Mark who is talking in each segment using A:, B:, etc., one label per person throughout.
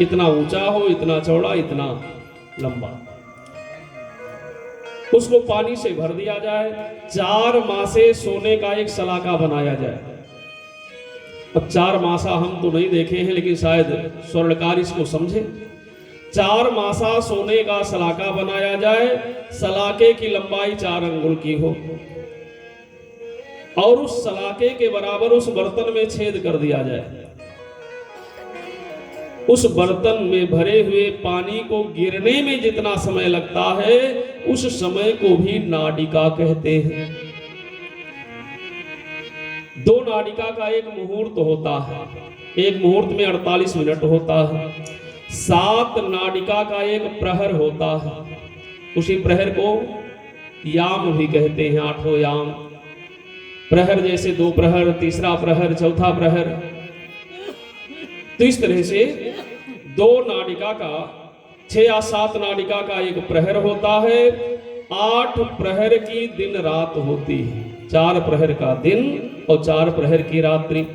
A: इतना ऊंचा हो, इतना चौड़ा, इतना लंबा। उसको पानी से भर दिया जाए, 4 मासे सोने का एक सलाका बनाया जाए। अब 4 मासा हम तो नहीं देखे हैं, लेकिन शायद स्वर्णकार इसको समझे। 4 मासा सोने का सलाका बनाया जाए, सलाके की लंबाई 4 अंगुल की हो, और उस सलाके के बराबर उस बर्तन में छेद कर दिया जाए। उस बर्तन में भरे हुए पानी को गिरने में जितना समय लगता है, उस समय को भी नाडिका कहते हैं। 2 नाडिका का एक मुहूर्त होता है, एक मुहूर्त में 48 मिनट होता है। 7 नाडिका का एक प्रहर होता है, उसी प्रहर को याम भी कहते हैं, 8 याम। प्रहर जैसे 2 प्रहर, तीसरा प्रहर, चौथा प्रहर। तो इस तरह से 2 नाडिका का, 6 या 7 नाडिका का एक प्रहर होता है। 8 प्रहर की दिन रात होती है, 4 प्रहर का दिन और 4 प्रहर की रात्रि।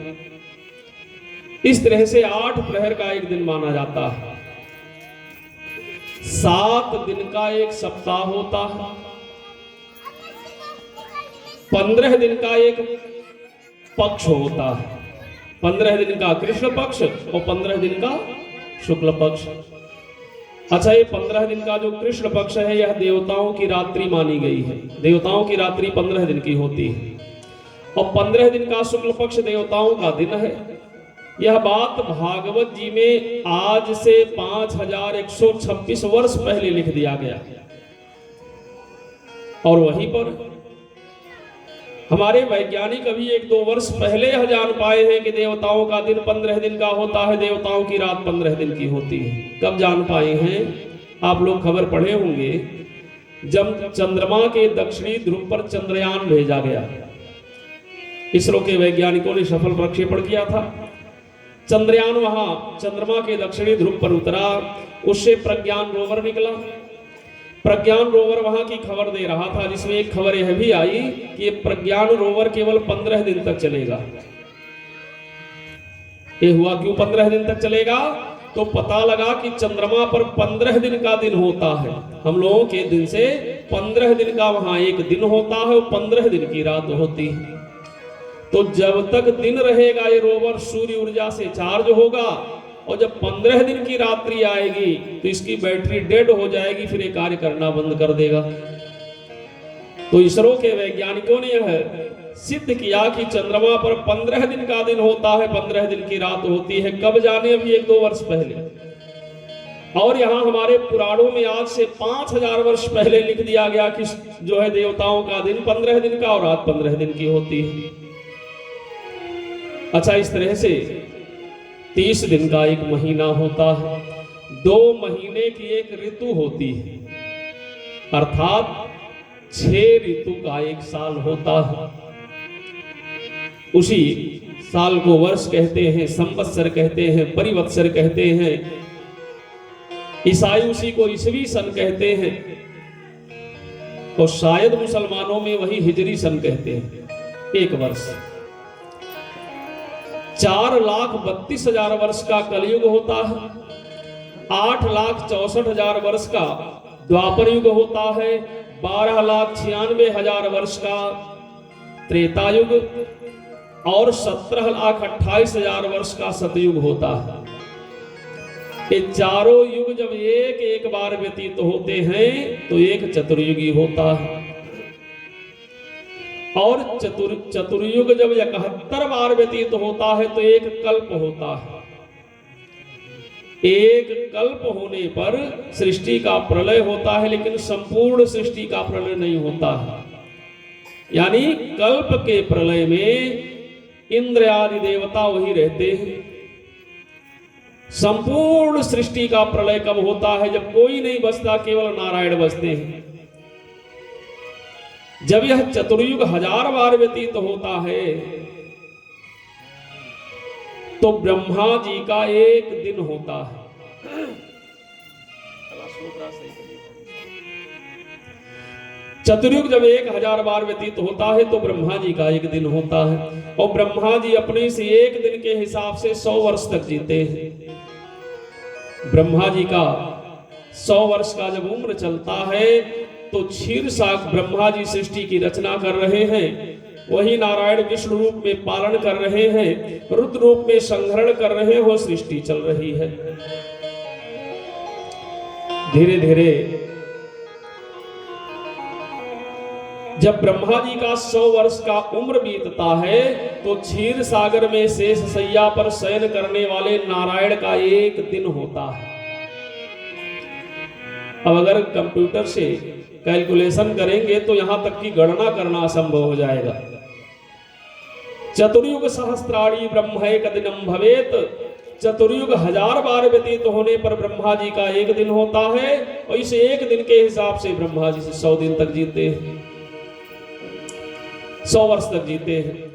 A: इस तरह से 8 प्रहर का एक दिन माना जाता है। 7 दिन का एक सप्ताह होता है। 15 दिन का एक पक्ष होता है, 15 दिन का कृष्ण पक्ष और 15 दिन का शुक्ल पक्ष। अच्छा, ये 15 दिन का जो कृष्ण पक्ष है, यह देवताओं की रात्रि मानी गई है। देवताओं की रात्रि 15 दिन की होती है, और 15 दिन का शुक्ल पक्ष देवताओं का दिन है। यह बात भागवत जी में आज से 5126 वर्ष पहले लिख दिया गया, और वहीं पर हमारे वैज्ञानिक अभी 1-2 वर्ष पहले यह जान पाए हैं कि देवताओं का दिन 15 दिन का होता है, देवताओं की रात 15 दिन की होती है। कब जान पाए हैं? आप लोग खबर पढ़े होंगे, जब चंद्रमा के दक्षिणी ध्रुव पर चंद्रयान भेजा गया, इसरो के वैज्ञानिकों ने सफल प्रक्षेपण किया था। चंद्रयान वहां चंद्रमा के दक्षिणी ध्रुव पर उतरा, उससे प्रज्ञान रोवर निकला। प्रज्ञान रोवर वहां की खबर दे रहा था, जिसमें एक खबर यह भी आई कि प्रज्ञान रोवर केवल 15 दिन तक चलेगा। ये हुआ क्यों 15 दिन तक चलेगा? तो पता लगा कि चंद्रमा पर 15 दिन का दिन होता है। हम लोगों के दिन से 15 दिन का वहां एक दिन होता है, और 15 दिन की रात होती है। तो जब तक दिन रहेगा, ये रोवर सूर्य ऊर्जा से चार्ज होगा, और जब 15 दिन की रात्रि आएगी तो इसकी बैटरी डेड हो जाएगी, फिर ये कार्य करना बंद कर देगा। तो इसरो के वैज्ञानिकों ने यह सिद्ध किया कि चंद्रमा पर 15 दिन का दिन होता है, 15 दिन की रात होती है। कब जाने? अभी 1-2 वर्ष पहले। और यहाँ हमारे पुराणों में आज से 5000 वर्ष पहले लिख दिया गया कि जो है देवताओं का दिन 15 दिन का और रात 15 दिन की होती है। अच्छा, इस तरह से 30 दिन का एक महीना होता है, 2 महीने की एक ऋतु होती है, अर्थात 6 ऋतु का एक साल होता है। उसी साल को वर्ष कहते हैं, संवत्सर कहते हैं, परिवत्सर कहते हैं। ईसाई उसी को ईसवी सन कहते हैं, और शायद मुसलमानों में वही हिजरी सन कहते हैं, एक वर्ष। 4,32,000 वर्ष का कलयुग होता है, 8,64,000 वर्ष का द्वापर युग होता है, 12,96,000 वर्ष का त्रेता युग, और 17,28,000 वर्ष का सतयुग होता है। ये चारों युग जब एक एक बार व्यतीत होते हैं तो एक चतुर्युगी होता है, और चतुर्युग जब 71 बार व्यतीत होता है तो एक कल्प होता है। एक कल्प होने पर सृष्टि का प्रलय होता है, लेकिन संपूर्ण सृष्टि का प्रलय नहीं होता है। यानी कल्प के प्रलय में इंद्र आदि देवता वही रहते हैं। संपूर्ण सृष्टि का प्रलय कब होता है? जब कोई नहीं बचता, केवल नारायण बचते हैं। जब यह चतुर्युग 1000 बार व्यतीत होता है तो ब्रह्मा जी का एक दिन होता है। चतुर्युग जब 1000 बार व्यतीत होता है तो ब्रह्मा जी का एक दिन होता है, और ब्रह्मा जी अपने से एक दिन के हिसाब से 100 वर्ष तक जीते हैं। ब्रह्मा जी का 100 वर्ष का जब उम्र चलता है तो क्षीरसागर ब्रह्मा जी सृष्टि की रचना कर रहे हैं, वही नारायण विष्णु रूप में पालन कर रहे हैं, रुद्र रूप में संहरण कर रहे हो, सृष्टि चल रही है। धीरे धीरे जब ब्रह्मा जी का 100 वर्ष का उम्र बीतता है तो क्षीर सागर में शेष सैया पर शयन करने वाले नारायण का एक दिन होता है। अब अगर कंप्यूटर से कैलकुलेशन करेंगे तो यहां तक की गणना करना असंभव हो जाएगा। चतुर्युग सहस्त्राणी ब्रह्मैक दिनम भवेत, चतुर्युग 1000 बार व्यतीत होने पर ब्रह्मा जी का एक दिन होता है, और इस एक दिन के हिसाब से ब्रह्मा जी से 100 दिन तक जीते हैं, 100 वर्ष तक जीते हैं।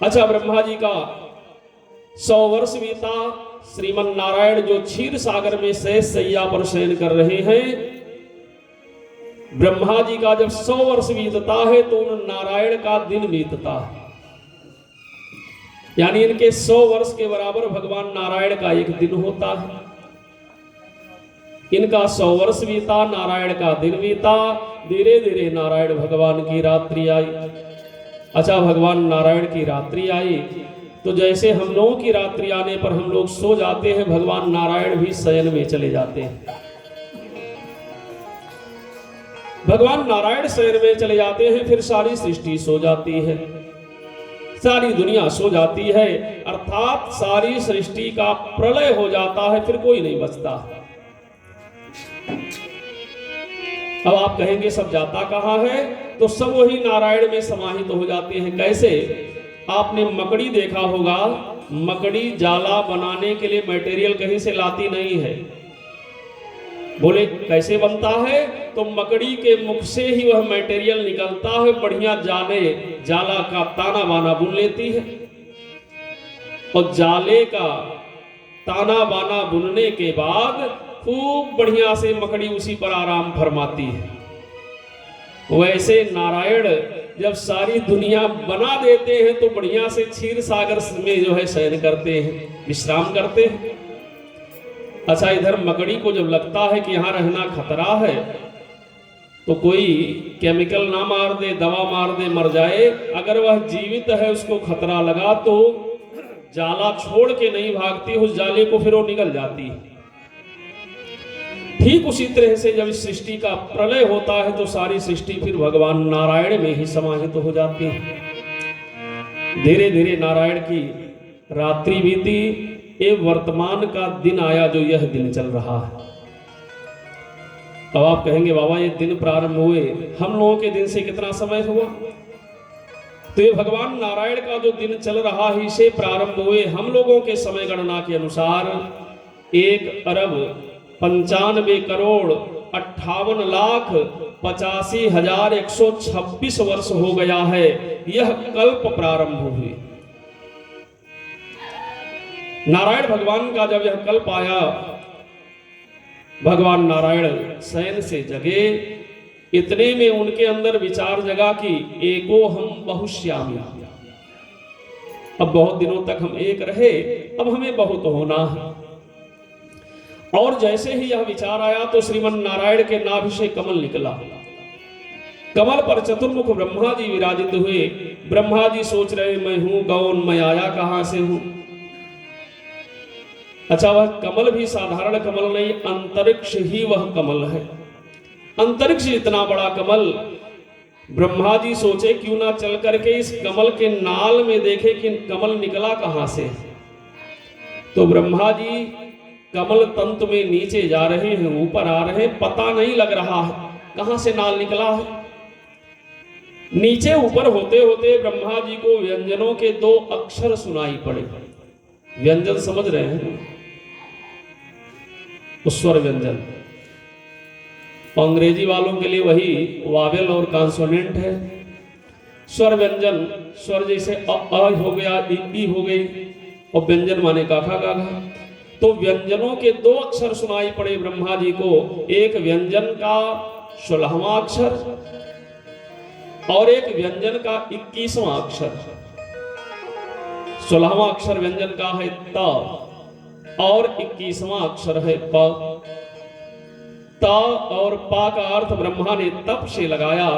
A: अच्छा, ब्रह्मा जी का 100 वर्ष बीता, श्रीमन नारायण जो क्षीर सागर में शेष सैया पर शयन कर रहे हैं, ब्रह्मा जी का जब 100 वर्ष बीतता है तो उन नारायण का दिन बीतता है, यानी इनके 100 वर्ष के बराबर भगवान नारायण का एक दिन होता है। इनका 100 वर्ष बीता, नारायण का दिन बीता, धीरे धीरे नारायण भगवान की रात्रि आई। अच्छा, भगवान नारायण की रात्रि आई तो जैसे हम लोगों की रात्रि आने पर हम लोग सो जाते हैं, भगवान नारायण भी शयन में चले जाते हैं। भगवान नारायण शयन में चले जाते हैं, फिर सारी सृष्टि सो जाती है, सारी दुनिया सो जाती है, अर्थात सारी सृष्टि का प्रलय हो जाता है, फिर कोई नहीं बचता। अब आप कहेंगे सब जाता कहां है? तो सब वही नारायण में समाहित हो जाते हैं। कैसे? आपने मकड़ी देखा होगा, मकड़ी जाला बनाने के लिए मटेरियल कहीं से लाती नहीं है। बोले कैसे बनता है? तो मकड़ी के मुख से ही वह मटेरियल निकलता है, बढ़िया जाला का ताना बाना बुन लेती है, और जाले का ताना बाना बुनने के बाद खूब बढ़िया से मकड़ी उसी पर आराम फरमाती है। वैसे नारायण जब सारी दुनिया बना देते हैं तो बढ़िया से क्षीर सागर में जो है शयन करते हैं, विश्राम करते हैं। अच्छा, इधर मकड़ी को जब लगता है कि यहाँ रहना खतरा है तो कोई केमिकल ना मार दे, दवा मार दे, मर जाए, अगर वह जीवित है उसको खतरा लगा तो जाला छोड़ के नहीं भागती, उस जाले को फिर वो निकल जाती है। ठीक उसी तरह से जब इस सृष्टि का प्रलय होता है तो सारी सृष्टि फिर भगवान नारायण में ही समाहित हो जाती है। धीरे धीरे नारायण की रात्रि बीती, ये वर्तमान का दिन आया जो यह दिन चल रहा है। अब आप कहेंगे बाबा ये दिन प्रारंभ हुए, हम लोगों के दिन से कितना समय हुआ? तो ये भगवान नारायण का जो दिन चल रहा है इसे प्रारंभ हुए हम लोगों के समय गणना के अनुसार 1 अरब 95 करोड़ 58 लाख 85,126 वर्ष हो गया है। यह कल्प प्रारंभ हुई। नारायण भगवान का जब यह कल्प आया, भगवान नारायण शयन से जगे, इतने में उनके अंदर विचार जगा कि एको हम बहुश्यामी, अब बहुत दिनों तक हम एक रहे, अब हमें बहुत होना है। और जैसे ही यह विचार आया तो श्रीमन नारायण के नाभि से कमल निकला। कमल पर चतुर्मुख ब्रह्मा जी विराजित हुए। ब्रह्मा जी सोच रहे मैं हूं कौन, मैं आया कहां से हूं। अच्छा, वह कमल भी साधारण कमल नहीं, अंतरिक्ष ही वह कमल है। अंतरिक्ष इतना बड़ा कमल। ब्रह्मा जी सोचे क्यों ना चल करके इस कमल के नाल में देखे कि कमल निकला कहां से। तो ब्रह्मा जी कमल तंतु में नीचे जा रहे हैं, ऊपर आ रहे हैं, पता नहीं लग रहा है कहां से नाल निकला है। नीचे ऊपर होते होते ब्रह्मा जी को व्यंजनों के 2 अक्षर सुनाई पड़े। व्यंजन समझ रहे हैं? स्वर व्यंजन। अंग्रेजी वालों के लिए वही वावेल और कॉन्सोनेंट है। स्वर व्यंजन, स्वर जैसे अ हो गया, ई हो गई, और व्यंजन माने काखा गाघा। तो व्यंजनों के 2 अक्षर सुनाई पड़े ब्रह्मा जी को। एक व्यंजन का 16वां अक्षर और एक व्यंजन का 21वां अक्षर। 16वां अक्षर व्यंजन का है त, और 21वां अक्षर है प। त और पा का अर्थ ब्रह्मा ने तप से लगाया,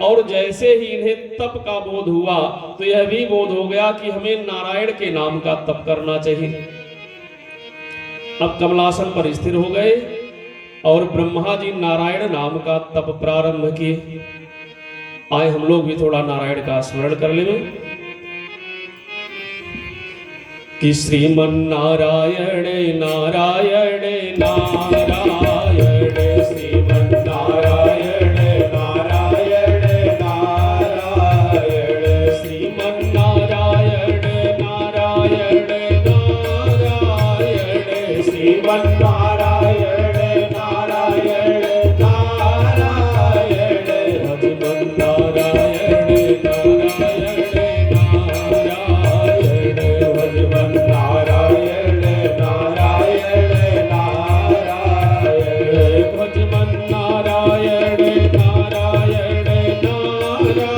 A: और जैसे ही इन्हें तप का बोध हुआ तो यह भी बोध हो गया कि हमें नारायण के नाम का तप करना चाहिए। अब कमलासन पर स्थिर हो गए और ब्रह्मा जी नारायण नाम का तप प्रारंभ किए। आए हम लोग भी थोड़ा नारायण का स्मरण कर ले कि श्रीमन नारायण नारायण नारायण, श्रीमन नारायण नारायण नारायण, श्रीमन नारायण नारायण नारायण, श्रीमन नारायण नारायण नारायण, भजमन नारायण नारायण नारायण, भजमन नारायण नारायण नारायण, भजमन नारायण नारायण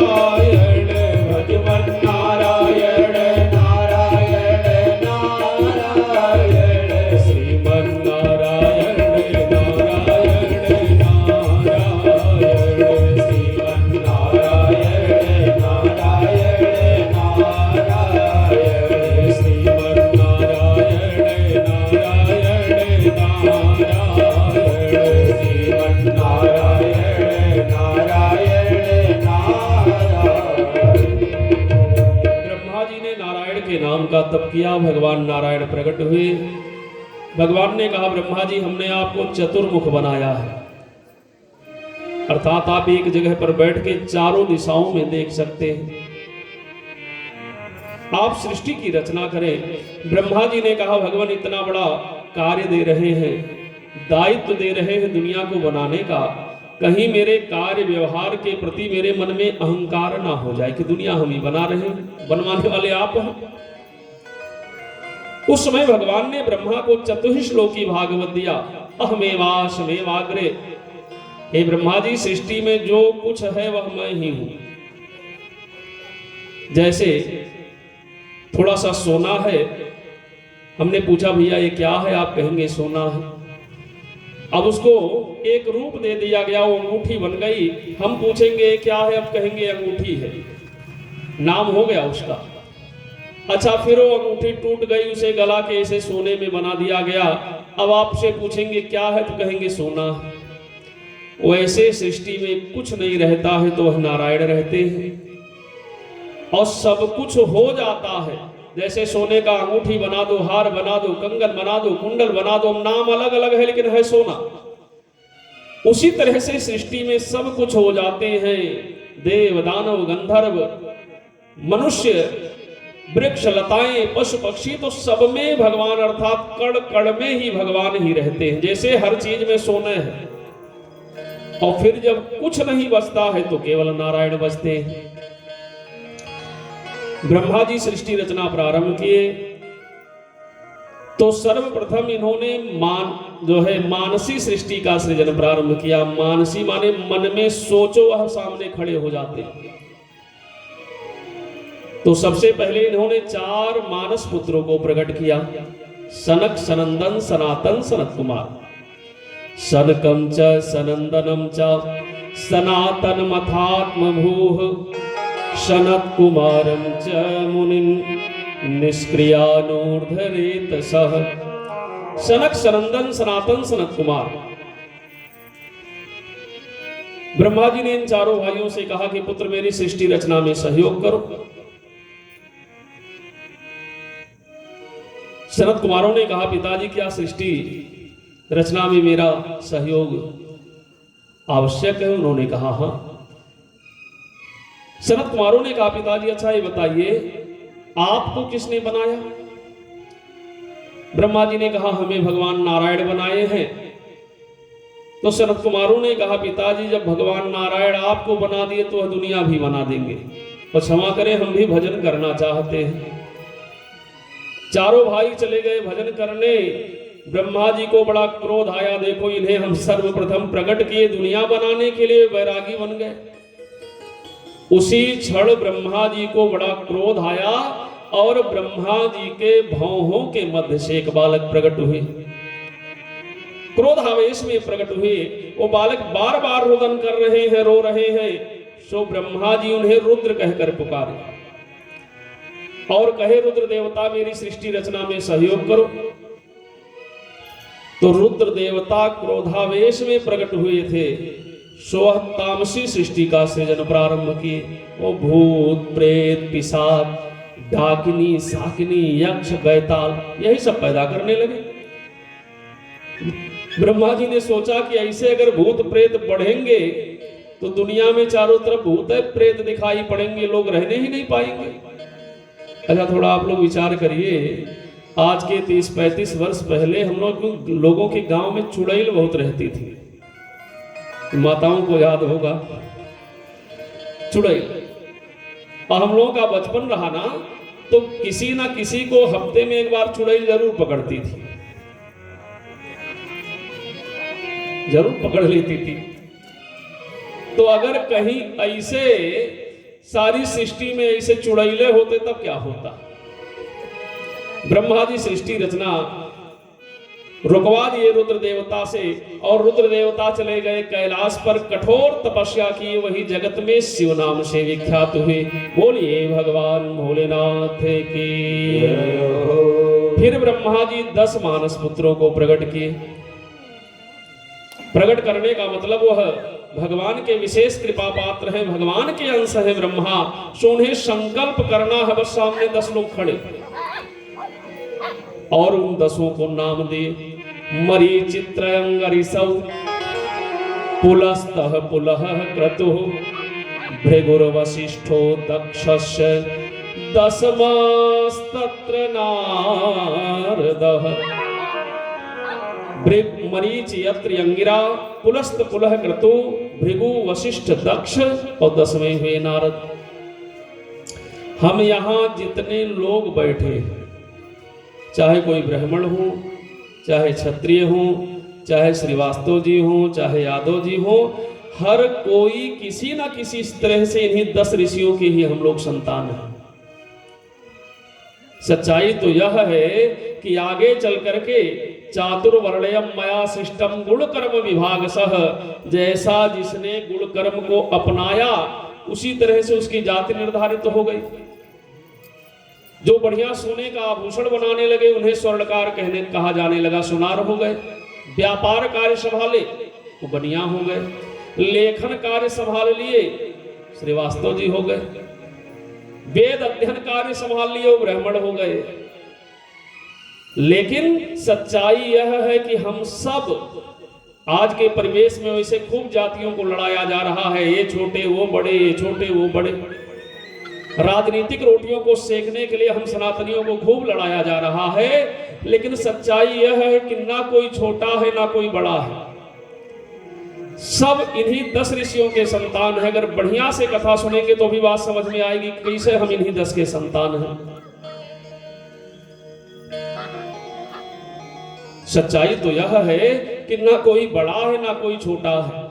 A: नारायण, भजमन नारायण नारायण नारायण, श्रीमन नारायण नारायण नारायण, श्रीमन नारायण नारायण नारायण, श्रीमन नारायण नारायण नारायण, श्रीमन नारायण नारायण नारायण। ब्रह्मा जी ने नारायण के नाम का तप किया, भगवान नारायण प्रकट हुए। भगवान ने कहा ब्रह्मा जी हमने आपको चतुर्मुख बनाया है, अर्थात आप एक जगह पर बैठ के चारों दिशाओं में देख सकते हैं। आप सृष्टि की रचना करें। ब्रह्मा जी ने कहा भगवान इतना बड़ा कार्य दे रहे हैं, दायित्व दे रहे हैं दुनिया को बनाने का, कहीं मेरे कार्य व्यवहार के प्रति मेरे मन में अहंकार ना हो जाए कि दुनिया हम ही बना रहे हैं, बनवाने वाले आप हैं। उस समय भगवान ने ब्रह्मा को चतुश्लोकी भागवत दिया, अहमेवास्मेवाग्रे। हे ब्रह्मा जी सृष्टि में जो कुछ है वह मैं ही हूं। जैसे थोड़ा सा सोना है, हमने पूछा भैया ये क्या है, आप कहेंगे सोना है। अब उसको एक रूप दे दिया गया, वो अंगूठी बन गई। हम पूछेंगे क्या है, अब कहेंगे अंगूठी है, नाम हो गया उसका। अच्छा फिर वो अंगूठी टूट गई, उसे गला के ऐसे सोने में बना दिया गया। अब आपसे पूछेंगे क्या है तो कहेंगे सोना है। वैसे सृष्टि में कुछ नहीं रहता है तो वह नारायण रहते हैं, और सब कुछ हो जाता है। जैसे सोने का अंगूठी बना दो, हार बना दो, कंगन बना दो, कुंडल बना दो, नाम अलग अलग है लेकिन है सोना। उसी तरह से सृष्टि में सब कुछ हो जाते हैं। देव दानव गंधर्व मनुष्य वृक्ष लताएं पशु पक्षी, तो सब में भगवान अर्थात कण कण में ही भगवान ही रहते हैं। जैसे हर चीज में सोने है, और फिर जब कुछ नहीं बचता है तो केवल नारायण बचते हैं। ब्रह्मा जी सृष्टि रचना प्रारंभ किए तो सर्वप्रथम इन्होंने मानसी सृष्टि का सृजन प्रारंभ किया। मानसी माने मन में सोचो वह सामने खड़े हो जाते हैं। तो सबसे पहले इन्होंने 4 मानस पुत्रों को प्रकट किया, सनक सनंदन सनातन सनत कुमार। सनकम च सनंदनम च सनातन मथात्म भूः, सनत कुमारम च मुनिन निष्क्रियानोर्धरेत सह। सनक सनंदन सनातन सनत कुमार। ब्रह्मा जी ने इन चारों भाइयों से कहा कि पुत्र मेरी सृष्टि रचना में सहयोग करो। सनत कुमारों ने कहा पिताजी क्या सृष्टि रचना में मेरा सहयोग आवश्यक है? उन्होंने कहा हाँ। सनत कुमारों ने कहा पिताजी अच्छा ये बताइए आपको किसने बनाया? ब्रह्मा जी ने कहा हमें भगवान नारायण बनाए हैं। तो सनत कुमारों ने कहा पिताजी जब भगवान नारायण आपको बना दिए तो वह दुनिया भी बना देंगे, और क्षमा करें हम भी भजन करना चाहते हैं। चारों भाई चले गए भजन करने। ब्रह्मा जी को बड़ा क्रोध आया, देखो इन्हें हम सर्वप्रथम प्रकट किए दुनिया बनाने के लिए, वैरागी बन गए। उसी क्षण ब्रह्मा जी को बड़ा क्रोध आया और ब्रह्मा जी के भौहों के मध्य से एक बालक प्रकट हुए, क्रोधावेश में प्रकट हुए। वो बालक बार बार रुदन कर रहे हैं, रो रहे हैं। सो ब्रह्मा जी उन्हें रुद्र कहकर पुकारे और कहे, रुद्र देवता मेरी सृष्टि रचना में सहयोग करो। तो रुद्र देवता क्रोधावेश में प्रकट हुए थे। सो तामसी सृष्टि का सृजन प्रारंभ किए। वो भूत प्रेत पिशाच डाकिनी शाकिनी यक्ष बैताल यही सब पैदा करने लगे। ब्रह्मा जी ने सोचा कि ऐसे अगर भूत प्रेत बढ़ेंगे तो दुनिया में चारों तरफ भूत प्रेत दिखाई पड़ेंगे, लोग रहने ही नहीं पाएंगे। अच्छा थोड़ा आप लोग विचार करिए, आज के 30-35 वर्ष पहले हम लोगों के गांव में चुड़ैल बहुत रहती थी। माताओं को याद होगा चुड़ैल। और हम लोगों का बचपन रहा ना, तो किसी ना किसी को हफ्ते में एक बार चुड़ैल जरूर पकड़ती थी, जरूर पकड़ लेती थी। तो अगर कहीं ऐसे सारी सृष्टि में ऐसे चुड़ैले होते तब क्या होता। ब्रह्मा जी सृष्टि रचना रुकवा दिए रुद्र देवता से, और रुद्र देवता चले गए कैलाश पर, कठोर तपस्या की, वही जगत में शिव नाम से विख्यात हुए। बोलिए भगवान भोलेनाथ की। फिर ब्रह्मा जी 10 मानस पुत्रों को प्रकट किए। प्रकट करने का मतलब वह भगवान के विशेष कृपा पात्र हैं, भगवान के अंश है ब्रह्मा। सो उन्हें संकल्प करना है, बस सामने 10 लोग खड़े और उन 10 को नाम दिए। मरीचित्रयंगरिसौ पुलस्तः पुलह क्रतुः भृगुर्वसिष्ठो दक्षस्य दशमस्तत्र नारदः। मरीच यत्र अंगिरा पुलस्त पुलह क्रतु भृगु वशिष्ठ दक्ष और 10वें हुए नारद। हम यहां जितने लोग बैठे, चाहे कोई ब्राह्मण हो, चाहे क्षत्रिय हो, चाहे श्रीवास्तव जी हो, चाहे यादव जी हो, हर कोई किसी ना किसी तरह से इन्हीं 10 ऋषियों के ही हम लोग संतान हैं। सच्चाई तो यह है कि आगे चल करके चातुर्वर्ण्यम मया सिष्टम गुण कर्म विभाग सह, जैसा जिसने गुण कर्म को अपनाया उसी तरह से उसकी जाति निर्धारित हो गई। जो बढ़िया सोने का आभूषण बनाने लगे उन्हें स्वर्णकार कहा जाने लगा, सुनार हो गए। व्यापार कार्य संभाले वो बनिया हो गए। लेखन कार्य संभाल लिए श्रीवास्तव जी हो गए। वेद अध्ययन कार्य संभाल लिए वो ब्राह्मण हो गए। लेकिन सच्चाई यह है कि हम सब आज के परिवेश में वैसे खूब जातियों को लड़ाया जा रहा है, ये छोटे वो बड़े, ये छोटे वो बड़े। राजनीतिक रोटियों को सेकने के लिए हम सनातनियों को खूब लड़ाया जा रहा है, लेकिन सच्चाई यह है कि ना कोई छोटा है ना कोई बड़ा है, सब इन्हीं 10 ऋषियों के संतान है। अगर बढ़िया से कथा सुनेंगे तो भी बात समझ में आएगी कैसे हम इन्हीं 10 के संतान हैं। सच्चाई तो यह है कि ना कोई बड़ा है ना कोई छोटा है।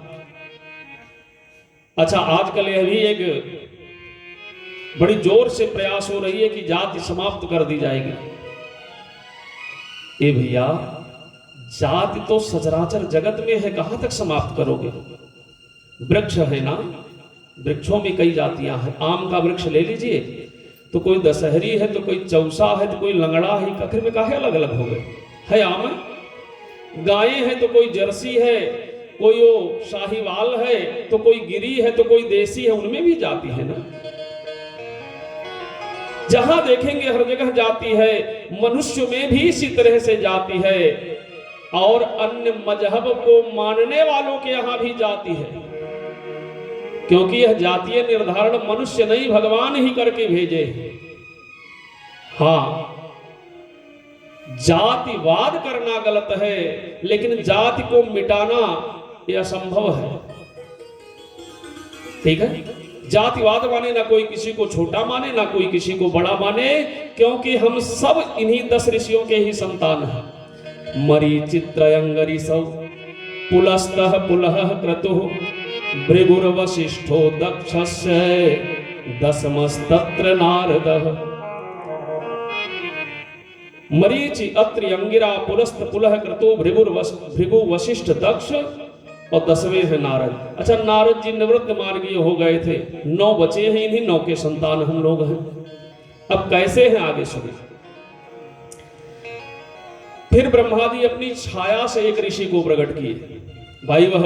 A: अच्छा, आजकल यह भी एक बड़ी जोर से प्रयास हो रही है कि जाति समाप्त कर दी जाएगी। ए भैया, जाति तो सचराचर जगत में है, कहां तक समाप्त करोगे। वृक्ष है ना, वृक्षों में कई जातियां हैं। आम का वृक्ष ले लीजिए तो कोई दशहरी है तो कोई चौसा है तो कोई लंगड़ा है, आखिर में काहे अलग अलग हो गए है आम। गायें हैं तो कोई जर्सी है, कोई वो शाहीवाल है तो कोई गिरी है तो कोई देसी है, उनमें भी जाति है ना। जहां देखेंगे हर जगह जाति है। मनुष्य में भी इसी तरह से जाति है, और अन्य मजहब को मानने वालों के यहां भी जाति है, क्योंकि यह जातीय निर्धारण मनुष्य नहीं भगवान ही करके भेजे। हाँ, जातिवाद करना गलत है, लेकिन जाति को मिटाना यह असंभव है। ठीक है, जातिवाद माने ना कोई किसी को छोटा माने ना कोई किसी को बड़ा माने, क्योंकि हम सब इन्हीं 10 ऋषियों के ही संतान हैं। मरीचित्रयंगरिसौ पुलस्तः पुलह क्रतुः भृगुर्वसिष्ठो दक्षस्य दशमस्तत्र नारदः। मरीचि अत्रि अंगिरा पुलस्त पुलह क्रतु भृगु वशिष्ठ दक्ष और 10वें है नारद। अच्छा, नारद जी निवृत्त मार्गीय हो गए थे, 9 बचे हैं, इन्हीं 9 के संतान हम लोग हैं। अब कैसे हैं आगे सुनिए। फिर ब्रह्मा जी अपनी छाया से एक ऋषि को प्रकट किए। भाई वह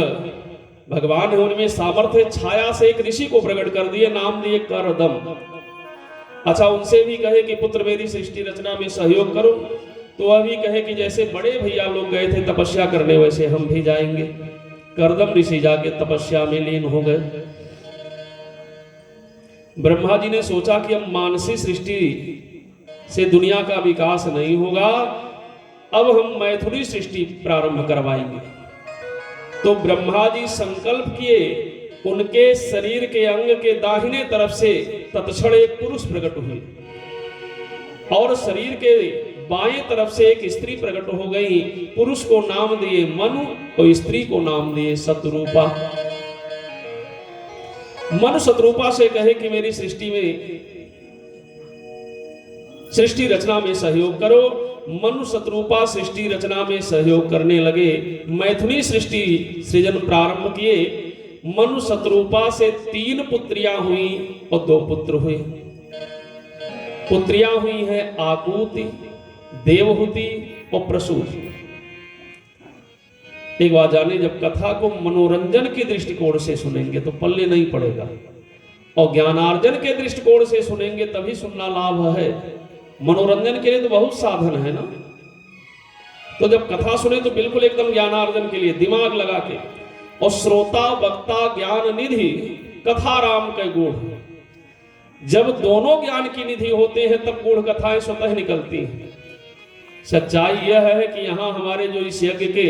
A: भगवान है, उनमें सामर्थ्य, छाया से एक ऋषि को प्रकट कर दिए, नाम दिए करदम। अच्छा, उनसे भी कहे कि पुत्र मेरी सृष्टि रचना में सहयोग करो, तो वह भी कहे कि जैसे बड़े भैया लोग गए थे तपस्या करने वैसे हम भी जाएंगे। करदम ऋषि जाके तपस्या में लीन हो गए। ब्रह्मा जी ने सोचा कि अब मानसी सृष्टि से दुनिया का विकास नहीं होगा, अब हम मैथुनी सृष्टि प्रारंभ करवाएंगे। तो ब्रह्मा जी संकल्प किए, उनके शरीर के अंग के दाहिने तरफ से तत्क्षण एक पुरुष प्रकट हुए और शरीर के बाएं तरफ से एक स्त्री प्रकट हो गई। पुरुष को नाम दिए मनु और स्त्री को नाम दिए शतरूपा। मनु शतरूपा से कहे कि मेरी सृष्टि रचना में सहयोग करो। मनु शतरूपा सृष्टि रचना में सहयोग करने लगे। मैथुनी सृष्टि सृजन प्रारंभ किए। मनु शतरूपा से 3 पुत्रियां हुई और 2 पुत्र हुए। पुत्रियां हुई हैं आकूति, देवहूति और प्रसूति। एक बात जाने, जब कथा को मनोरंजन के दृष्टिकोण से सुनेंगे तो पल्ले नहीं पड़ेगा, और ज्ञानार्जन के दृष्टिकोण से सुनेंगे तभी सुनना लाभ है। मनोरंजन के लिए तो बहुत साधन है ना, तो जब कथा सुने तो बिल्कुल एकदम ज्ञानार्जन के लिए दिमाग लगा के। और श्रोता वक्ता ज्ञान निधि कथा राम के गुण, जब दोनों ज्ञान की निधि होते हैं तब गुण कथाएं स्वतः निकलती हैं। सच्चाई यह है कि यहाँ हमारे जो इस यज्ञ के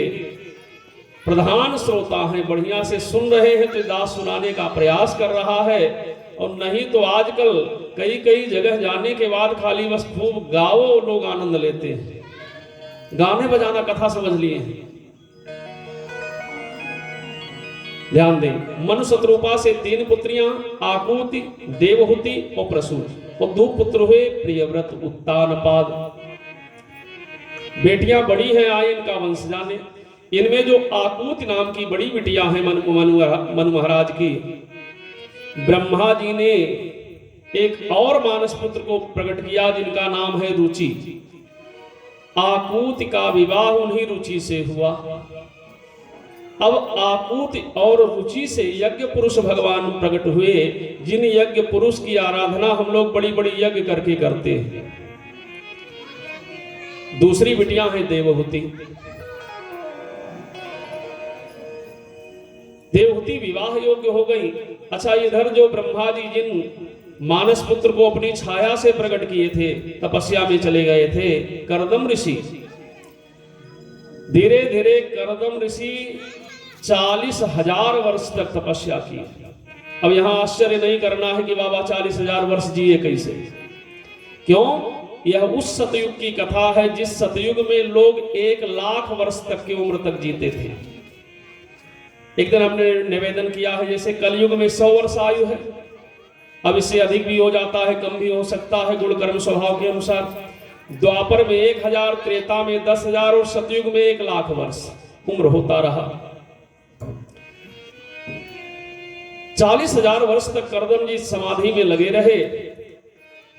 A: प्रधान श्रोता हैं बढ़िया से सुन रहे हैं, तो दास सुनाने का प्रयास कर रहा है। और नहीं तो आजकल कई कई जगह जाने के बाद खाली बस खूब गाओ, लोग आनंद लेते हैं, गाने बजाना कथा समझ लिए हैं। ध्यान दें, मनु शतरूपा से 3 पुत्रियां आकूति, देवहूति और प्रसूति, और 2 पुत्र हुए प्रियव्रत, उत्तानपाद। बेटियां बड़ी हैं, आए इनका वंश जाने। इनमें जो आकूति नाम की बड़ी बिटिया है मनु महाराज की, ब्रह्मा जी ने एक और मानस पुत्र को प्रकट किया जिनका नाम है रुचि। आकूति का विवाह उन्हीं रुचि से हुआ। अब आकूति और रुचि से यज्ञ पुरुष भगवान प्रकट हुए, जिन यज्ञ पुरुष की आराधना हम लोग बड़ी बड़ी यज्ञ करके करते हैं। दूसरी बिटियां हैं देवहूति। देवहूति विवाह योग्य हो गई। अच्छा, इधर जो ब्रह्मा जी जिन मानस पुत्र को अपनी छाया से प्रकट किए थे, तपस्या में चले गए थे, करदम ऋषि। धीरे धीरे करदम ऋषि 40,000 वर्ष तक तपस्या की। अब यहां आश्चर्य नहीं करना है कि बाबा 40,000 वर्ष जिए कैसे। क्यों? यह उस सतयुग की कथा है जिस सतयुग में लोग 1,00,000 वर्ष तक की उम्र तक जीते थे। एक दिन हमने निवेदन किया है, जैसे कलयुग में 100 वर्ष आयु है, अब इससे अधिक भी हो जाता है, कम भी हो सकता है, गुण कर्म स्वभाव के अनुसार। द्वापर में 1,000, त्रेता में 10,000 और सतयुग में 1,00,000 वर्ष उम्र होता रहा। 40,000 वर्ष तक करदम जी समाधि में लगे रहे।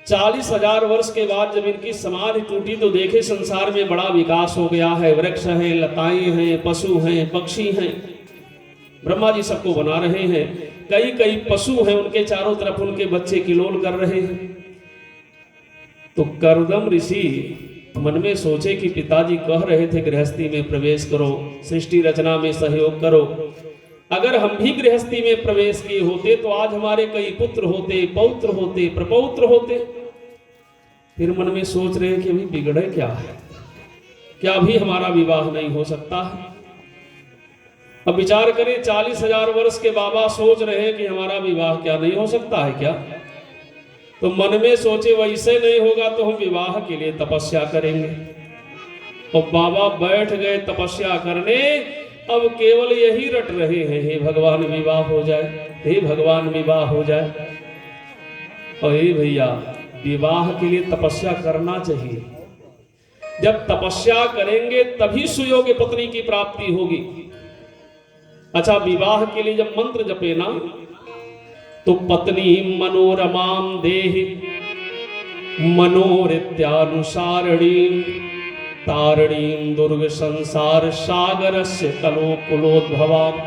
A: 40,000 वर्ष के बाद जब इनकी समाधि टूटी तो देखे संसार में बड़ा विकास हो गया है। वृक्ष हैं, लताएं हैं, पशु हैं, पक्षी हैं। ब्रह्मा जी सबको बना रहे हैं। कई कई पशु हैं, उनके चारों तरफ उनके बच्चे किलोल कर रहे हैं। तो करदम ऋषि मन में सोचे कि पिताजी कह रहे थे गृहस्थी में प्रवेश करो, सृष्टि रचना में सहयोग करो। अगर हम भी गृहस्थी में प्रवेश किए होते तो आज हमारे कई पुत्र होते, पौत्र होते, प्रपौत्र होते। फिर मन में सोच रहे हैं कि अभी बिगड़े क्या है, क्या अभी हमारा विवाह नहीं हो सकता है। अब विचार करें, 40,000 वर्ष के बाबा सोच रहे हैं कि हमारा विवाह क्या नहीं हो सकता है क्या। तो मन में सोचे वैसे नहीं होगा तो हम विवाह के लिए तपस्या करेंगे। और बाबा बैठ गए तपस्या करने। अब केवल यही रट रहे हैं, हे भगवान विवाह हो जाए, हे भगवान विवाह हो जाए। और हे भैया, विवाह के लिए तपस्या करना चाहिए। जब तपस्या करेंगे तभी सुयोग्य पत्नी की प्राप्ति होगी। अच्छा, विवाह के लिए जब मंत्र जपे ना, तो पत्नी मनोरमाम देहि मनोरित्यानुसारिणीं तारिणीं दुर्ग संसार सागरस्य कलोकुलोद्भवाम्।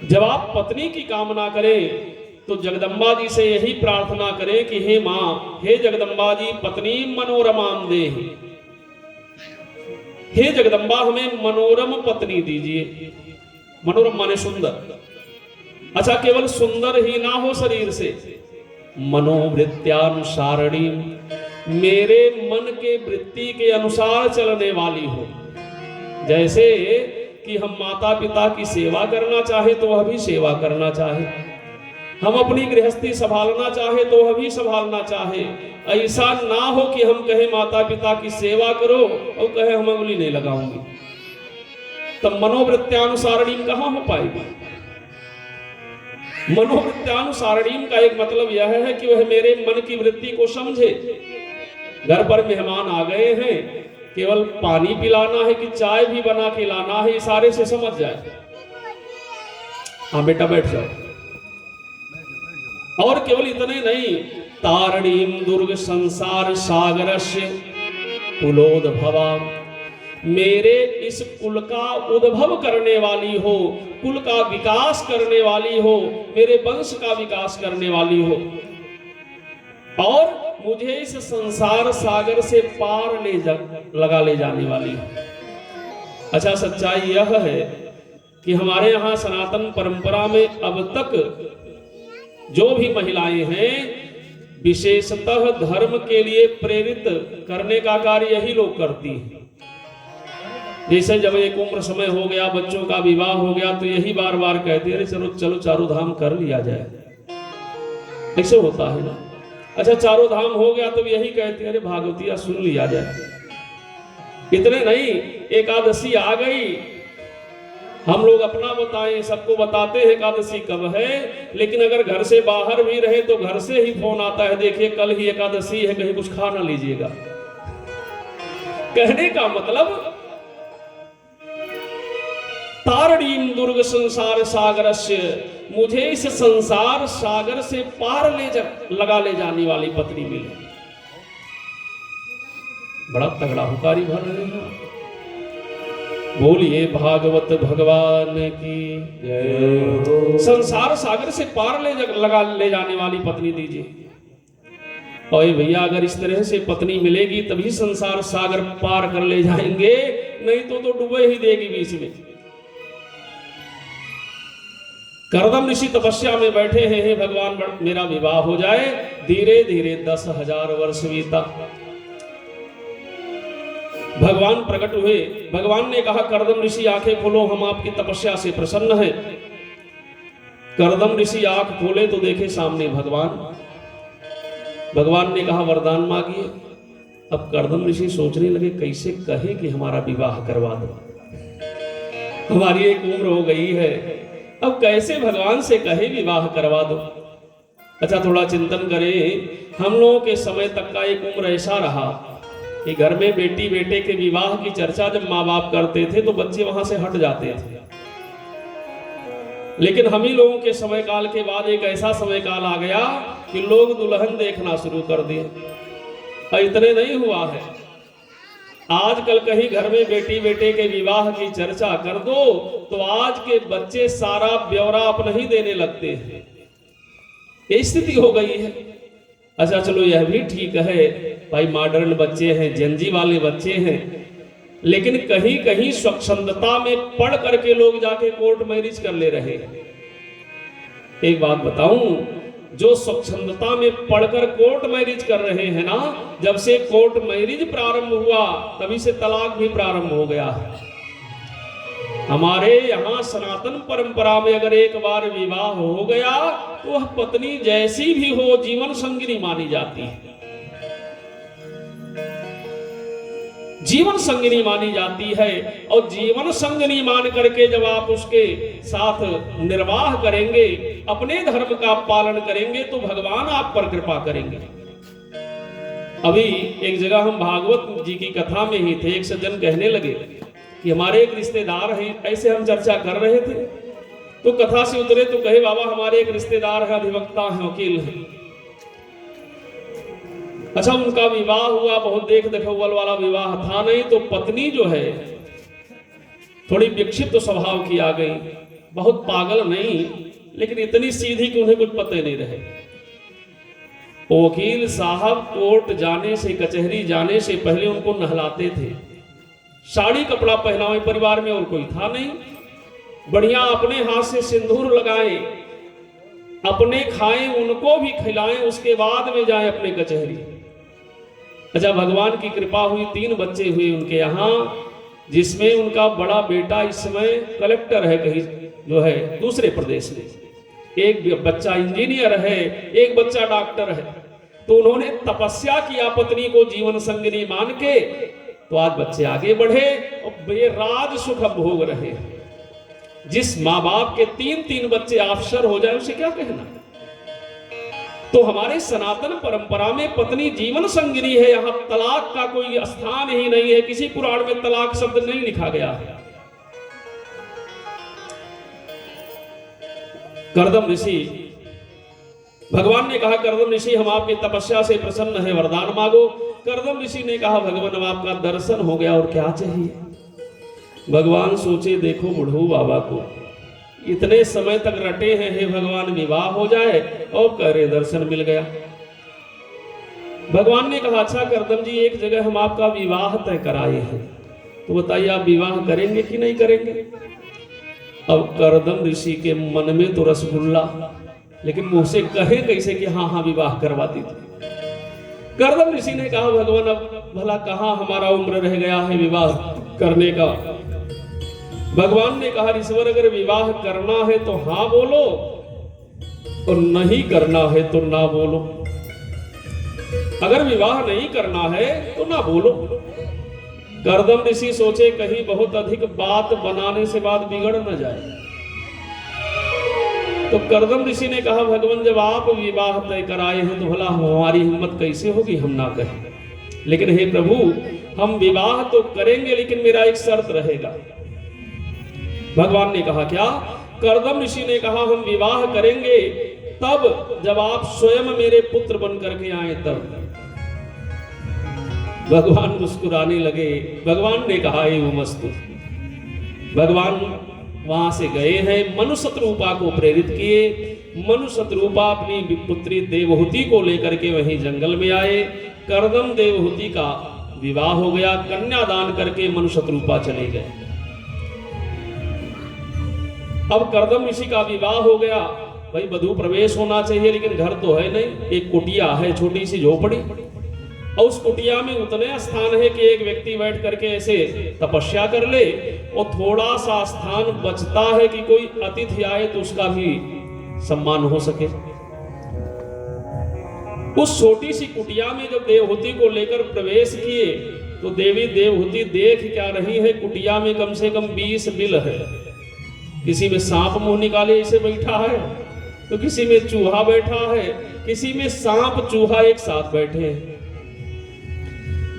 A: जब आप पत्नी की कामना करें तो जगदम्बा जी से यही प्रार्थना करें कि हे मां, हे जगदम्बा जी, पत्नी मनोरमाम देहि, हे जगदम्बा हमें मनोरम पत्नी दीजिए। मनोरम माने सुंदर। अच्छा, केवल सुंदर ही ना हो शरीर से, मनोवृत्त्यानुसारिणी, मेरे मन के वृत्ति के अनुसार चलने वाली हो। जैसे कि हम माता पिता की सेवा करना चाहे तो वह भी सेवा करना चाहे, हम अपनी गृहस्थी संभालना चाहे तो वह भी संभालना चाहे। ऐसा ना हो कि हम कहे माता पिता की सेवा करो और कहे हम उंगली नहीं लगाऊंगी, तब मनोवृत्त्यानुसारिणी कहां हो पाएगी। मनोवृत्त्यानुसारिणी का एक मतलब यह है कि वह मेरे मन की वृत्ति को समझे। घर पर मेहमान आ गए हैं, केवल पानी पिलाना है कि चाय भी बना के लाना है, इशारे से समझ जाए, हाँ बेटा बैठ जाओ। और केवल इतने नहीं, तारिणीं दुर्ग संसार सागरस्य कुलोद्भवा, मेरे इस कुल का उद्भव करने वाली हो, कुल का विकास करने वाली हो, मेरे वंश का विकास करने वाली हो, और मुझे इस संसार सागर से पार लगा ले जाने वाली हो। अच्छा, सच्चाई यह है कि हमारे यहाँ सनातन परंपरा में अब तक जो भी महिलाएं हैं, विशेषतः धर्म के लिए प्रेरित करने का कार्य यही लोग करती हैं। जैसे जब एक उम्र समय हो गया, बच्चों का विवाह हो गया, तो यही बार बार कहते हैं, अरे चलो चलो चारों धाम कर लिया जाए। ऐसे होता है ना। अच्छा, चारों धाम हो गया तो यही कहते हैं, अरे भागवतिया सुन लिया जाए। इतने नहीं, एकादशी आ गई, हम लोग अपना बताएं, सबको बताते हैं एकादशी कब है, लेकिन अगर घर से बाहर भी रहे तो घर से ही फोन आता है, देखिए कल ही एकादशी है, कहीं कुछ खा ना लीजिएगा। कहने का मतलब, तारिणीं दुर्ग संसार सागरस्य, मुझे इस संसार सागर से पार लगा ले जाने वाली पत्नी मिली। बड़ा तगड़ा हुकारी भर रहे हैं। बोलिए भागवत भगवान की जय। संसार सागर से पार लगा ले जाने वाली पत्नी दीजिए। और भैया, अगर इस तरह से पत्नी मिलेगी तभी संसार सागर पार कर ले जाएंगे, नहीं तो डूबे ही देगी बीच में। करदम ऋषि तपस्या में बैठे हैं, हे भगवान मेरा विवाह हो जाए। धीरे धीरे 10,000 वर्ष बीता, भगवान प्रकट हुए। भगवान ने कहा, करदम ऋषि आंखें खोलो, हम आपकी तपस्या से प्रसन्न हैं। करदम ऋषि आंख खोले तो देखे सामने भगवान। भगवान ने कहा, वरदान मांगिए। अब करदम ऋषि सोचने लगे, कैसे कहे कि हमारा विवाह करवा दो, हमारी एक उम्र हो गई है, अब कैसे भगवान से कहे विवाह करवा दो। अच्छा, थोड़ा चिंतन करें। हम लोगों के समय तक का एक उम्र ऐसा रहा कि घर में बेटी बेटे के विवाह की चर्चा जब माँ बाप करते थे तो बच्चे वहां से हट जाते थे। लेकिन हम ही लोगों के समय काल के बाद एक ऐसा समय काल आ गया कि लोग दुल्हन देखना शुरू कर दिए। और इतने नहीं हुआ है, आजकल कहीं घर में बेटी बेटे के विवाह की चर्चा कर दो तो आज के बच्चे सारा ब्यौरा अपना ही देने लगते हैं। ये स्थिति हो गई है। अच्छा चलो, यह भी ठीक है भाई, मॉडर्न बच्चे हैं, जेनजी वाले बच्चे हैं, लेकिन कहीं कहीं स्वच्छंदता में पढ़ करके लोग जाके कोर्ट मैरिज कर ले रहे हैं। एक बात बताऊं, जो स्वच्छंदता में पढ़कर कोर्ट मैरिज कर रहे हैं ना, जब से कोर्ट मैरिज प्रारंभ हुआ तभी से तलाक भी प्रारंभ हो गया है। हमारे यहाँ सनातन परंपरा में अगर एक बार विवाह हो गया तो वह पत्नी जैसी भी हो जीवन संगिनी मानी जाती है। जीवन संगिनी मानी जाती है, और जीवन संगिनी मान करके जब आप उसके साथ निर्वाह करेंगे, अपने धर्म का पालन करेंगे, तो भगवान आप पर कृपा करेंगे। अभी एक जगह हम भागवत जी की कथा में ही थे, एक सज्जन कहने लगे कि हमारे एक रिश्तेदार हैं, ऐसे हम चर्चा कर रहे थे तो कथा से उतरे तो कहे बाबा हमारे एक रिश्तेदार है, अधिवक्ता है, वकील है। अच्छा, उनका विवाह हुआ, बहुत देख देखौवल वाला विवाह था नहीं, तो पत्नी जो है थोड़ी विक्षिप्त स्वभाव की आ गई, बहुत पागल नहीं लेकिन इतनी सीधी कि उन्हें कुछ पता नहीं रहे। वकील साहब कोर्ट जाने से, कचहरी जाने से पहले उनको नहलाते थे, साड़ी कपड़ा पहनावे, परिवार में और कोई था नहीं, बढ़िया अपने हाथ से सिंदूर लगाएं, अपने खाएं, उनको भी खिलाएं, उसके बाद में जाएं अपने कचहरी। अच्छा, भगवान की कृपा हुई, 3 बच्चे हुए उनके यहाँ, जिसमें उनका बड़ा बेटा इस समय कलेक्टर है कहीं जो है दूसरे प्रदेश में, एक बच्चा इंजीनियर है, एक बच्चा डॉक्टर है। तो उन्होंने तपस्या किया पत्नी को जीवन संगिनी मान के, तो आज बच्चे आगे बढ़े और बेराज सुख भोग रहे हैं। जिस माँ बाप के 3-3 बच्चे अफसर हो जाए उसे क्या कहना। तो हमारे सनातन परंपरा में पत्नी जीवन संगिनी है, यहां तलाक का कोई स्थान ही नहीं है, किसी पुराण में तलाक शब्द नहीं लिखा गया है। कर्दम ऋषि, भगवान ने कहा कर्दम ऋषि हम आपकी तपस्या से प्रसन्न है, वरदान मांगो। कर्दम ऋषि ने कहा भगवान अब आपका दर्शन हो गया और क्या चाहिए। भगवान सोचे देखो बुढ़ऊ बाबा को इतने समय तक रटे हैं, हे भगवान विवाह हो जाए, और कह रहे दर्शन मिल गया। भगवान ने कहा अच्छा कर्दम जी एक जगह हम आपका विवाह तय कराए हैं, तो बताइए आप विवाह करेंगे कि नहीं करेंगे। अब कर्दम ऋषि के मन में तो रसगुल्ला, लेकिन मुंह से कहे कैसे कि हाँ हाँ विवाह करवा दीजिए। कर्दम ऋषि ने कहा भगवान अब भला कहाँ हमारा उम्र रह गया है विवाह करने का। भगवान ने कहा ईश्वर अगर विवाह करना है तो हाँ बोलो और नहीं करना है तो ना बोलो। अगर विवाह नहीं करना है तो ना बोलो। कर्दम ऋषि सोचे कहीं बहुत अधिक बात बनाने से बात बिगड़ न जाए। तो कर्दम ऋषि ने कहा भगवान जब आप विवाह तय कराए हैं तो भला हमारी हिम्मत कैसे होगी हम ना कहें। लेकिन हे प्रभु हम विवाह तो करेंगे, लेकिन मेरा एक शर्त रहेगा। भगवान ने कहा क्या। कर्दम ऋषि ने कहा हम विवाह करेंगे तब जब आप स्वयं मेरे पुत्र बन करके आए तब। भगवान मुस्कुराने लगे। भगवान ने कहा एवं मस्तु। भगवान वहां से गए हैं, मनुशतरूपा को प्रेरित किए। मनुशतरूपा अपनी पुत्री देवहूति को लेकर के वहीं जंगल में आए। कर्दम देवहूति का विवाह हो गया, कन्यादान करके मनुशतरूपा चले गए। अब कर्दम ऋषि का विवाह हो गया, भाई वधू प्रवेश होना चाहिए, लेकिन घर तो है नहीं, एक कुटिया है, छोटी सी झोपड़ी, और उस कुटिया में उतने स्थान है कि एक व्यक्ति बैठ करके ऐसे तपस्या कर ले, और थोड़ा सा स्थान बचता है कि कोई अतिथि आए तो उसका भी सम्मान हो सके। उस छोटी सी कुटिया में जब देवहूति को लेकर प्रवेश किए तो देवी देवहूति देख क्या रही है, कुटिया में कम से कम 20 बिल है। किसी में सांप मुंह निकाले ऐसे बैठा है, तो किसी में चूहा बैठा है, किसी में सांप चूहा एक साथ बैठे हैं।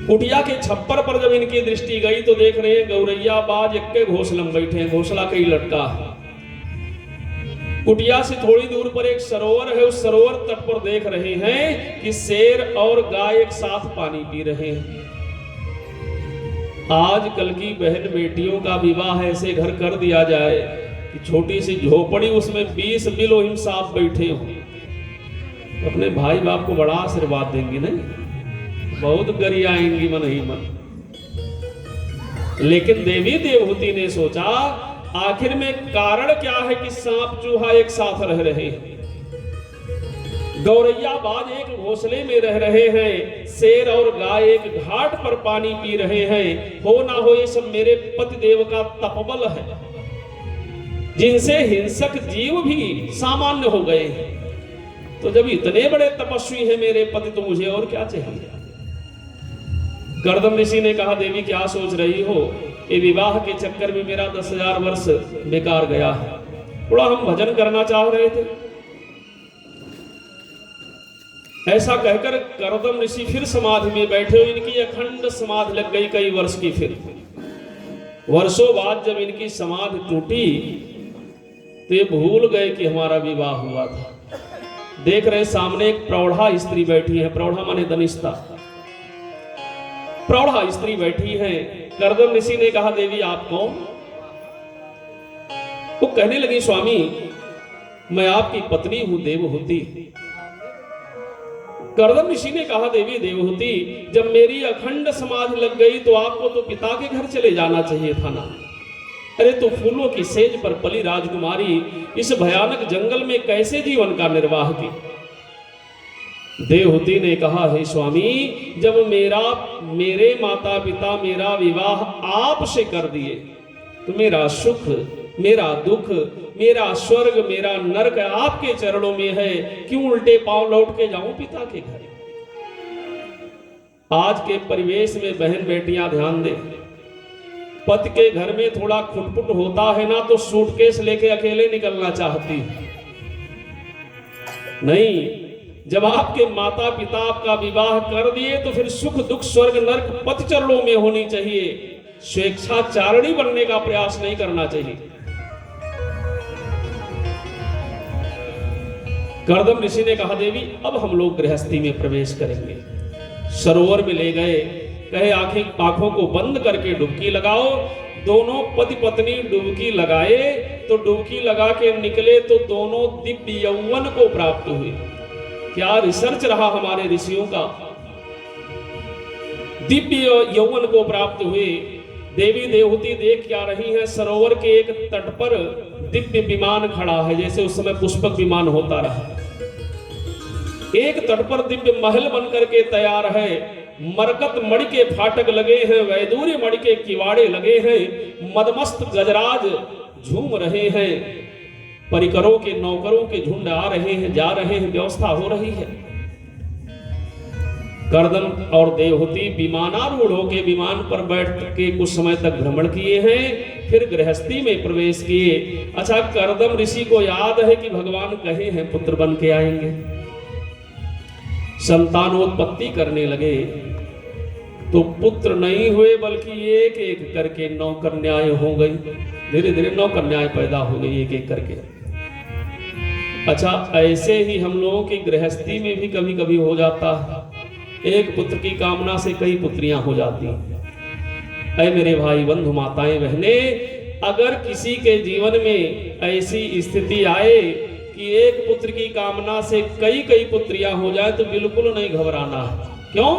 A: कुटिया के छप्पर पर जब इनकी दृष्टि गई तो देख रहे हैं गौरैया बाज एक घोंसलम बैठे हैं, घोंसला कई लटका है। कुटिया से थोड़ी दूर पर एक सरोवर है, उस सरोवर तट पर देख रहे हैं कि शेर और गाय एक साथ पानी पी रहे हैं। आजकल की बहन बेटियों का विवाह ऐसे घर कर दिया जाए कि छोटी सी झोपड़ी, उसमें 20 बिलो हिम साथ बैठे हो, अपने भाई बाप को बड़ा आशीर्वाद देंगी, नहीं बहुत गरियाएंगी मन ही मन। लेकिन देवी देवहूति ने सोचा आखिर में कारण क्या है कि सांप चूहा एक साथ रह रहे हैं। गौरैया बाज एक घोंसले में रह रहे हैं, शेर और गाय एक घाट पर पानी पी रहे हैं। हो ना हो ये सब मेरे पति देव का तपबल है, जिनसे हिंसक जीव भी सामान्य हो गए हैं। तो जब इतने बड़े तपस्वी हैं मेरे पति, तो मुझे और क्या चाहिए। कर्दम ऋषि ने कहा देवी क्या सोच रही हो, ये विवाह के चक्कर में मेरा 10,000 वर्ष बेकार गया है। थोड़ा हम भजन करना चाह रहे थे, ऐसा कहकर करदम ऋषि फिर समाधि में बैठे हुए, इनकी अखंड समाधि लग गई कई वर्ष की। फिर वर्षों बाद जब इनकी समाधि टूटी तो ये भूल गए कि हमारा विवाह हुआ था। देख रहे सामने एक प्रौढ़ा स्त्री बैठी है, प्रौढ़ा माने दनिष्ठा, प्रौढ़ा स्त्री बैठी है। करदम ऋषि ने कहा, देवी आप कौन? वो कहने लगी, स्वामी मैं आपकी पत्नी हूं देवहूति। करदम ऋषि ने कहा, देवी देवहूति, जब मेरी अखंड समाधि लग गई तो आपको तो पिता के घर चले जाना चाहिए था ना। अरे तो फूलों की सेज पर पली राजकुमारी इस भयानक जंगल में कैसे जीवन का निर्वाह की? देवहूति ने कहा, हे स्वामी, जब मेरे माता पिता मेरा विवाह आपसे कर दिए तो मेरा सुख, मेरा दुख, मेरा स्वर्ग, मेरा नरक आपके चरणों में है। क्यों उल्टे पांव लौट के जाऊं पिता के घर? आज के परिवेश में बहन बेटियां ध्यान दें, पति के घर में थोड़ा खुटपुट होता है ना तो सूटकेस लेके अकेले निकलना चाहती है। नहीं, जब आपके माता पिता आपका विवाह कर दिए तो फिर सुख दुख स्वर्ग नरक पति चरणों में होनी चाहिए। स्वेच्छाचारिणी बनने का प्रयास नहीं करना चाहिए। करदम ऋषि ने कहा, देवी अब हम लोग गृहस्थी में प्रवेश करेंगे। सरोवर में ले गए, कहे आंखों को बंद करके डुबकी लगाओ। दोनों पति पत्नी डुबकी लगाए तो डुबकी लगा के निकले तो दोनों दिव्य यौवन को प्राप्त हुए। क्या रिसर्च रहा हमारे ऋषियों का, दिव्य यौवन को प्राप्त हुए। देवी देवहूति देख क्या रही है, सरोवर के एक तट पर दिव्य विमान खड़ा है, जैसे उस समय पुष्पक विमान होता रहा। एक तट पर दिव्य महल बनकर के तैयार है। मरकत मणि के फाटक लगे हैं, वैदूर्य मणि के किवाड़े लगे हैं, मदमस्त गजराज झूम रहे हैं, परिकरों के नौकरों के झुंड आ रहे हैं, जा रहे हैं, व्यवस्था हो रही है। करदम और देवहूति विमानारूढ़ होकर विमान पर बैठ के कुछ समय तक भ्रमण किए हैं, फिर गृहस्थी में प्रवेश किए। अच्छा, करदम ऋषि को याद है कि भगवान कहे हैं पुत्र बन के आएंगे। संतानोत्पत्ति करने लगे तो पुत्र नहीं हुए, बल्कि एक एक करके 9 कन्याएं हो गई। धीरे धीरे 9 कन्याएं पैदा हो गई एक एक करके। अच्छा, ऐसे ही हम लोगों की गृहस्थी में भी कभी कभी हो जाता है, एक पुत्र की कामना से कई पुत्रियां हो जाती हैं। ऐ मेरे भाई बंधु माताएं बहने, अगर किसी के जीवन में ऐसी स्थिति आए कि एक पुत्र की कामना से कई कई पुत्रियां हो जाए तो बिल्कुल नहीं घबराना है। क्यों?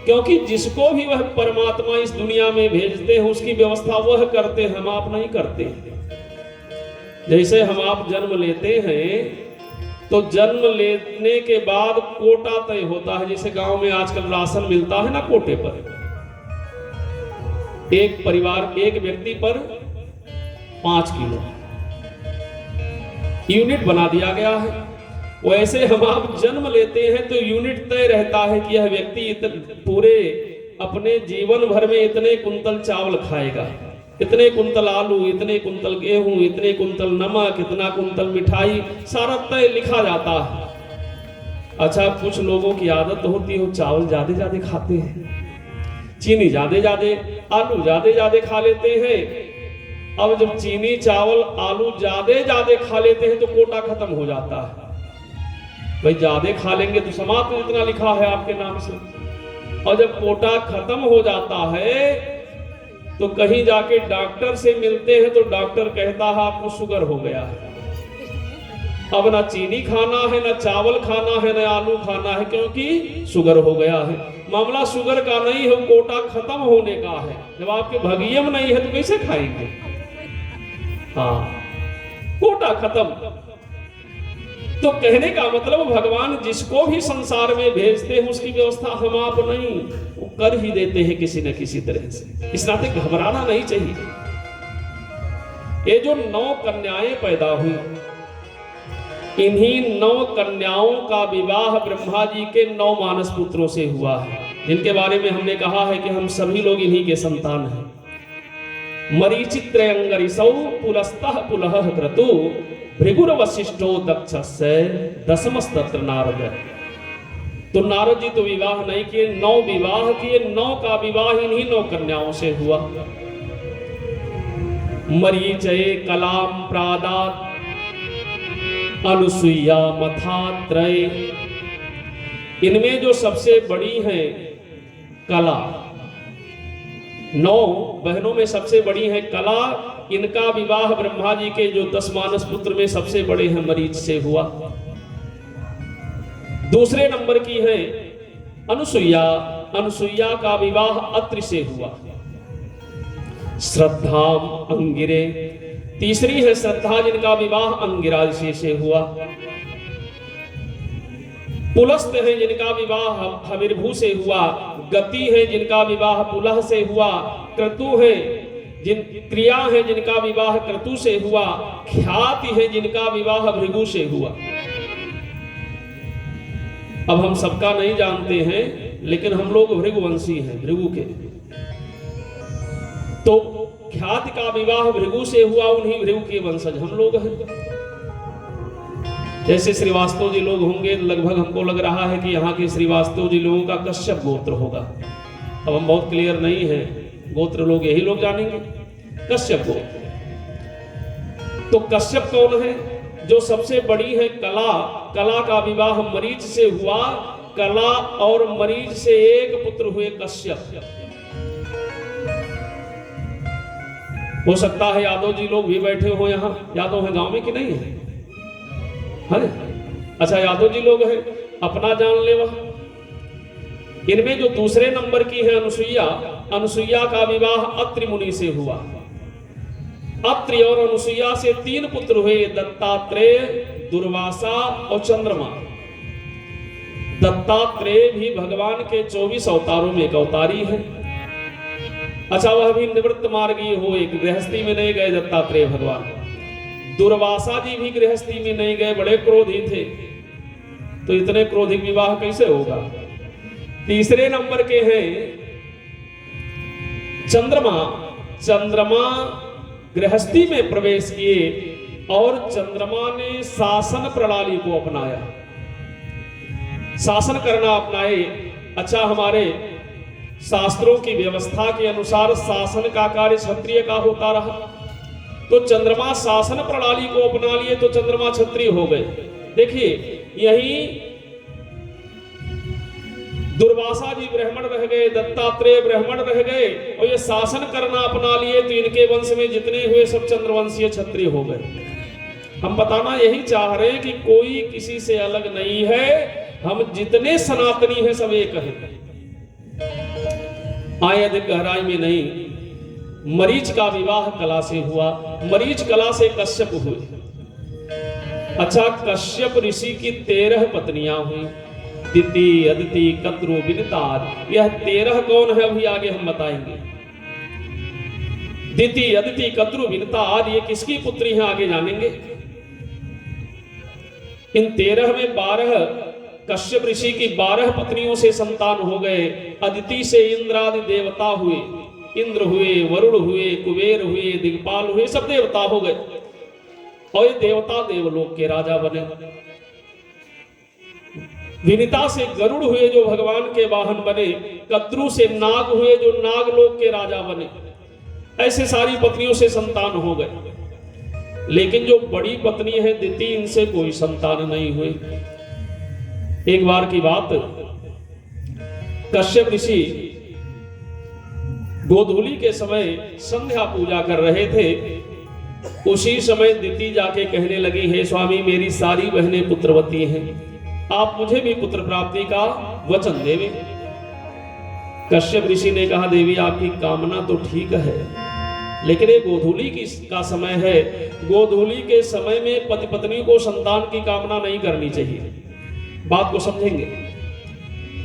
A: क्योंकि जिसको भी वह परमात्मा इस दुनिया में भेजते हैं उसकी व्यवस्था वह करते हैं, हम आप नहीं करते। जैसे हम आप जन्म लेते हैं तो जन्म लेने के बाद कोटा तय होता है। जैसे गांव में आजकल राशन मिलता है ना कोटे पर, एक परिवार एक व्यक्ति पर 5 किलो यूनिट बना दिया गया है। वैसे हम आप जन्म लेते हैं तो यूनिट तय रहता है कि यह व्यक्ति पूरे अपने जीवन भर में इतने कुंतल चावल खाएगा, इतने कुंतल आलू, इतने कुंतल गेहूं, इतने कुंतल नमक, इतना कुंतल मिठाई, सारा तय लिखा जाता है। अच्छा, कुछ लोगों की आदत होती है चावल ज्यादा ज्यादा खाते हैं, चीनी ज्यादा ज्यादा, आलू ज्यादा ज्यादा खा लेते हैं। अब जब चीनी चावल आलू ज्यादा खा लेते हैं तो कोटा खत्म हो जाता है। भाई ज्यादा खा लेंगे तो समाप्त इतना लिखा है आपके नाम से। और जब कोटा खत्म हो जाता है तो कहीं जाके डॉक्टर से मिलते हैं तो डॉक्टर कहता है आपको शुगर हो गया है। अब ना चीनी खाना है, ना चावल खाना है, ना आलू खाना है, क्योंकि शुगर हो गया है। मामला शुगर का नहीं है, कोटा खत्म होने का है। जब आपके भाग्य में नहीं है तो कैसे खाएंगे? हाँ, कोटा खत्म। तो कहने का मतलब भगवान जिसको भी संसार में भेजते हैं उसकी व्यवस्था हम आप नहीं, वो कर ही देते हैं किसी न किसी तरह से। इस नाते घबराना नहीं चाहिए। ये जो 9 कन्याएं पैदा हुई, इन्हीं 9 कन्याओं का विवाह ब्रह्मा जी के 9 मानस पुत्रों से हुआ है, जिनके बारे में हमने कहा है कि हम सभी लोग इन्हीं के संतान हैं। मरीचित्रयंगरिसौ पुलस्तः पुलह क्रतु भृगुर वशिष्ठो दक्षस्य दशमस्तत्र नारद। तो नारद जी तो विवाह नहीं किए, 9 विवाह किए, 9 का विवाह इन्हीं 9 कन्याओं से हुआ। मरीचय कलाम प्रादात अनुसुईया मथात्रय। इनमें जो सबसे बड़ी है कला, 9 बहनों में सबसे बड़ी है कला। इनका विवाह ब्रह्मा जी के जो 10 मानस पुत्र में सबसे बड़े हैं मरीच से हुआ। दूसरे नंबर की है अनुसुईया। अनुसुईया का विवाह अत्रि से हुआ। श्रद्धाम अंगिरे, तीसरी है श्रद्धा, जिनका विवाह अंगिरा से हुआ। पुलस्त है जिनका विवाह हविर्भू से हुआ। गति है जिनका विवाह पुलह से हुआ। क्रतु है क्रिया है जिनका विवाह क्रतु से हुआ। ख्याति है जिनका विवाह भृगु से हुआ। अब हम सबका नहीं जानते हैं, लेकिन हम लोग भृगुवंशी हैं, भृगु के। तो ख्याति का विवाह भृगु से हुआ, उन्हीं भृगु के वंशज हम लोग हैं। जैसे श्रीवास्तव जी लोग होंगे, लगभग हमको लग रहा है कि यहाँ के श्रीवास्तव जी लोगों का कश्यप गोत्र होगा। अब हम बहुत क्लियर नहीं है, गोत्र लोग यही लोग जानेंगे, कश्यप गोत्र। तो कश्यप कौन है? जो सबसे बड़ी है कला। कला का विवाह मरीच से हुआ। कला और मरीच से एक पुत्र हुए कश्यप। हो सकता है यादव जी लोग भी बैठे हो यहाँ। यादव है गांव में कि नहीं है? अच्छा, यादव जी लोग हैं, अपना जान ले वह। इनमें जो दूसरे नंबर की है अनुसुईया, अनुसुईया का विवाह अत्रि मुनि से हुआ। अत्रि और अनुसुईया से 3 पुत्र हुए, दत्तात्रेय, दुर्वासा और चंद्रमा। दत्तात्रेय भी भगवान के 24 अवतारों में एक अवतारी है। अच्छा, वह भी निवृत्त मार्गी हो, एक गृहस्थी में नहीं गए दत्तात्रेय भगवान। दुर्वासा जी भी गृहस्थी में नहीं गए, बड़े क्रोधी थे। तो इतने क्रोधिक विवाह कैसे होगा? तीसरे नंबर के हैं चंद्रमा। चंद्रमा गृहस्थी में प्रवेश किए और चंद्रमा ने शासन प्रणाली को अपनाया, शासन करना अपनाए। अच्छा, हमारे शास्त्रों की व्यवस्था के अनुसार शासन का कार्य क्षत्रिय का होता रहा। तो चंद्रमा शासन प्रणाली को अपना लिए तो चंद्रमा क्षत्रिय हो गए। देखिए, यही दुर्वासा जी ब्राह्मण रह गए, दत्तात्रेय ब्राह्मण रह गए, और ये शासन करना अपना लिए तो इनके वंश में जितने हुए सब चंद्रवंशीय क्षत्रिय हो गए। हम बताना यही चाह रहे हैं कि कोई किसी से अलग नहीं है, हम जितने सनातनी हैं सब एक हैं। आए अधिक गहराई में नहीं। मरीच का विवाह कला से हुआ। मरीच कला से कश्यप हुए। अच्छा, कश्यप ऋषि की 13 पत्नियां हुई। दिति, अदिति, कद्रु, विनिताद। यह 13 कौन है अभी आगे हम बताएंगे। दिति, अदिति, कद्रु, विनिताद ये किसकी पुत्री हैं आगे जानेंगे। इन 13 में 12 कश्यप ऋषि की 12 पत्नियों से संतान हो गए। अदिति से इंद्रादि देवता हुए। इंद्र हुए, वरुण हुए, कुबेर हुए, दिग्पाल हुए, सब देवता हो गए। और ये देवता देवलोक के राजा बने। विनिता से गरुड़ हुए जो भगवान के वाहन बने। कद्रु से नाग हुए जो नागलोक के राजा बने। ऐसे सारी पत्नियों से संतान हो गए। लेकिन जो बड़ी पत्नी है दिति, इनसे कोई संतान नहीं हुई। एक बार की बात, कश्यप ऋषि गोधूली के समय संध्या पूजा कर रहे थे। उसी समय दिति जाके कहने लगी, हे स्वामी, मेरी सारी बहनें पुत्रवती हैं, आप मुझे भी पुत्र प्राप्ति का वचन देवे। कश्यप ऋषि ने कहा, देवी आपकी कामना तो ठीक है, लेकिन ये गोधूली का समय है। गोधूली के समय में पति पत्नी को संतान की कामना नहीं करनी चाहिए। बात को समझेंगे।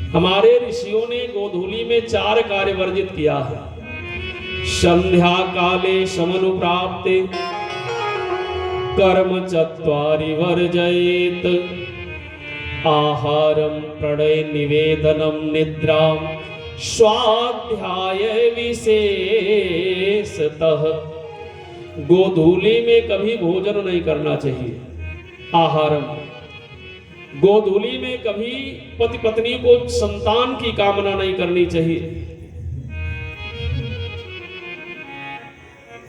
A: हमारे ऋषियों ने गोधूली में 4 कार्य वर्जित किया है। संध्या काले समनुप्राप्ते कर्म चत्वारि वर्जयेत। आहारम प्रणय निवेदनम निद्राम स्वाध्याय विशेषतः। गोधूली में कभी भोजन नहीं करना चाहिए। आहारम, गोधूली में कभी पति पत्नी को संतान की कामना नहीं करनी चाहिए।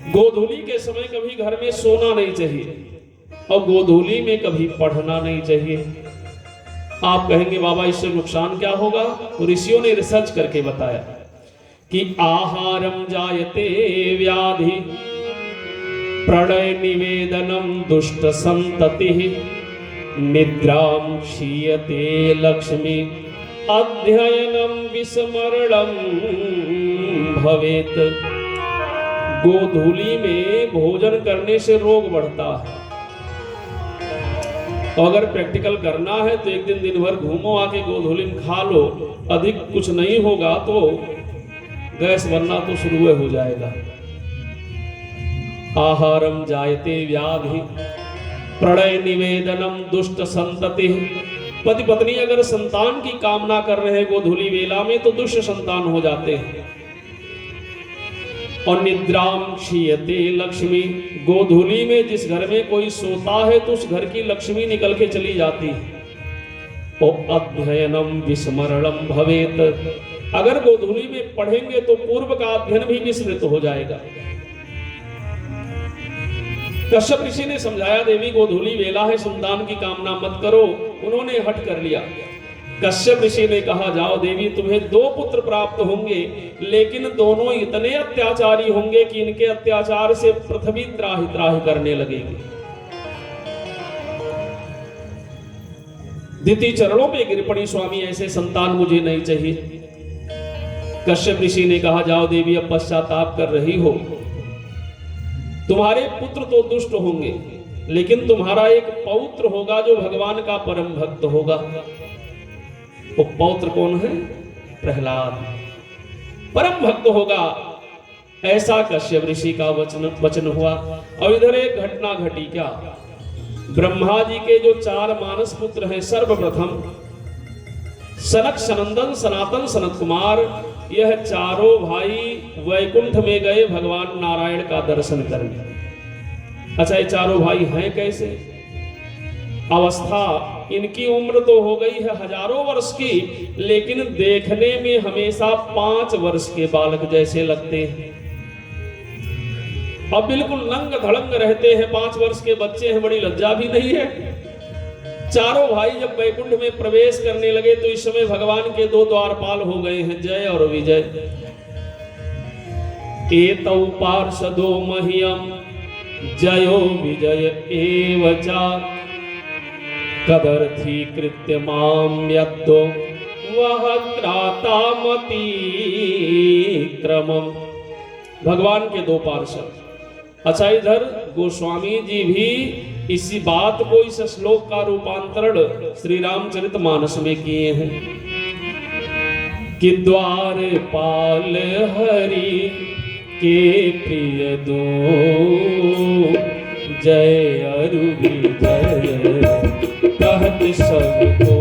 A: गोधूली के समय कभी घर में सोना नहीं चाहिए और गोधूली में कभी पढ़ना नहीं चाहिए। आप कहेंगे बाबा इससे नुकसान क्या होगा? तो ऋषियों ने रिसर्च करके बताया कि आहारम जायते व्याधि प्रणय निवेदनम दुष्ट संतति निद्राम क्षीयते लक्ष्मी अध्ययनम विस्मरणम भवेत। गोधूली में भोजन करने से रोग बढ़ता है। तो अगर प्रैक्टिकल करना है तो एक दिन भर घूमो, आके गोधूली में खा लो, अधिक कुछ नहीं होगा तो गैस बनना तो शुरू हो जाएगा। आहारम जायते व्याधि प्रणय निवेदनम दुष्ट संतति। पति पत्नी अगर संतान की कामना कर रहे हैं गोधूली वेला में तो दुष्ट संतान हो जाते हैं। और निद्राम क्षीयते लक्ष्मी, गोधूली में जिस घर में कोई सोता है तो उस घर की लक्ष्मी निकल के चली जाती है। और अध्ययनम विस्मरणम भवेत, अगर गोधूली में पढ़ेंगे तो पूर्व का अध्ययन भी विस्मृत हो जाएगा। कश्यप ऋषि ने समझाया देवी गोधूली वेला है, संतान की कामना मत करो। उन्होंने हट कर लिया। कश्यप ऋषि ने कहा जाओ देवी तुम्हें 2 पुत्र प्राप्त होंगे, लेकिन दोनों इतने अत्याचारी होंगे कि इनके अत्याचार से पृथ्वी त्राहि त्राहि करने लगेगी। द्वितीय चरणों पे गिर पड़ी, स्वामी ऐसे संतान मुझे नहीं चाहिए। कश्यप ऋषि ने कहा जाओ देवी अब पश्चाताप कर रही हो, तुम्हारे पुत्र तो दुष्ट होंगे लेकिन तुम्हारा एक पौत्र होगा जो भगवान का परम भक्त होगा। वो पौत्र कौन है? प्रहलाद, परम भक्त होगा। ऐसा कश्यप ऋषि का वचन हुआ। और इधर एक घटना घटी। क्या? ब्रह्मा जी के जो 4 मानस पुत्र हैं, सर्वप्रथम सनक सनंदन सनातन सनत कुमार, यह चारों भाई वैकुंठ में गए भगवान नारायण का दर्शन करने। अच्छा, ये चारों भाई हैं कैसे? अवस्था इनकी उम्र तो हो गई है हजारों वर्ष की, लेकिन देखने में हमेशा 5 वर्ष के बालक जैसे लगते हैं। अब बिल्कुल नंग धड़ंग रहते हैं, 5 वर्ष के बच्चे हैं, बड़ी लज्जा भी नहीं है। चारों भाई जब वैकुंठ में प्रवेश करने लगे तो इस समय भगवान के 2 द्वारपाल हो गए हैं, जय और विजय। एतौ पार्षदो मह्यम जयो विजय एवचा कदर्थी कृत्य माम यद्दो वह त्रातामति क्रमम। भगवान के 2 पार्षद। अच्छा, इधर गोस्वामी जी भी इसी बात को, इस श्लोक का रूपांतरण श्री रामचरितमानस में किए हैं कि द्वारपाल हरि के प्रिय दो जय अरु विजय कहत सबको।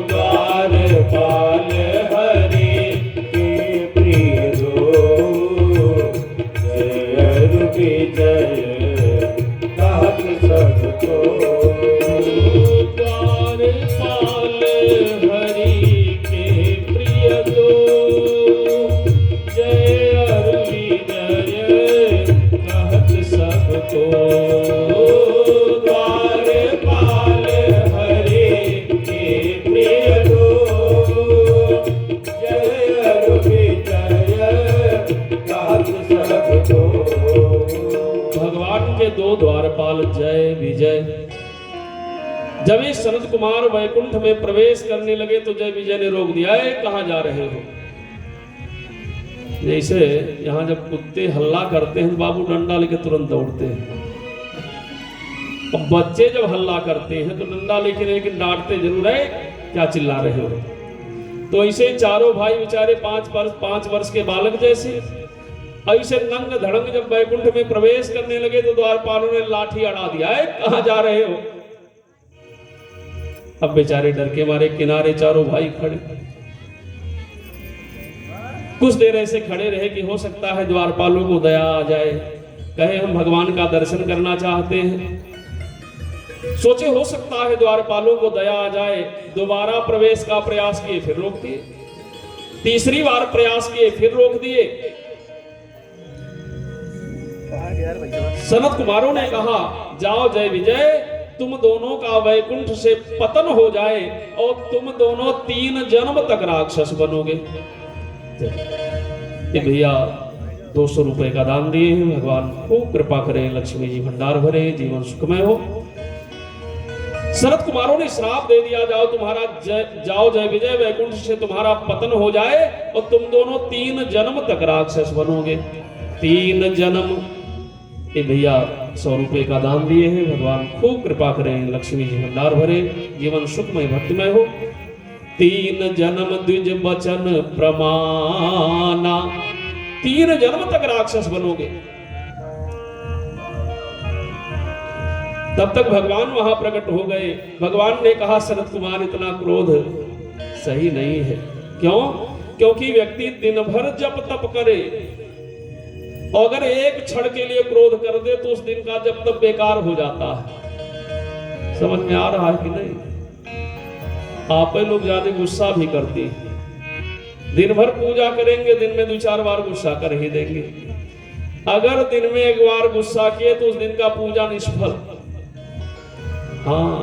A: द्वारपाल हरि के प्रिय दो जय अरु विजय कहत सबको। द्वारपाल हरि के प्रिय दो जय अरु विजय कहत सबको। द्वारपाल हरि के प्रिय दो जय अरु विजय कहत सबको। भगवान के 2 द्वारपाल जय विजय। जब ये सनत कुमार वैकुंठ में प्रवेश करने लगे तो जय विजय ने रोक दिया, कहां जा रहे हो? जैसे यहां जब कुत्ते हल्ला करते हैं बाबू डंडा लेके तुरंत दौड़ते हैं। और बच्चे जब हल्ला करते हैं तो डंडा लेके, लेकिन डांटते जरूर है, क्या चिल्ला रहे हो? तो ऐसे चारों भाई बेचारे 5 वर्ष के बालक जैसे ऐसे नंग धड़ंग जब वैकुंठ में प्रवेश करने लगे तो द्वारपालों ने लाठी अड़ा दिया, कहां जा रहे हो? अब बेचारे डर के मारे किनारे चारों भाई खड़े। कुछ देर ऐसे खड़े रहे कि हो सकता है द्वारपालों को दया आ जाए, कहे हम भगवान का दर्शन करना चाहते हैं। सोचे हो सकता है द्वारपालों को दया आ जाए, दोबारा प्रवेश का प्रयास किए फिर रोक दिए, तीसरी बार प्रयास किए फिर रोक दिए। सनत कुमारों ने कहा जाओ जय विजय, तुम दोनों का वैकुंठ से पतन हो जाए और तुम दोनों 3 जन्म तक राक्षस बनोगे। भैया 200 रुपए का दान दिए हैं, भगवान खूब कृपा करें, लक्ष्मी जी भंडार भरे, जीवन सुखमय हो। शरद कुमारों ने श्राप दे दिया, जाओ तुम्हारा जाओ जय विजय, वैकुंठ से तुम्हारा पतन हो जाए और तुम दोनों 3 जन्म तक राक्षस बनोगे। 3 जन्म। ये भैया 100 रुपए का दान दिए हैं, भगवान खूब कृपा करें, लक्ष्मी जी भंडार भरे, जीवन सुखमय भक्तिमय हो। 3 जन्म द्विज बचन प्रमाना, 3 जन्म तक राक्षस बनोगे। तब तक भगवान वहां प्रकट हो गए। भगवान ने कहा सनत कुमार इतना क्रोध सही नहीं है। क्यों? क्योंकि व्यक्ति दिन भर जप तप करे, अगर एक क्षण के लिए क्रोध कर दे तो उस दिन का जब तप बेकार हो जाता है। समझ में आ रहा है कि नहीं? आप लोग ज्यादा गुस्सा भी करते हैं, दिन भर पूजा करेंगे, दिन में 2-4 बार गुस्सा कर ही देंगे। अगर दिन में 1 बार गुस्सा किए तो उस दिन का पूजा निष्फल। हाँ,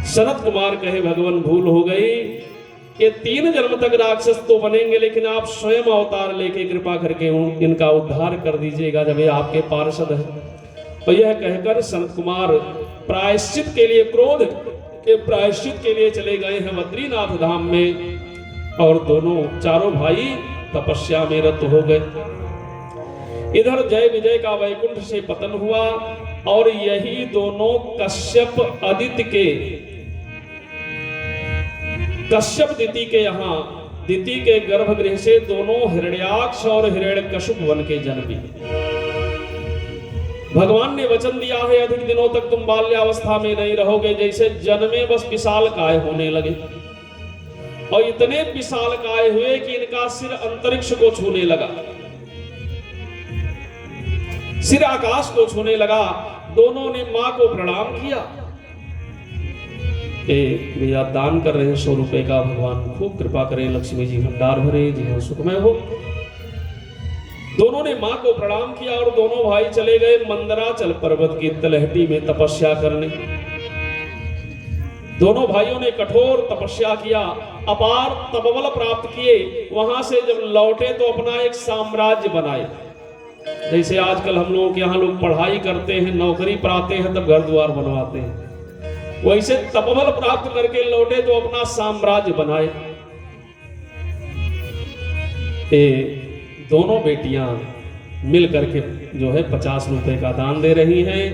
A: सनत कुमार कहे भगवान भूल हो गई, ये 3 जन्म तक राक्षस तो बनेंगे, लेकिन आप स्वयं अवतार लेके कृपा करके इनका उद्धार कर दीजिएगा जब ये आपके पार्षद है। तो यह कहकर सनत कुमार प्रायश्चित के लिए, क्रोध के प्रायश्चित के लिए चले गए हैं बद्रीनाथ धाम में, और दोनों चारों भाई तपस्या में रत हो गए। इधर जय विजय का वैकुंठ से पतन हुआ और यही दोनों कश्यप आदित्य के, कश्यप दिति के यहाँ, दिति के गर्भगृह से दोनों हिरण्याक्ष और हिरण्यकशिप बन के जन्मे। भगवान ने वचन दिया है अधिक दिनों तक तुम बाल्यावस्था में नहीं रहोगे। जैसे जन्मे बस विशाल काय होने लगे, और इतने विशाल काय हुए कि इनका सिर अंतरिक्ष को छूने लगा, सिर आकाश को छूने लगा। दोनों ने मां को प्रणाम किया। भैया दान कर रहे हैं 100 रुपए का, भगवान खूब कृपा करें, लक्ष्मी जी भंडार भरे, जीवन सुखमय हो। दोनों ने मां को प्रणाम किया और दोनों भाई चले गए मंदराचल पर्वत की तलहटी में तपस्या करने। दोनों भाइयों ने कठोर तपस्या किया, अपार तपबल प्राप्त किए। वहां से जब लौटे तो अपना एक साम्राज्य बनाए। जैसे आजकल हम लोगों के यहाँ लोग पढ़ाई करते हैं, नौकरी पाते हैं, तब घर द्वार बनवाते हैं, वैसे तपबल प्राप्त करके लौटे तो अपना साम्राज्य बनाए। दोनों बेटियां मिल करके जो है 50 रुपए का दान दे रही हैं।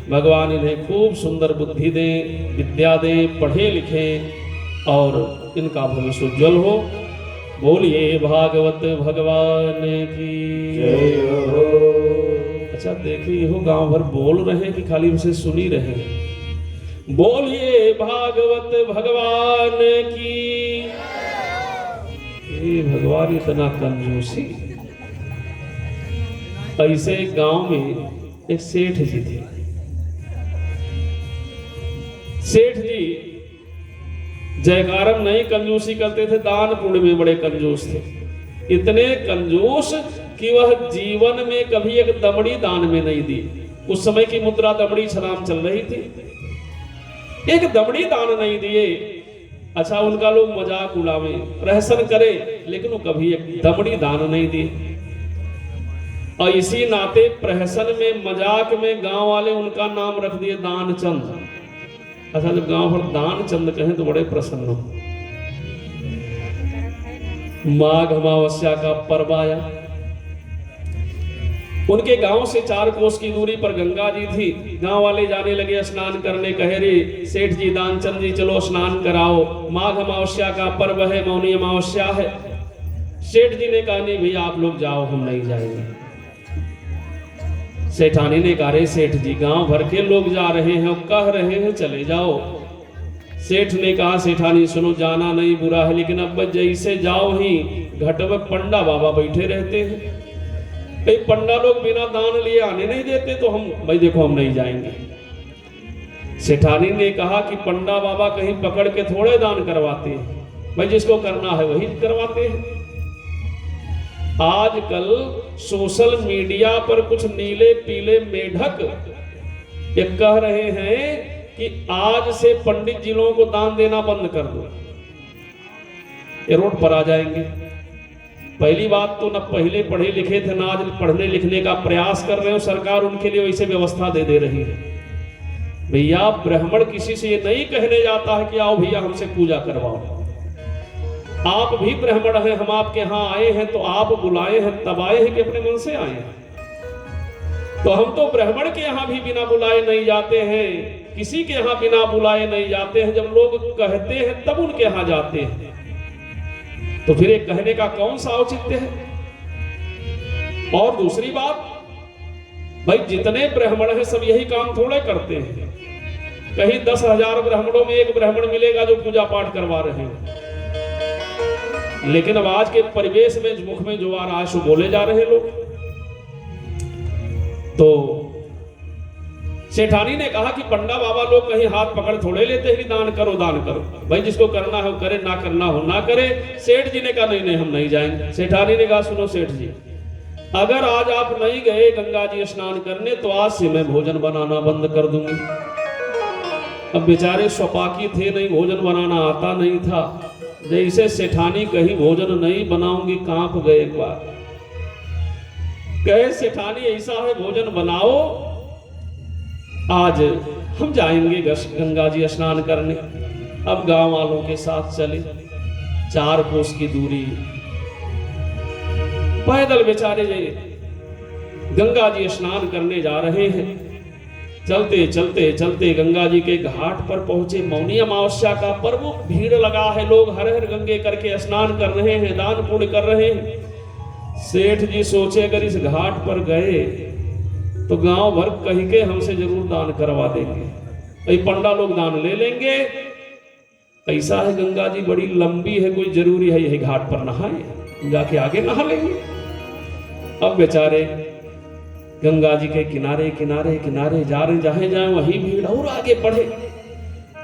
A: भगवान इन्हें खूब सुंदर बुद्धि दें, विद्या दें, पढ़े लिखें और इनका भविष्य उज्जवल हो। बोलिए भागवत भगवान की जय हो। अच्छा देखिए, हो गांव भर बोल रहे हैं कि खाली उसे सुनी रहे हैं। बोलिए भागवत भगवान की। ये भगवान इतना कंजूसी। ऐसे गांव में एक सेठ जी थे। सेठ जी जयकारम नहीं कंजूसी करते थे, दान पुण्य में बड़े कंजूस थे। इतने कंजूस कि वह जीवन में कभी एक दमड़ी दान में नहीं दी। उस समय की मुद्रा दमड़ी छलाम चल रही थी, एक दमड़ी दान नहीं दिए। अच्छा, उनका लोग मजाक उड़ावे, प्रहसन करे, लेकिन वो कभी एक दमड़ी दान नहीं दिए। और इसी नाते प्रहसन में, मजाक में गांव वाले उनका नाम रख दिए दानचंद। अच्छा, जब गांव भर दानचंद कहें तो बड़े प्रसन्न हो। माघ अमावस्या का पर्व आया। उनके गांव से 4 कोस की दूरी पर गंगा जी थी। गांव वाले जाने लगे स्नान करने। कहे रे सेठ जी, दानचंद जी, चलो स्नान कराओ, माघ अमावस्या का पर्व है, मौनी अमावस्या है। सेठ जी ने कहा नहीं भैया आप लोग जाओ, हम नहीं जाएंगे। सेठानी ने कहा रे सेठ जी, गांव भर के लोग जा रहे हैं, कह रहे हैं चले जाओ। सेठ ने कहा सेठानी सुनो, जाना नहीं बुरा है, लेकिन अब जैसे जाओ ही घट में पंडा बाबा बैठे रहते हैं। पंडा लोग बिना दान लिए आने नहीं देते, तो हम भाई देखो हम नहीं जाएंगे। सेठानी ने कहा कि पंडा बाबा कहीं पकड़ के थोड़े दान करवाते हैं, भाई जिसको करना है वही करवाते हैं। आजकल सोशल मीडिया पर कुछ नीले पीले मेढक ये कह रहे हैं कि आज से पंडित जी लोगों को दान देना बंद कर दो, ये रोड पर आ जाएंगे। पहली बात तो न पहले पढ़े लिखे थे, ना आज पढ़ने लिखने का प्रयास कर रहे हो, सरकार उनके लिए वैसे व्यवस्था दे रही है। भैया ब्राह्मण किसी से ये नहीं कहने जाता है कि आओ भैया हमसे पूजा करवाओ। आप भी ब्राह्मण हैं, हम आपके यहाँ आए हैं तो आप बुलाए हैं, तब आए हैं कि अपने मन से आए हैं। तो हम तो ब्राह्मण के यहाँ भी बिना बुलाए नहीं जाते हैं, किसी के यहाँ बिना बुलाए नहीं जाते हैं। जब लोग कहते हैं तब उनके यहाँ जाते हैं, तो फिर एक कहने का कौन सा औचित्य है। और दूसरी बात, भाई जितने ब्राह्मण हैं सब यही काम थोड़े करते हैं। कहीं 10,000 ब्राह्मणों में एक ब्राह्मण मिलेगा जो पूजा पाठ करवा रहे हैं, लेकिन अब आज के परिवेश में मुख में जो आ रहा है सो बोले जा रहे लोग। तो सेठानी ने कहा कि पंडा बाबा लोग कहीं हाथ पकड़ थोड़े लेते हैं कि दान करो दान करो, भाई जिसको करना है वो करे, ना करना हो ना करे। सेठ जी ने कहा नहीं नहीं हम नहीं जाएंगे। सेठानी ने कहा सुनो सेठ जी, अगर आज आप नहीं गए गंगा जी स्नान करने तो आज से मैं भोजन बनाना बंद कर दूंगी। अब बेचारे स्वपाकी थे, नहीं भोजन बनाना आता नहीं था। जैसे सेठानी कहीं भोजन नहीं बनाऊंगी कांप गए। एक बार कहे सेठानी ऐसा है भोजन बनाओ, आज हम जाएंगे गंगा जी स्नान करने। अब गांव वालों के साथ चले, 4 कोस की दूरी पैदल बेचारे गंगा जी स्नान करने जा रहे हैं। चलते चलते चलते गंगा जी के घाट पर पहुंचे। मौनी अमावस्या का पर्व, भीड़ लगा है, लोग हर हर गंगे करके स्नान कर रहे हैं, दान पुण्य कर रहे हैं। सेठ जी सोचे अगर इस घाट पर गए तो गांव भर कह के हमसे जरूर दान करवा देंगे, भाई पंडा लोग दान ले लेंगे। ऐसा है गंगा जी बड़ी लंबी है, कोई जरूरी है यही घाट पर नहाए, जाके आगे नहा लेंगे। अब बेचारे गंगा जी के किनारे किनारे किनारे जा रहे, जहां जाए वहीं भीड़, और आगे बढ़े।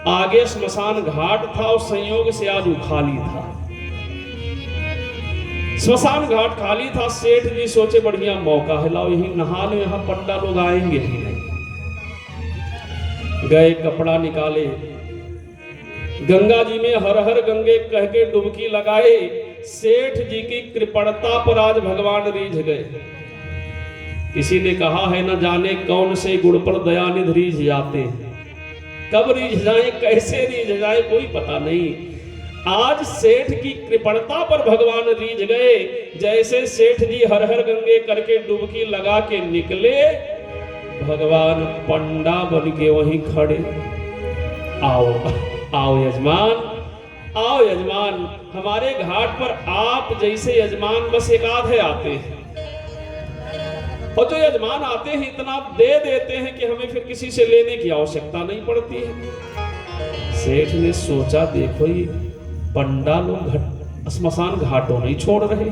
A: आगे स्मशान घाट था और संयोग से आज वो खाली था। स्मशान घाट खाली था। सेठ जी सोचे बढ़िया मौका है, लाओ यही नहा लो, यहाँ पंडा लोग आएंगे ही नहीं। गए, कपड़ा निकाले, गंगा जी में हर हर गंगे कह के डुबकी लगाए। सेठ जी की कृपणता पर आज भगवान रीझ गए। किसी ने कहा है न जाने कौन से गुण पर दयानिधि रीझ जाते हैं, कब रीझ जाए कैसे रीझ जाए कोई पता नहीं। आज सेठ की कृपणता पर भगवान रीझ गए। जैसे सेठ जी हर हर गंगे करके डुबकी लगा के निकले, भगवान पंडा बन के वहीं खड़े। आओ आओ यजमान, आओ यजमान, हमारे घाट पर आप जैसे यजमान बस एक आधे आते हैं, और जो यजमान आते हैं इतना दे देते हैं कि हमें फिर किसी से लेने की आवश्यकता नहीं पड़ती है। सेठ ने सोचा देखो ये पंडा लोग स्मशान घाटों नहीं छोड़ रहे।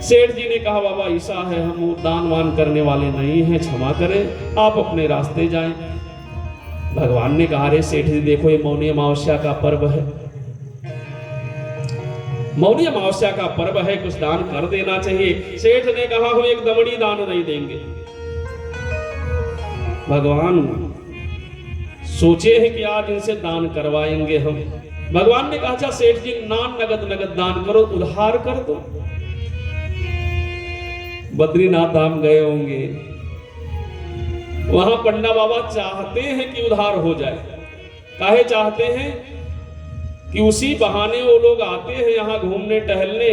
A: सेठ जी ने कहा बाबा ऐसा है, हम दान वान करने वाले नहीं हैं, क्षमा करें, आप अपने रास्ते जाएं। भगवान ने कहा रे सेठ जी देखो ये मौनी अमावस्या का पर्व है, मौनी अमावस्या का पर्व है, कुछ दान कर देना चाहिए। सेठ ने कहा हम एक दमड़ी दान नहीं देंगे। भगवान सोचे हैं कि आज इनसे दान करवाएंगे हम। भगवान ने कहा अच्छा सेठ जी नान नगद नगद दान करो, उधार कर दो। बद्रीनाथ धाम गए होंगे, वहां पंडा बाबा चाहते हैं कि उधार हो जाए। काहे चाहते हैं कि उसी बहाने वो लोग आते हैं यहाँ घूमने टहलने,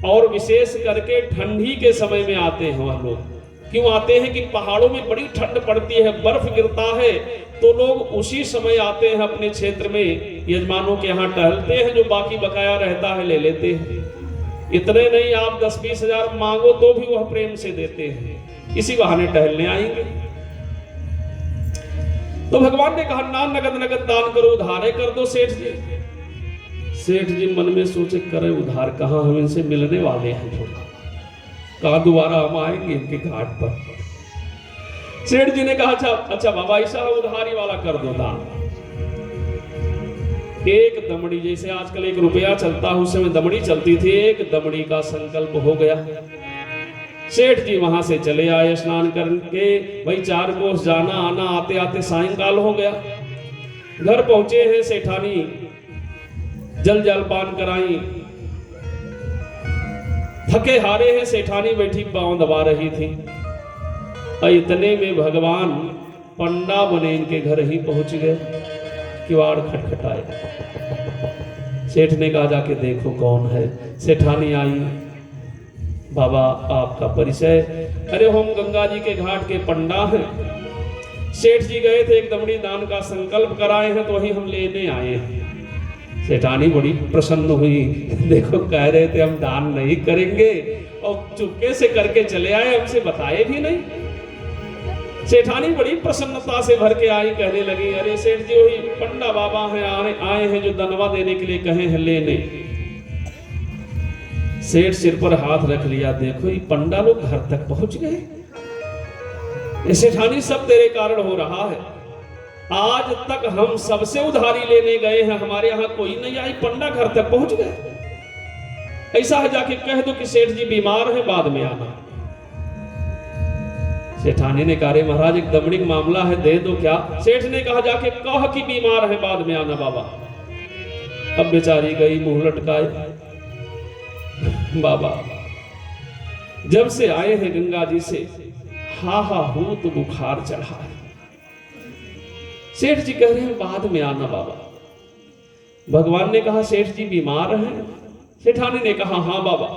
A: और विशेष करके ठंडी के समय में आते हैं। वह लोग क्यों आते हैं कि पहाड़ों में बड़ी ठंड पड़ती है, बर्फ गिरता है, तो लोग उसी समय आते हैं अपने क्षेत्र में, यजमानों के यहाँ टहलते हैं, जो बाकी बकाया रहता है ले लेते हैं। इतने नहीं, आप 10-20 हजार मांगो तो भी वह प्रेम से देते हैं, इसी बहाने टहलने आएंगे। तो भगवान ने कहा ना नगद नगद दान करो, उधारे कर दो सेठ जी। सेठ जी मन में सोचे करे उधार कहाँ, हम इनसे मिलने वाले हैं, कहाँ दोबारा हम आएंगे इनके घाट पर। सेठ जी ने कहा अच्छा अच्छा बाबा ऐसा उधारी वाला कर दो दान। एक दमड़ी, जैसे आजकल 1 रुपया चलता है, उस समय दमड़ी चलती थी, एक दमड़ी का संकल्प हो गया। सेठ जी वहां से चले आए स्नान करके, भाई 4 कोस जाना आना, आते आते सायंकाल हो गया। घर पहुंचे हैं, सेठानी जल जलपान कराई, थके हारे हैं, सेठानी बैठी पांव दबा रही थी। और इतने में भगवान पंडा बने इनके घर ही पहुंच गए। किवाड़ खटखटाए, सेठ ने कहा जाके देखो कौन है। सेठानी आई, बाबा आपका परिचय? अरे हम गंगा जी के घाट के पंडा हैं, सेठ जी गए थे एक दमड़ी दान का संकल्प कराए हैं, तो वही हम लेने आए हैं। सेठानी बड़ी प्रसन्न हुई, देखो कह रहे थे हम दान नहीं करेंगे और चुपके से करके चले आए, हमसे बताए भी नहीं। सेठानी बड़ी प्रसन्नता से भर के आई, कहने लगी अरे सेठ जी वही पंडा बाबा हैं, आए हैं जो दनवा देने के लिए कहे हैं लेने। सेठ सिर पर हाथ रख लिया, देखो ये पंडा लोग घर तक पहुंच गए। सेठानी सब तेरे कारण हो रहा है, आज तक हम सबसे उधारी लेने गए हैं, हमारे यहां कोई नहीं आई, पंडा घर तक पहुंच गए। ऐसा है जाके कह दो कि सेठ जी बीमार है, बाद में आना। सेठानी ने कहा महाराज एक दमड़ी का मामला है, दे दो क्या? सेठ ने कहा जाके कह कि बीमार है, बाद में आना बाबा। अब बेचारी गई मुंह लटकाए। बाबा जब से आए हैं गंगा जी से, हा हूं तो बुखार चढ़ा है। सेठ जी कह रहे हैं बाद में आना बाबा। भगवान ने कहा सेठ जी बीमार हैं? सेठानी ने कहा हाँ बाबा।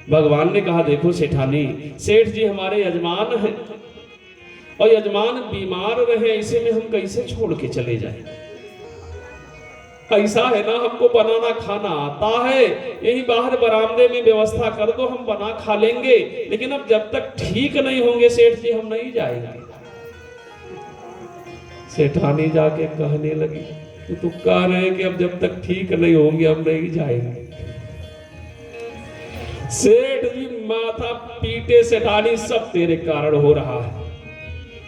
A: भगवान ने कहा देखो सेठानी, सेठ जी हमारे यजमान हैं और यजमान बीमार रहे, ऐसे में हम कैसे छोड़ के चले जाएं? ऐसा है ना, हमको बनाना खाना आता है, यही बाहर बरामदे में व्यवस्था कर दो, हम बना खा लेंगे, लेकिन अब जब तक ठीक नहीं होंगे सेठ जी हम नहीं जाएंगे। सेठानी जाके कहने लगी तो कह रहे हैं कि अब जब तक ठीक नहीं होंगे हम नहीं जाएंगे। सेठ जी माथा पीटे, सेठानी सब तेरे कारण हो रहा है,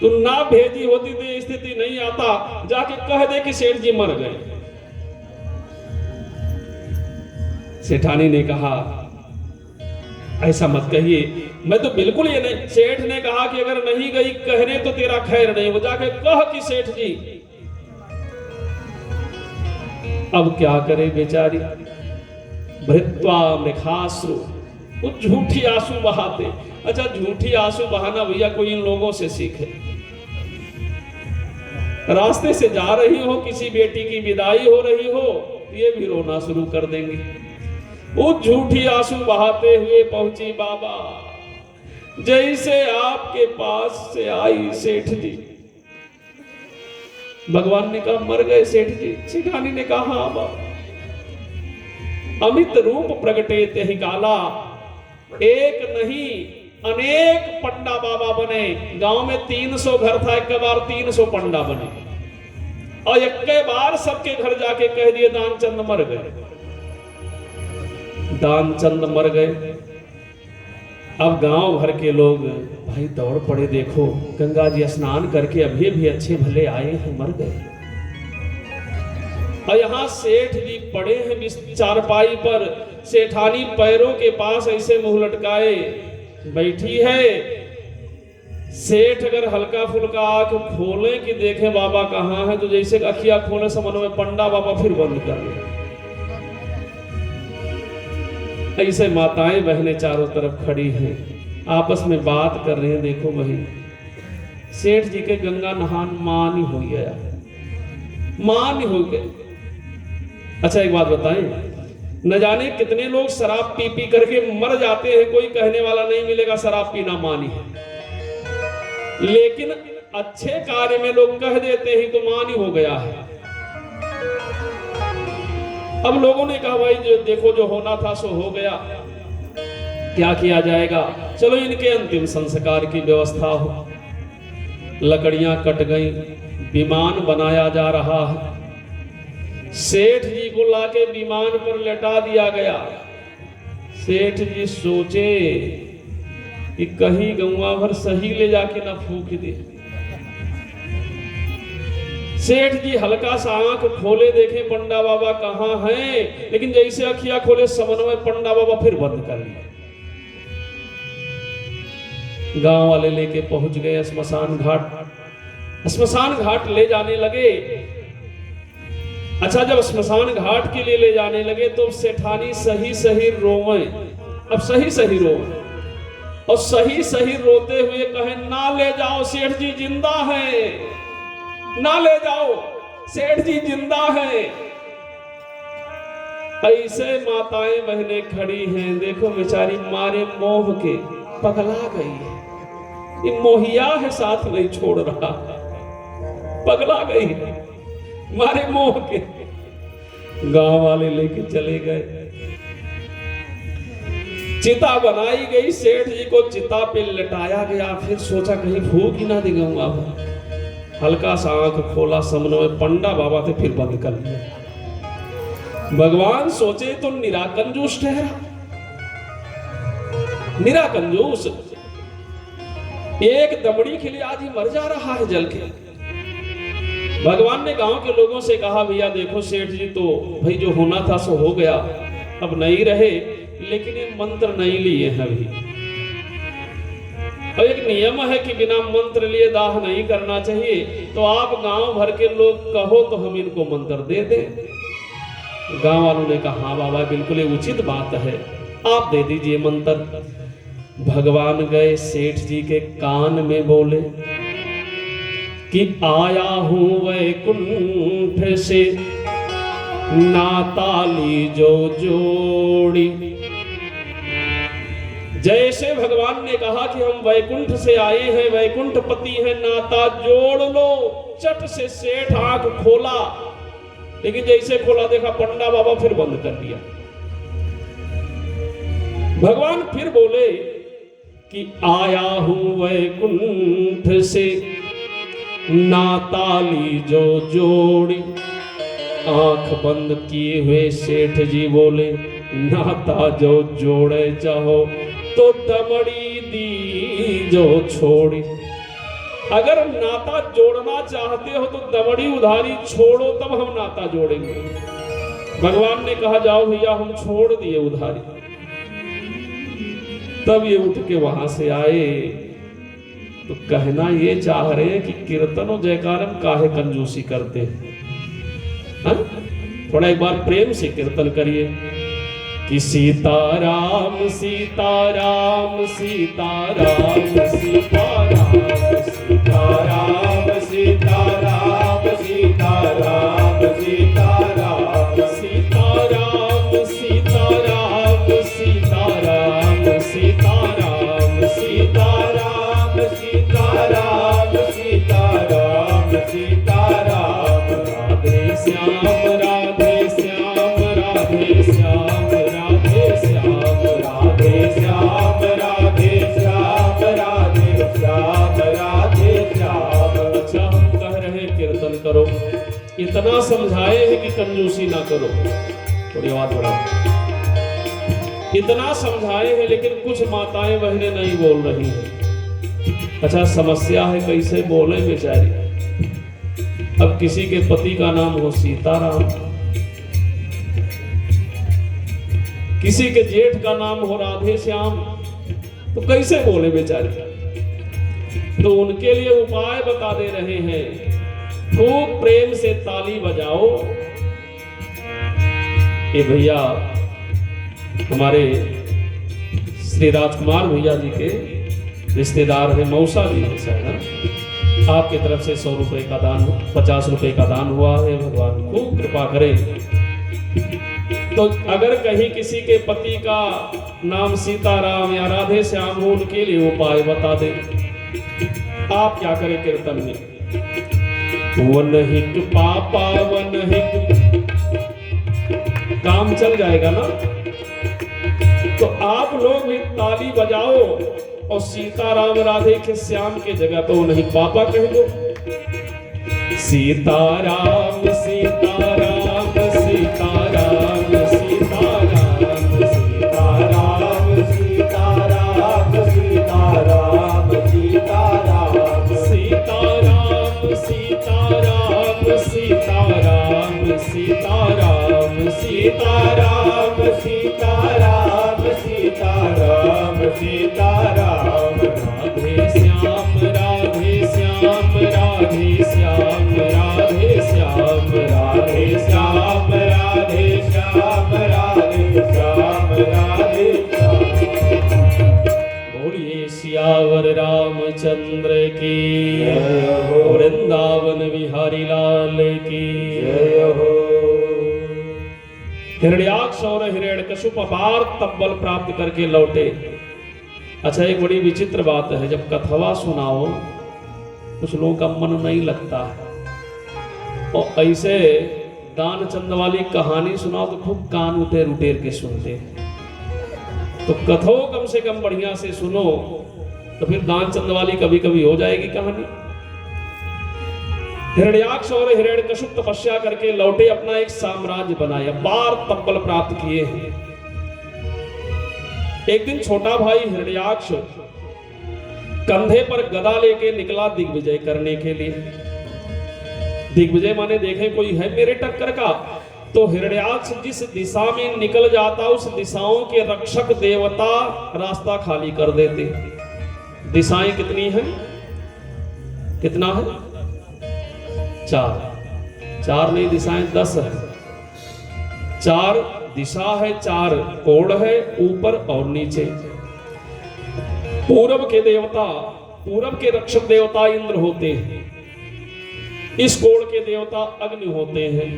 A: तू ना भेजी होती तो स्थिति नहीं आता, जाके कह दे कि सेठ जी मर गए। सेठानी ने कहा ऐसा मत कहिए, मैं तो बिल्कुल ये नहीं। सेठ ने कहा कि अगर नहीं गई कहने तो तेरा खैर नहीं, वो जाके कह कि सेठ जी। अब क्या करे बेचारी, भृत्वा मृखाश्रु, वो झूठी आंसू बहाते। अच्छा झूठी आंसू बहाना भैया कोई इन लोगों से सीखे। रास्ते से जा रही हो, किसी बेटी की विदाई हो रही हो, ये भी रोना शुरू कर देंगे। वो झूठी आंसू बहाते हुए पहुंची बाबा, जैसे आपके पास से आई सेठ जी। भगवान ने कहा मर गए सेठ जी? सेठानी ने कहा हाँ बाबा। अमित रूप प्रगटे तेहि काला, एक नहीं अनेक पंडा बाबा बने। गांव में 300 घर था, एक बार 300 पंडा बने और एक बार सबके घर जाके कह दिए दानचंद मर गए। दानचंद मर गए। अब गांव भर के लोग भाई दौड़ पड़े, देखो गंगा जी स्नान करके अभी भी अच्छे भले आए हैं, मर गए। और यहाँ सेठ जी पड़े हैं चारपाई पर, सेठानी पैरों के पास ऐसे मुंह लटकाए बैठी है। सेठ अगर हल्का फुल्का आंख खोले कि देखे बाबा कहाँ है, तो जैसे अखिया खोले समझ में पंडा बाबा फिर बंद कर ले। ऐसे माताएं बहनें चारों तरफ खड़ी हैं, आपस में बात कर रहे हैं। देखो वही सेठ जी के गंगा नहान मान ही हो गया, मान ही हो गए। अच्छा एक बात बताएं, न जाने कितने लोग शराब पी पी करके मर जाते हैं, कोई कहने वाला नहीं मिलेगा शराब पीना मानी है, लेकिन अच्छे कार्य में लोग कह देते हैं तो मान ही हो गया है। अब लोगों ने कहा भाई जो देखो जो होना था सो हो गया, क्या किया जाएगा, चलो इनके अंतिम संस्कार की व्यवस्था हो। लकड़ियां कट गई, विमान बनाया जा रहा है। सेठ जी को लाके विमान पर लेटा दिया गया। सेठ जी सोचे कि कहीं गौवा भर सही ले जाके ना फूक दे। सेठ जी हल्का सा आंख खोले, देखे पंडा बाबा कहाँ हैं, लेकिन जैसे अखियां खोले समन में पंडा बाबा फिर बंद कर लिया। गांव वाले लेके पहुंच गए श्मशान घाट। श्मशान घाट ले जाने लगे। अच्छा, जब श्मशान घाट के लिए ले जाने लगे तो सेठानी सही सही रोवे। अब सही सही रोवे और सही सही रोते हुए कहे, ना ले जाओ, सेठ जी जिंदा है, ना ले जाओ, सेठ जी जिंदा है। ऐसे माताएं बहनें खड़ी हैं, देखो बेचारी मारे मोह के पगला गई है। ये मोहिया है, साथ नहीं छोड़ रहा, पगला गई है मारे मोह के। गांव वाले लेके चले गए, चिता बनाई गई, सेठ जी को चिता पे लटाया गया। फिर सोचा कहीं फूक ही ना दिखाऊंगा। हल्का सा आंख खोला, सामने में पंडा बाबा थे, फिर बंद कर लिया। भगवान सोचे तो निराकंजूस ठहरा, निराकंजूस। एक दमड़ी के लिए आज ही मर जा रहा है जल के। भगवान ने गांव के लोगों से कहा, भैया देखो सेठ जी तो भाई जो होना था सो हो गया, अब नहीं रहे, लेकिन ये मंत्र नहीं लिए हैं अभी। और एक नियम है कि बिना मंत्र लिए दाह नहीं करना चाहिए, तो आप गांव भर के लोग कहो तो हम इनको मंत्र दे दें। गांव वालों ने कहा, हाँ बाबा बिल्कुल ये उचित बात है, आप दे दीजिए मंत्र। भगवान गए सेठ जी के कान में बोले कि आया हूं वैकुंठ से, नाता लीजो जोड़ी। जैसे भगवान ने कहा कि हम वैकुंठ से आए हैं, वैकुंठपति हैं, नाता जोड़ लो, चट से सेठ आंख खोला, लेकिन जैसे खोला देखा पंडा बाबा, फिर बंद कर दिया। भगवान फिर बोले कि आया हूं वैकुंठ से, नाता लीजो जोड़ी। आंख बंद किए हुए सेठ जी बोले, नाता जो जोड़े चाहो तो दमड़ी दी जो छोड़ी। अगर नाता जोड़ना चाहते हो तो दमड़ी उधारी छोड़ो, तब हम नाता जोड़ेंगे। भगवान ने कहा, जाओ भैया हम छोड़ दिए उधारी। तब ये उठ के वहां से आए तो कहना ये चाह रहे हैं कि कीर्तन और जयकारम काहे कंजूसी करते हैं। थोड़ा एक बार प्रेम से कीर्तन करिए कि सीताराम सीताराम सीताराम सीताराम सीताराम सीताराम सीताराम सीताराम सीताराम सीताराम सीताराम सीताराम सीताराम सीताराम सीताराम सीताराम। राधे श्याम राधे श्याम राधे श्याम राधे श्याम राधे श्याम राधे श्याम राधे श्याम राधे श्याम। अच्छा, हम कह रहे कीर्तन करो, इतना समझाए हैं कि कंजूसी ना करो। थोड़ी आवाज बढ़ाओ। इतना समझाए हैं, लेकिन कुछ माताएं बहनें नहीं बोल रही हैं। अच्छा, समस्या है कैसे बोले बेचारी। अब किसी के पति का नाम हो सीताराम, किसी के जेठ का नाम हो राधे श्याम, तो कैसे बोले बेचारी। तो उनके लिए उपाय बता दे रहे हैं। खूब प्रेम से ताली बजाओ। ये भैया हमारे श्री राजकुमार भैया जी के रिश्तेदार हैं, मौसा जी हैं शायद। आपकी तरफ से 100 रुपए का दान, 50 रुपए का दान हुआ है। भगवान खूब कृपा करे। तो अगर कहीं किसी के पति का नाम सीताराम या राधे श्याम हो, उनके लिए उपाय बता दे। आप क्या करें कीर्तन में, वन हिक पापा वन हिक, काम चल जाएगा ना। तो आप लोग भी ताली बजाओ और सीताराम राधे के श्याम के जगह पे वो नहीं पापा कह दो। सीताराम सीताराम सीताराम सीताराम सीताराम सीताराम सीताराम
B: सीताराम सीताराम सीताराम सीताराम
A: राधे श्याम राधे श्याम राधे श्याम राधे श्याम
B: राधे श्याम राधे श्याम राधे श्याम राधे श्याम।
A: बोलिए सियावर रामचंद्र की
B: जय हो।
A: वृंदावन बिहारी लाल की
B: जय हो।
A: हिरण्याक्ष और हिरण्यकशिप अपार तब्बल प्राप्त करके लौटे। अच्छा, एक बड़ी विचित्र बात है, जब कथवा सुनाओ कुछ लोगों का मन नहीं लगता है, और ऐसे दान चंद वाली कहानी सुनाओ तो खूब कान उटेर उटेर के सुनते हैं। तो कथो कम से कम बढ़िया से सुनो, तो फिर दान चंद वाली कभी कभी हो जाएगी कहानी। हिरण्याक्ष और हिरण्यकशिप तपस्या करके लौटे, अपना एक साम्राज्य बनाया, बार तब्बल प्राप्त किए हैं। एक दिन छोटा भाई हिरण्याक्ष कंधे पर गदा लेके निकला दिग्विजय करने के लिए। दिग्विजय माने देखे कोई है मेरे टक्कर का, तो हिरण्याक्ष जिस दिशा में निकल जाता उस दिशाओं के रक्षक देवता रास्ता खाली कर देते। दिशाएं कितनी हैं? कितना है? 4 नहीं, दिशाएं 10 है। 4 दिशा है, 4 कोण है, ऊपर और नीचे। पूरब के देवता, पूरब के रक्षक देवता इंद्र होते हैं। इस कोण के देवता अग्नि होते हैं।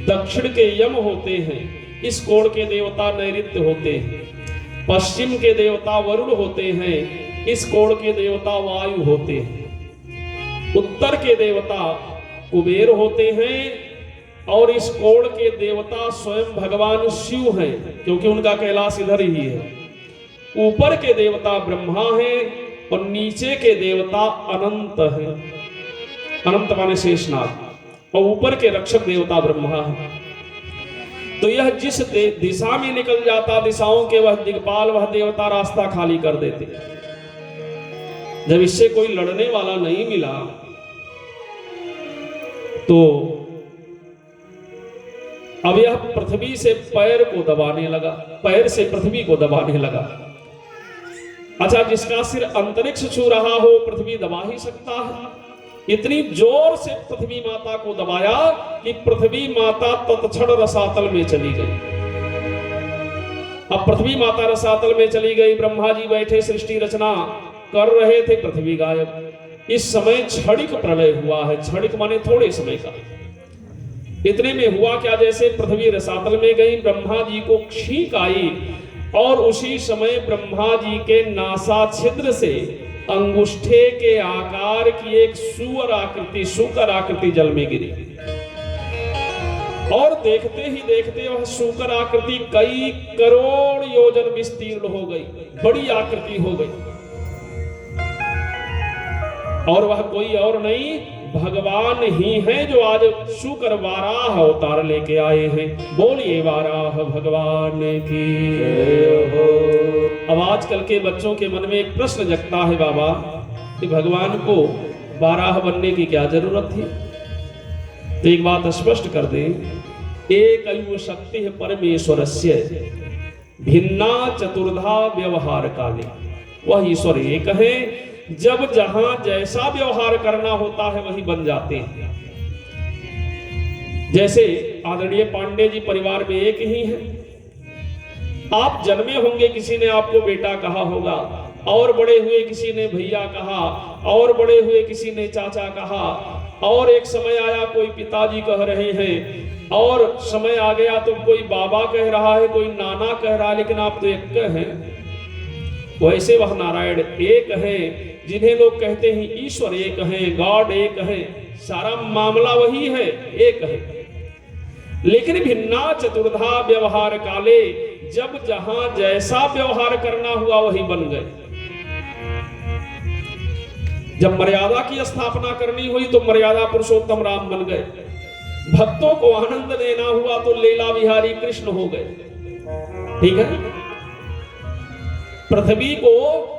A: दक्षिण के यम होते हैं। इस कोण के देवता नैऋत्य होते हैं। पश्चिम के देवता वरुण होते हैं। इस कोण के देवता वायु होते हैं। उत्तर के देवता कुबेर होते हैं, और इस कोण के देवता स्वयं भगवान शिव हैं, क्योंकि उनका कैलाश इधर ही है। ऊपर के देवता ब्रह्मा हैं, और नीचे के देवता अनंत हैं। अनंत माने शेषनाग, और ऊपर के रक्षक देवता ब्रह्मा है। तो यह जिस दिशा में निकल जाता, दिशाओं के वह दिग्पाल, वह देवता रास्ता खाली कर देते। जब इससे कोई लड़ने वाला नहीं मिला, तो अब यह पृथ्वी से पैर को दबाने लगा, पैर से पृथ्वी को दबाने लगा। अच्छा, जिसका सिर अंतरिक्ष छू रहा हो पृथ्वी दबा ही सकता है। इतनी जोर से पृथ्वी माता को दबाया कि पृथ्वी माता तत्क्षण रसातल में चली गई। अब पृथ्वी माता रसातल में चली गई, ब्रह्मा जी बैठे सृष्टि रचना कर रहे थे, पृथ्वी गायब। इस समय क्षणिक प्रलय हुआ है। क्षणिक माने थोड़े समय का। इतने में हुआ क्या, जैसे पृथ्वी रसातल में गई, ब्रह्मा जी को छींक आई, और उसी समय ब्रह्मा जी के नासा छिद्र से अंगुष्ठे के आकार की एक सुअर आकृति, शूकर आकृति जल में गिरी। और देखते ही देखते वह शूकर आकृति कई करोड़ योजन विस्तीर्ण हो गई, बड़ी आकृति हो गई। और वह कोई और नहीं, भगवान ही हैं, जो आज शुकर वाराह अवतार लेके आए हैं। बोलिए वाराह भगवान की जय हो। अब आजकल के बच्चों के मन में एक प्रश्न जगता है, बाबा कि भगवान को वाराह बनने की क्या जरूरत थी? तो एक बात स्पष्ट कर दें, एकैव शक्ति है परमेश्वरस्य भिन्ना चतुर्धा व्यवहार काले। वह ईश्वर एक है, जब जहां जैसा व्यवहार करना होता है वही बन जाते हैं। जैसे आदरणीय पांडे जी परिवार में एक ही है। आप जन्मे होंगे, किसी ने आपको बेटा कहा होगा, और बड़े हुए किसी ने भैया कहा, और बड़े हुए किसी ने चाचा कहा, और एक समय आया कोई पिताजी कह रहे हैं, और समय आ गया तो कोई बाबा कह रहा है, कोई नाना कह रहा है, लेकिन आप तो एक हैं। वैसे वह नारायण एक है, जिन्हें लोग कहते हैं ईश्वर एक है, गॉड एक है। सारा मामला वही है, एक है, लेकिन भिन्ना चतुर्धा व्यवहार काले। जब जहां जैसा व्यवहार करना हुआ वही बन गए। जब मर्यादा की स्थापना करनी हुई तो मर्यादा पुरुषोत्तम राम बन गए। भक्तों को आनंद देना हुआ तो लीला विहारी कृष्ण हो गए। ठीक है, पृथ्वी को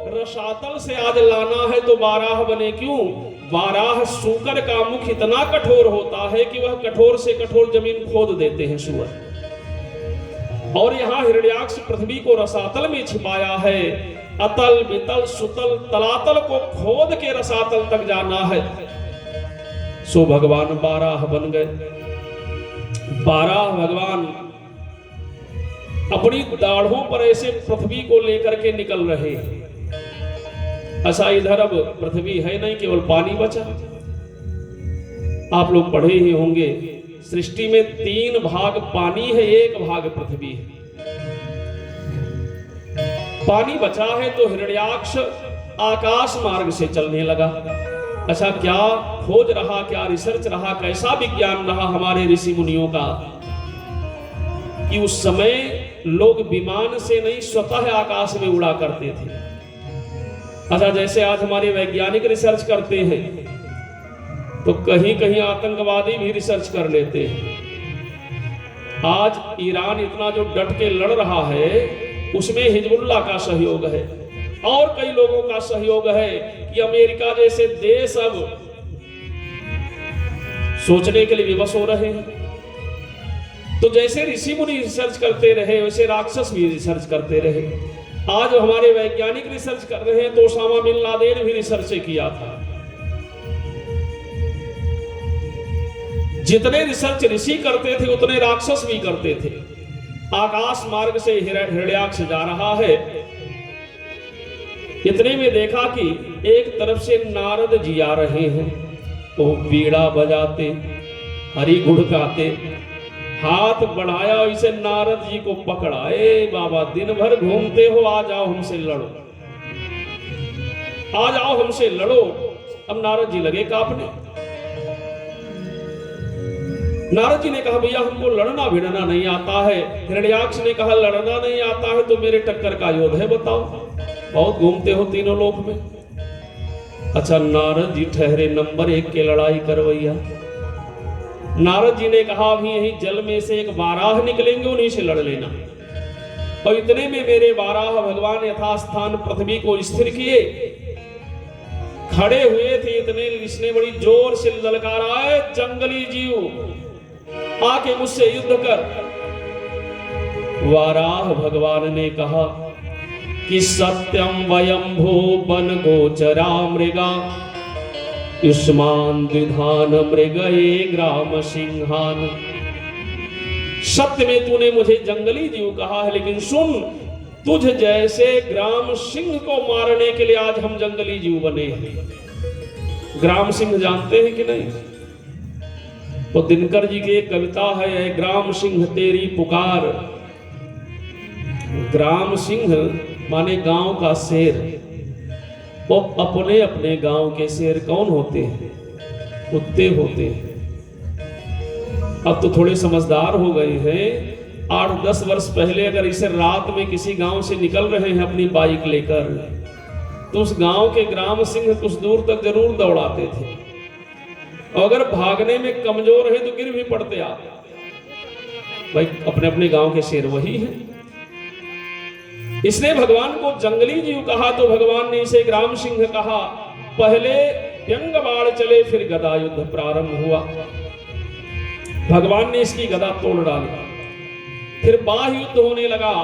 A: रसातल से आज लाना है तो वाराह बने। क्यों? वाराह सूकर का मुख इतना कठोर होता है कि वह कठोर से कठोर जमीन खोद देते हैं सुअर। और यहाँ हिरण्याक्ष पृथ्वी को रसातल में छिपाया है। अतल वितल सुतल तलातल को खोद के रसातल तक जाना है। सो भगवान 12 बन गए। 12 भगवान अपनी दाढ़ों पर ऐसे पृथ्वी को लेकर के निकल रहे हैं। ऐसा इधर अब पृथ्वी है नहीं, केवल पानी बचा। आप लोग पढ़े ही होंगे, सृष्टि में 3 भाग पानी है, 1 भाग पृथ्वी है। पानी बचा है तो हिरण्याक्ष आकाश मार्ग से चलने लगा। अच्छा, क्या खोज रहा, क्या रिसर्च रहा, कैसा विज्ञान रहा हमारे ऋषि मुनियों का कि उस समय लोग विमान से नहीं स्वतः आकाश में उड़ा करते थे। अच्छा, जैसे आज हमारे वैज्ञानिक रिसर्च करते हैं तो कहीं कहीं आतंकवादी भी रिसर्च कर लेते हैं। आज ईरान इतना जो डट के लड़ रहा है उसमें हिजबुल्लाह का सहयोग है और कई लोगों का सहयोग है कि अमेरिका जैसे देश अब सोचने के लिए विवश हो रहे हैं। तो जैसे ऋषि मुनि रिसर्च करते रहे वैसे राक्षस भी रिसर्च करते रहे। आज हमारे वैज्ञानिक रिसर्च कर रहे हैं तो ओसामा बिन लादेन भी रिसर्च किया था। जितने रिसर्च ऋषि करते थे उतने राक्षस भी करते थे। आकाश मार्ग से हिरण्याक्ष जा रहा है। इतने में देखा कि एक तरफ से नारद जी आ रहे हैं। वो बीड़ा बजाते, हरि गुण गाते, हाथ बढ़ाया, इसे नारद जी को पकड़ा। ए बाबा, दिन भर घूमते हो, आ जाओ हमसे लड़ो, आ जाओ हमसे लड़ो। अब नारद जी लगे कांपने। नारद जी ने कहा, भैया हमको लड़ना भिड़ना नहीं आता है। हिरण्याक्ष ने कहा, लड़ना नहीं आता है तो मेरे टक्कर का योद्धा है, बताओ। बहुत घूमते हो तीनों लोक में। अच्छा, नारद जी ठहरे नंबर 1 के लड़ाई करवैया। नारद जी ने कहा, अभी यही जल में से एक वाराह निकलेंगे, उन्हीं से लड़ लेना। और इतने में मेरे वाराह भगवान यथास्थान पृथ्वी को स्थिर किए, खड़े हुए थे। इतने इसने बड़ी जोर से ललकारा, है जंगली जीव आके मुझसे युद्ध कर। वाराह भगवान ने कहा कि सत्यम वयंभो वन गोचरा मृगा युष्मान द्विधान मृगये ग्राम सिंहान। सत्य में तूने मुझे जंगली जीव कहा है, लेकिन सुन, तुझ जैसे ग्राम सिंह को मारने के लिए आज हम जंगली जीव बने हैं। ग्राम सिंह जानते हैं कि नहीं? तो दिनकर जी की एक कविता है, ग्राम सिंह तेरी पुकार। ग्राम सिंह माने गांव का शेर। वो अपने अपने गांव के शेर कौन होते हैं? कुत्ते होते हैं। अब तो थोड़े समझदार हो गए हैं। 8-10 वर्ष पहले अगर इसे रात में किसी गांव से निकल रहे हैं अपनी बाइक लेकर, तो उस गांव के ग्राम सिंह कुछ दूर तक जरूर दौड़ाते थे। और अगर भागने में कमजोर है तो गिर भी पड़ते आप। भाई, अपने अपने गांव के शेर वही है। इसने भगवान को जंगली जीव कहा तो भगवान ने इसे ग्राम सिंह कहा। पहले व्यंग बाण चले, फिर गदा युद्ध प्रारंभ हुआ। भगवान ने इसकी गदा तोड़ डाली, फिर बाह युद्ध होने लगा।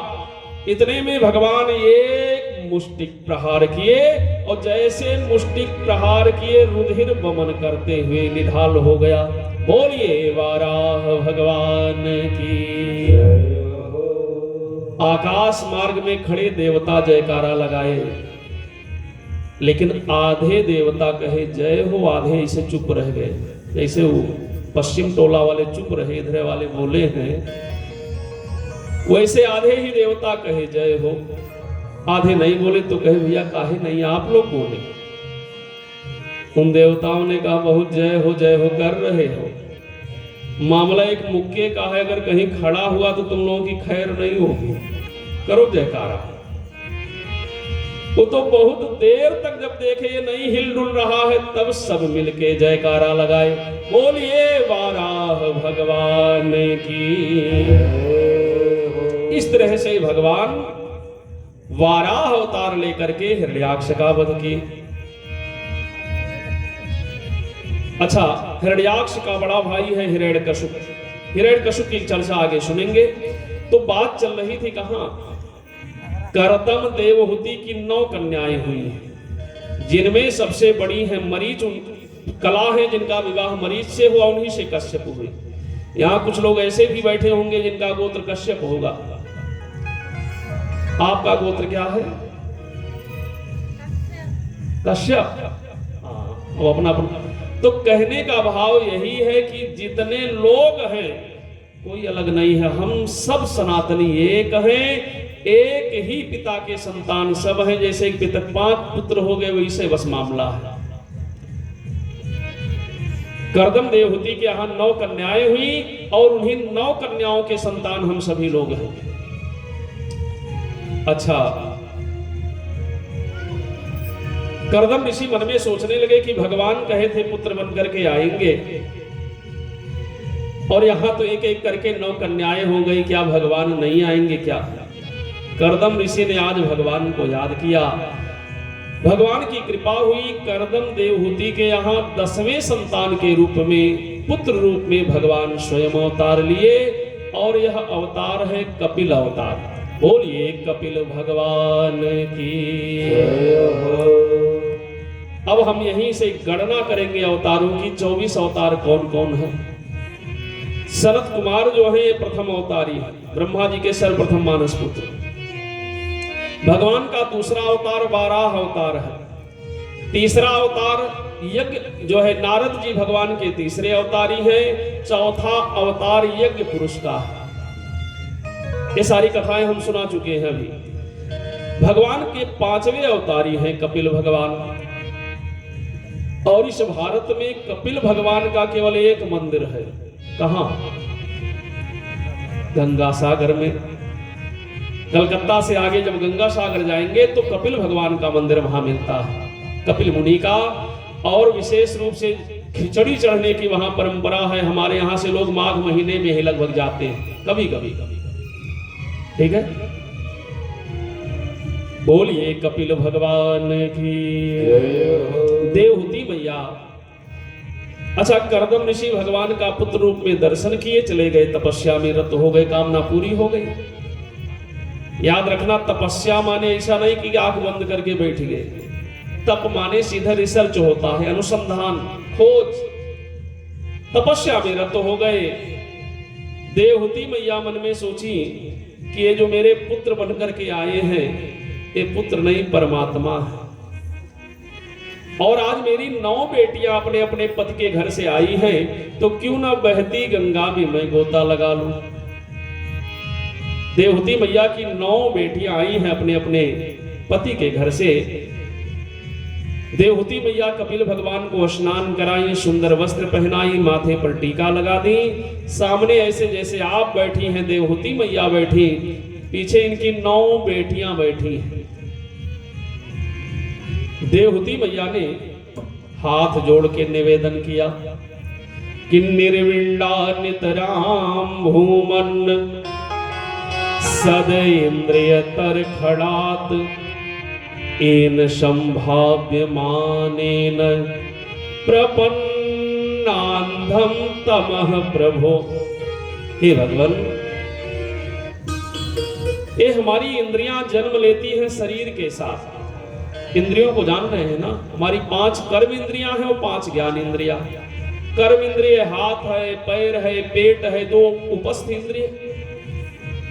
A: इतने में भगवान एक मुष्टिक प्रहार किए और जैसे मुष्टिक प्रहार किए रुधिर बमन करते हुए निढाल हो गया। बोलिए वाराह भगवान की। आकाश मार्ग में खड़े देवता जयकारा लगाए, लेकिन आधे देवता कहे जय हो, आधे इसे चुप रह गए। जैसे वो पश्चिम टोला वाले चुप रहे, इधर वाले बोले हैं, वैसे आधे ही देवता कहे जय हो, आधे नहीं बोले तो कहे भैया काहे नहीं, आप लोग बोले। उन देवताओं ने कहा बहुत जय हो कर रहे हो। मामला एक मुक्के का है, अगर कहीं खड़ा हुआ तो तुम लोगों की खैर नहीं होगी, करो जयकारा। वो तो बहुत देर तक जब देखे ये नहीं हिल डुल रहा है, तब सब मिलके जयकारा लगाए। बोलिए वाराह भगवान की। इस तरह से भगवान वाराह अवतार लेकर के हिरण्याक्ष का वध किए। अच्छा, हिरण्याक्ष का बड़ा भाई है हिरण्यकशिप। हिरण्यकशिप की चर्चा आगे सुनेंगे। तो बात चल रही थी कहां, करदम देवहूति की 9 कन्याएं हुई हैं, जिनमें सबसे बड़ी है मरीच। कला है जिनका विवाह मरीच से हुआ, उन्हीं से कश्यप हुए। यहां कुछ लोग ऐसे भी बैठे होंगे जिनका गोत्र कश्यप होगा। आपका गोत्र क्या है? कश्यप। अब अपना तो कहने का भाव यही है कि जितने लोग हैं कोई अलग नहीं है, हम सब सनातनी एक हैं, एक ही पिता के संतान सब हैं। जैसे एक पिता 5 पुत्र हो गए वैसे बस मामला है। करदम देवहूति के यहाँ 9 कन्याएं हुई और उन्हीं 9 कन्याओं के संतान हम सभी लोग हैं। अच्छा, करदम ऋषि मन में सोचने लगे कि भगवान कहे थे पुत्र बनकर के आएंगे, और यहां तो एक एक करके 9 कन्याएं हो गई, क्या भगवान नहीं आएंगे क्या? करदम ऋषि ने आज भगवान को याद किया। भगवान की कृपा हुई, करदम देवहूति के यहाँ 10वें संतान के रूप में, पुत्र रूप में भगवान स्वयं अवतार लिए, और यह अवतार है कपिल अवतार। बोलिए कपिल भगवान की। अब हम यहीं से गणना करेंगे अवतारों की। 24 अवतार कौन कौन है? सनत कुमार जो है ये प्रथम अवतारी, ब्रह्मा जी के सर्वप्रथम मानस पुत्र। भगवान का दूसरा अवतार वाराह अवतार है। तीसरा अवतार यज्ञ जो है नारद जी भगवान के तीसरे अवतारी है। चौथा अवतार यज्ञ पुरुष का है। ये सारी कथाएं हम सुना चुके हैं अभी। भगवान के 5वें अवतारी हैं कपिल भगवान। और इस भारत में कपिल भगवान का केवल एक मंदिर है। कहां? गंगा सागर में। कलकत्ता से आगे जब गंगा सागर जाएंगे तो कपिल भगवान का मंदिर वहां मिलता है, कपिल मुनि का। और विशेष रूप से खिचड़ी चढ़ने की वहां परंपरा है। हमारे यहां से लोग माघ महीने में ही लगभग जाते हैं, कभी कभी। ठीक है, बोलिए कपिल भगवान की। देवहूति मैया। अच्छा, करदम ऋषि भगवान का पुत्र रूप में दर्शन किए, चले गए तपस्या में रत हो गए, कामना पूरी हो गई। याद रखना, तपस्या माने ऐसा नहीं कि आंख बंद करके बैठ गए। तप माने सीधा रिसर्च होता है, अनुसंधान, खोज। तपस्या में रत हो गए। देवहूति मैया मन में सोची कि ये जो मेरे पुत्र बनकर के आए हैं, ये पुत्र नहीं परमात्मा है। और आज मेरी 9 बेटियां अपने अपने पति के घर से आई हैं, तो क्यों ना बहती गंगा में मैं गोता लगा लूं। देवहूति मैया की 9 बेटियां आई हैं अपने अपने पति के घर से। देवहूति मैया कपिल भगवान को स्नान कराई, सुंदर वस्त्र पहनाई, माथे पर टीका लगा दी। सामने ऐसे जैसे आप बैठी हैं देवहूति मैया बैठी, पीछे इनकी 9 बेटियां बैठी हैं। देवहूति मैया ने हाथ जोड़ के निवेदन किया कि निर्विण्डा नितराम भूमन सद इंद्रिय तर खड़ात एन संभाव्य मानेन प्रपन्नांधम तमः प्रभो। हे भगवान, ये हमारी इंद्रियां जन्म लेती हैं शरीर के साथ। इंद्रियों को जान रहे हैं ना, हमारी 5 कर्म इंद्रियां हैं और 5 ज्ञान इंद्रियां। कर्म इंद्रिय हाथ है, पैर है, पेट है, 2 उपस्थ इंद्रिय।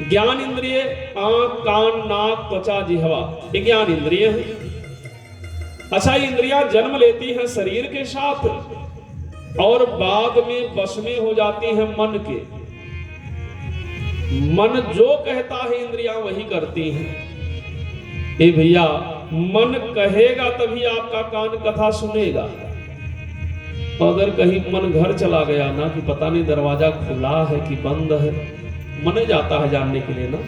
A: ज्ञान इंद्रिय आंख, कान, नाक, त्वचा, जिह्वा, ये ज्ञान इंद्रिय है। अच्छा, इंद्रियां जन्म लेती हैं शरीर के साथ और बाद में वश में हो जाती हैं मन के। मन जो कहता है इंद्रियां वही करती हैं। ए भैया, मन कहेगा तभी आपका कान कथा सुनेगा। अगर कहीं मन घर चला गया ना कि पता नहीं दरवाजा खुला है कि बंद है, मन जाता है जानने के लिए ना।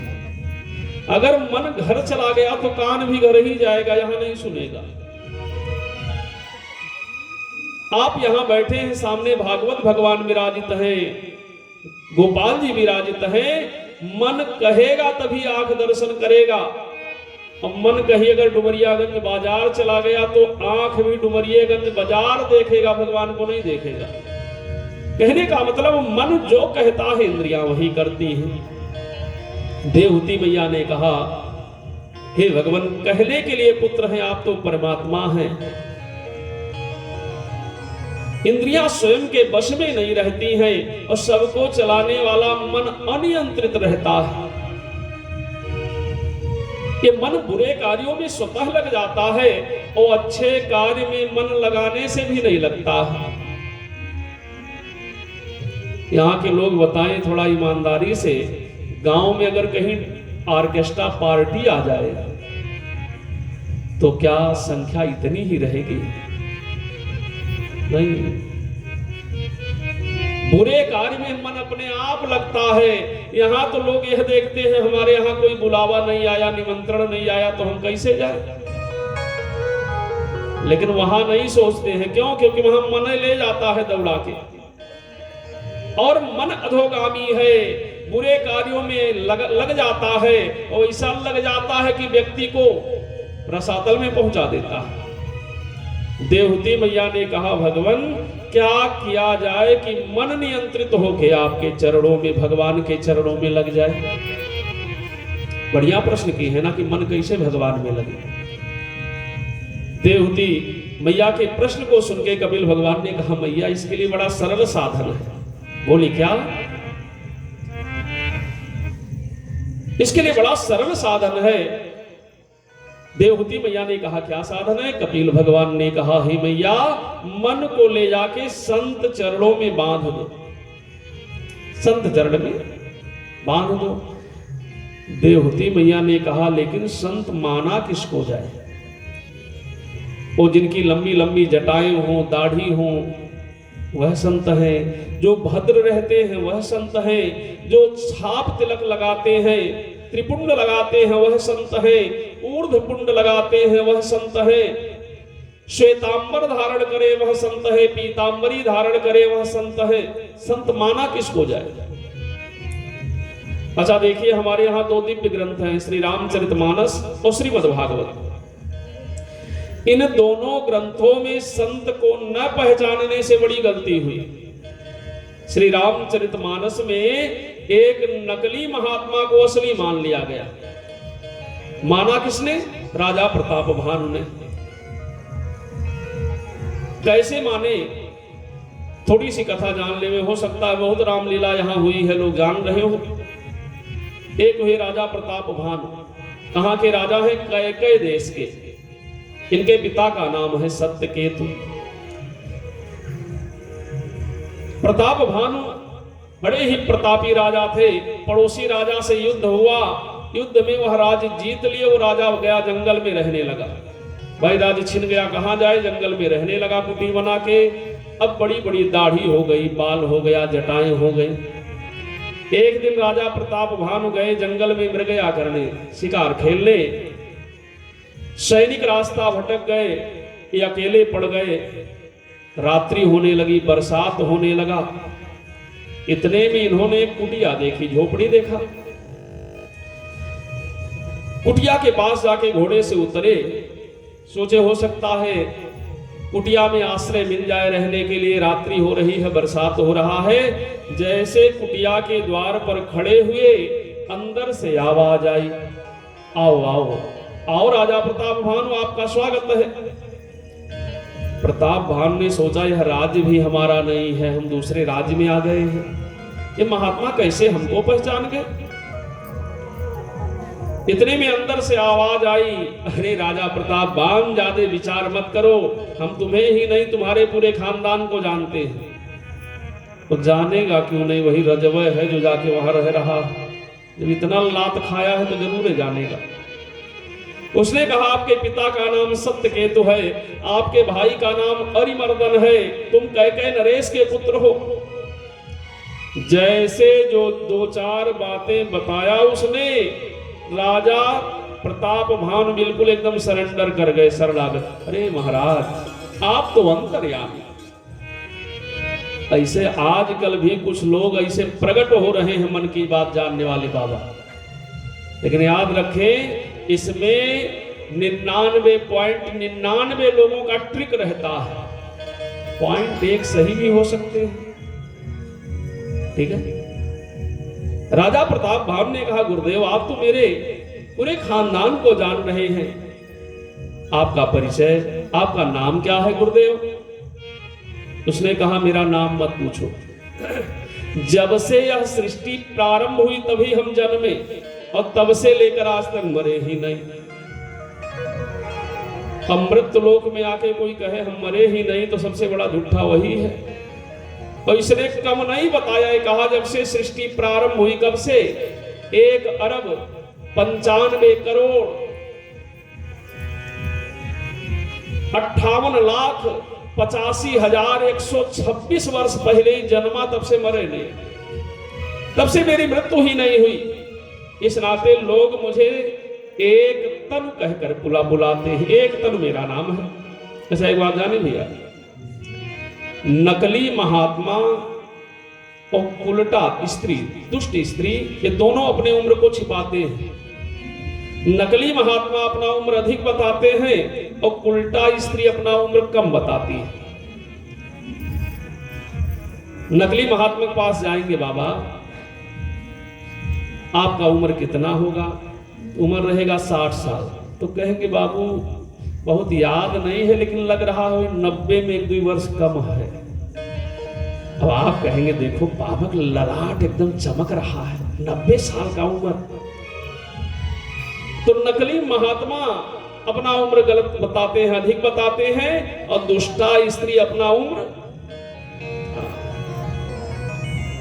A: अगर मन घर चला गया तो कान भी घर ही जाएगा, यहां नहीं सुनेगा। आप यहां बैठे हैं, सामने भागवत भगवान विराजित हैं, गोपाल जी विराजित हैं। मन कहेगा तभी आंख दर्शन करेगा। अब मन कही अगर डुमरियागंज बाजार चला गया तो आंख भी डुमरियागंज बाजार देखेगा, भगवान को नहीं देखेगा। कहने का मतलब मन जो कहता है इंद्रियां वही करती हैं। देवहूति मैया ने कहा, हे भगवान, कहने के लिए पुत्र हैं, आप तो परमात्मा हैं। इंद्रियां स्वयं के वश में नहीं रहती हैं और सबको चलाने वाला मन अनियंत्रित रहता है। ये मन बुरे कार्यों में स्वतः लग जाता है और अच्छे कार्य में मन लगाने से भी नहीं लगता है। यहाँ के लोग बताएं थोड़ा ईमानदारी से, गांव में अगर कहीं ऑर्केस्ट्रा पार्टी आ जाए तो क्या संख्या इतनी ही रहेगी? नहीं। बुरे कार्य में मन अपने आप लगता है। यहाँ तो लोग यह देखते हैं हमारे यहाँ कोई बुलावा नहीं आया, निमंत्रण नहीं आया, तो हम कैसे जाए? लेकिन वहां नहीं सोचते हैं। क्यों? क्योंकि वहां मन ले जाता है दौड़ा के, और मन अधोगामी है, बुरे कार्यों में लग जाता है, और ऐसा लग जाता है कि व्यक्ति को रसातल में पहुंचा देता है। देवहूति मैया ने कहा, भगवान, क्या किया जाए कि मन नियंत्रित होके आपके चरणों में, भगवान के चरणों में लग जाए? बढ़िया प्रश्न की है ना, कि मन कैसे भगवान में लगे। देवहूति मैया के प्रश्न को सुन के कपिल भगवान ने कहा, मैया, इसके लिए बड़ा सरल साधन है। बोली, क्या? इसके लिए बड़ा सरल साधन है। देवहूति मैया ने कहा, क्या साधन है? कपिल भगवान ने कहा, हे मैया, मन को ले जाके संत चरणों में बांध दो, संत चरण में बांध दो। देवहूति मैया ने कहा, लेकिन संत माना किसको जाए? वो जिनकी लंबी लंबी जटाएं हों, दाढ़ी हो, वह संत है। जो भद्र रहते हैं वह संत है। जो छाप तिलक लगाते हैं, त्रिपुंड लगाते हैं, वह संत है। ऊर्ध्व पुंड लगाते हैं, वह संत है। श्वेतांबर धारण करे वह संत है। पीतांबरी धारण करे वह संत है। संत माना किसको जाए? अच्छा देखिए, हमारे यहाँ दो दिव्य ग्रंथ हैं, श्री रामचरितमानस और श्रीमद् भागवत। इन दोनों ग्रंथों में संत को न पहचानने से बड़ी गलती हुई। श्री रामचरितमानस में एक नकली महात्मा को असली मान लिया गया। माना किसने? राजा प्रताप भानु ने। कैसे माने? थोड़ी सी कथा जान ले में, हो सकता है बहुत रामलीला यहां हुई है, लोग जान रहे हो। एक हुए राजा प्रताप भानु, कहां के राजा है? कैकेय देश के। इनके पिता का नाम है सत्यकेतु। प्रताप भानु बड़े ही प्रतापी राजा थे। पड़ोसी राजा से युद्ध हुआ, युद्ध में वह राज्य जीत लिए। वो राजा गया जंगल में रहने लगा। भाई राज्य छिन गया, कहां जाए? जंगल में रहने लगा कुटी बना के। अब बड़ी बड़ी दाढ़ी हो गई, बाल हो गया, जटाएं हो गई। एक दिन राजा प्रताप भानु गए जंगल में मृगया करने, शिकार खेलने। सैनिक रास्ता भटक गए, ये अकेले पड़ गए। रात्रि होने लगी, बरसात होने लगा। इतने में इन्होंने एक कुटिया देखी, झोपड़ी देखा। कुटिया के पास जाके घोड़े से उतरे। सोचे हो सकता है कुटिया में आश्रय मिल जाए रहने के लिए। रात्रि हो रही है, बरसात हो रहा है। जैसे कुटिया के द्वार पर खड़े हुए, अंदर से आवाज आई, आओ आओ आओ राजा प्रताप भानु, आपका स्वागत है। प्रताप भानु ने सोचा, यह राज्य भी हमारा नहीं है, हम दूसरे राज्य में आ गए हैं। ये महात्मा कैसे हमको पहचान गए? इतने में अंदर से आवाज आई, अरे राजा प्रताप भानु, ज्यादा विचार मत करो, हम तुम्हें ही नहीं तुम्हारे पूरे खानदान को जानते हैं। तो जानेगा क्यों नहीं? वही रजवय है जो जाके वहां रह रहा। जब इतना लात खाया है तो जरूर जानेगा। उसने कहा, आपके पिता का नाम सत्यकेतु है, आपके भाई का नाम अरिमर्दन है, तुम कैकेय नरेश के पुत्र हो। जैसे जो दो चार बातें बताया उसने, राजा प्रताप भानु बिल्कुल एकदम सरेंडर कर गए, शरणागत। अरे महाराज, आप तो अंतर्यामी। ऐसे आजकल भी कुछ लोग ऐसे प्रकट हो रहे हैं, मन की बात जानने वाले बाबा। लेकिन याद रखें, इसमें 99.99 लोगों का ट्रिक रहता है। पॉइंट एक सही भी हो सकते हैं, ठीक है? राजा प्रताप भान ने कहा, गुरुदेव आप तो मेरे पूरे खानदान को जान रहे हैं, आपका परिचय, आपका नाम क्या है गुरुदेव? उसने कहा, मेरा नाम मत पूछो, जब से यह सृष्टि प्रारंभ हुई तभी हम जन्मे और तब से लेकर आज तक मरे ही नहीं। अमृत लोक में आके कोई कहे हम मरे ही नहीं तो सबसे बड़ा झूठा वही है। और इसने कम नहीं बताया है, कहा जब से सृष्टि प्रारंभ हुई, कब से? 1 अरब 95 करोड़ 58 लाख 85,126 वर्ष पहले ही जन्मा, तब से मरे नहीं, तब से मेरी मृत्यु ही नहीं हुई। इस नाते लोग मुझे एक तन कहकर बुलाते हैं, एक तन मेरा नाम है। ऐसा एक बात जाने भैया, नकली महात्मा और उल्टा स्त्री, दुष्ट स्त्री, ये दोनों अपने उम्र को छिपाते हैं। नकली महात्मा अपना उम्र अधिक बताते हैं और उल्टा स्त्री अपना उम्र कम बताती है। नकली महात्मा के पास जाएंगे, बाबा आपका उम्र कितना होगा? उम्र रहेगा 60 साल। तो कहेंगे बाबू बहुत याद नहीं है लेकिन लग रहा है 90 में 1-2 वर्ष कम है। अब आप कहेंगे देखो बाबा का ललाट एकदम चमक रहा है, 90 साल का उम्र। तो नकली महात्मा अपना उम्र गलत बताते हैं, अधिक बताते हैं, और दुष्टा स्त्री अपना उम्र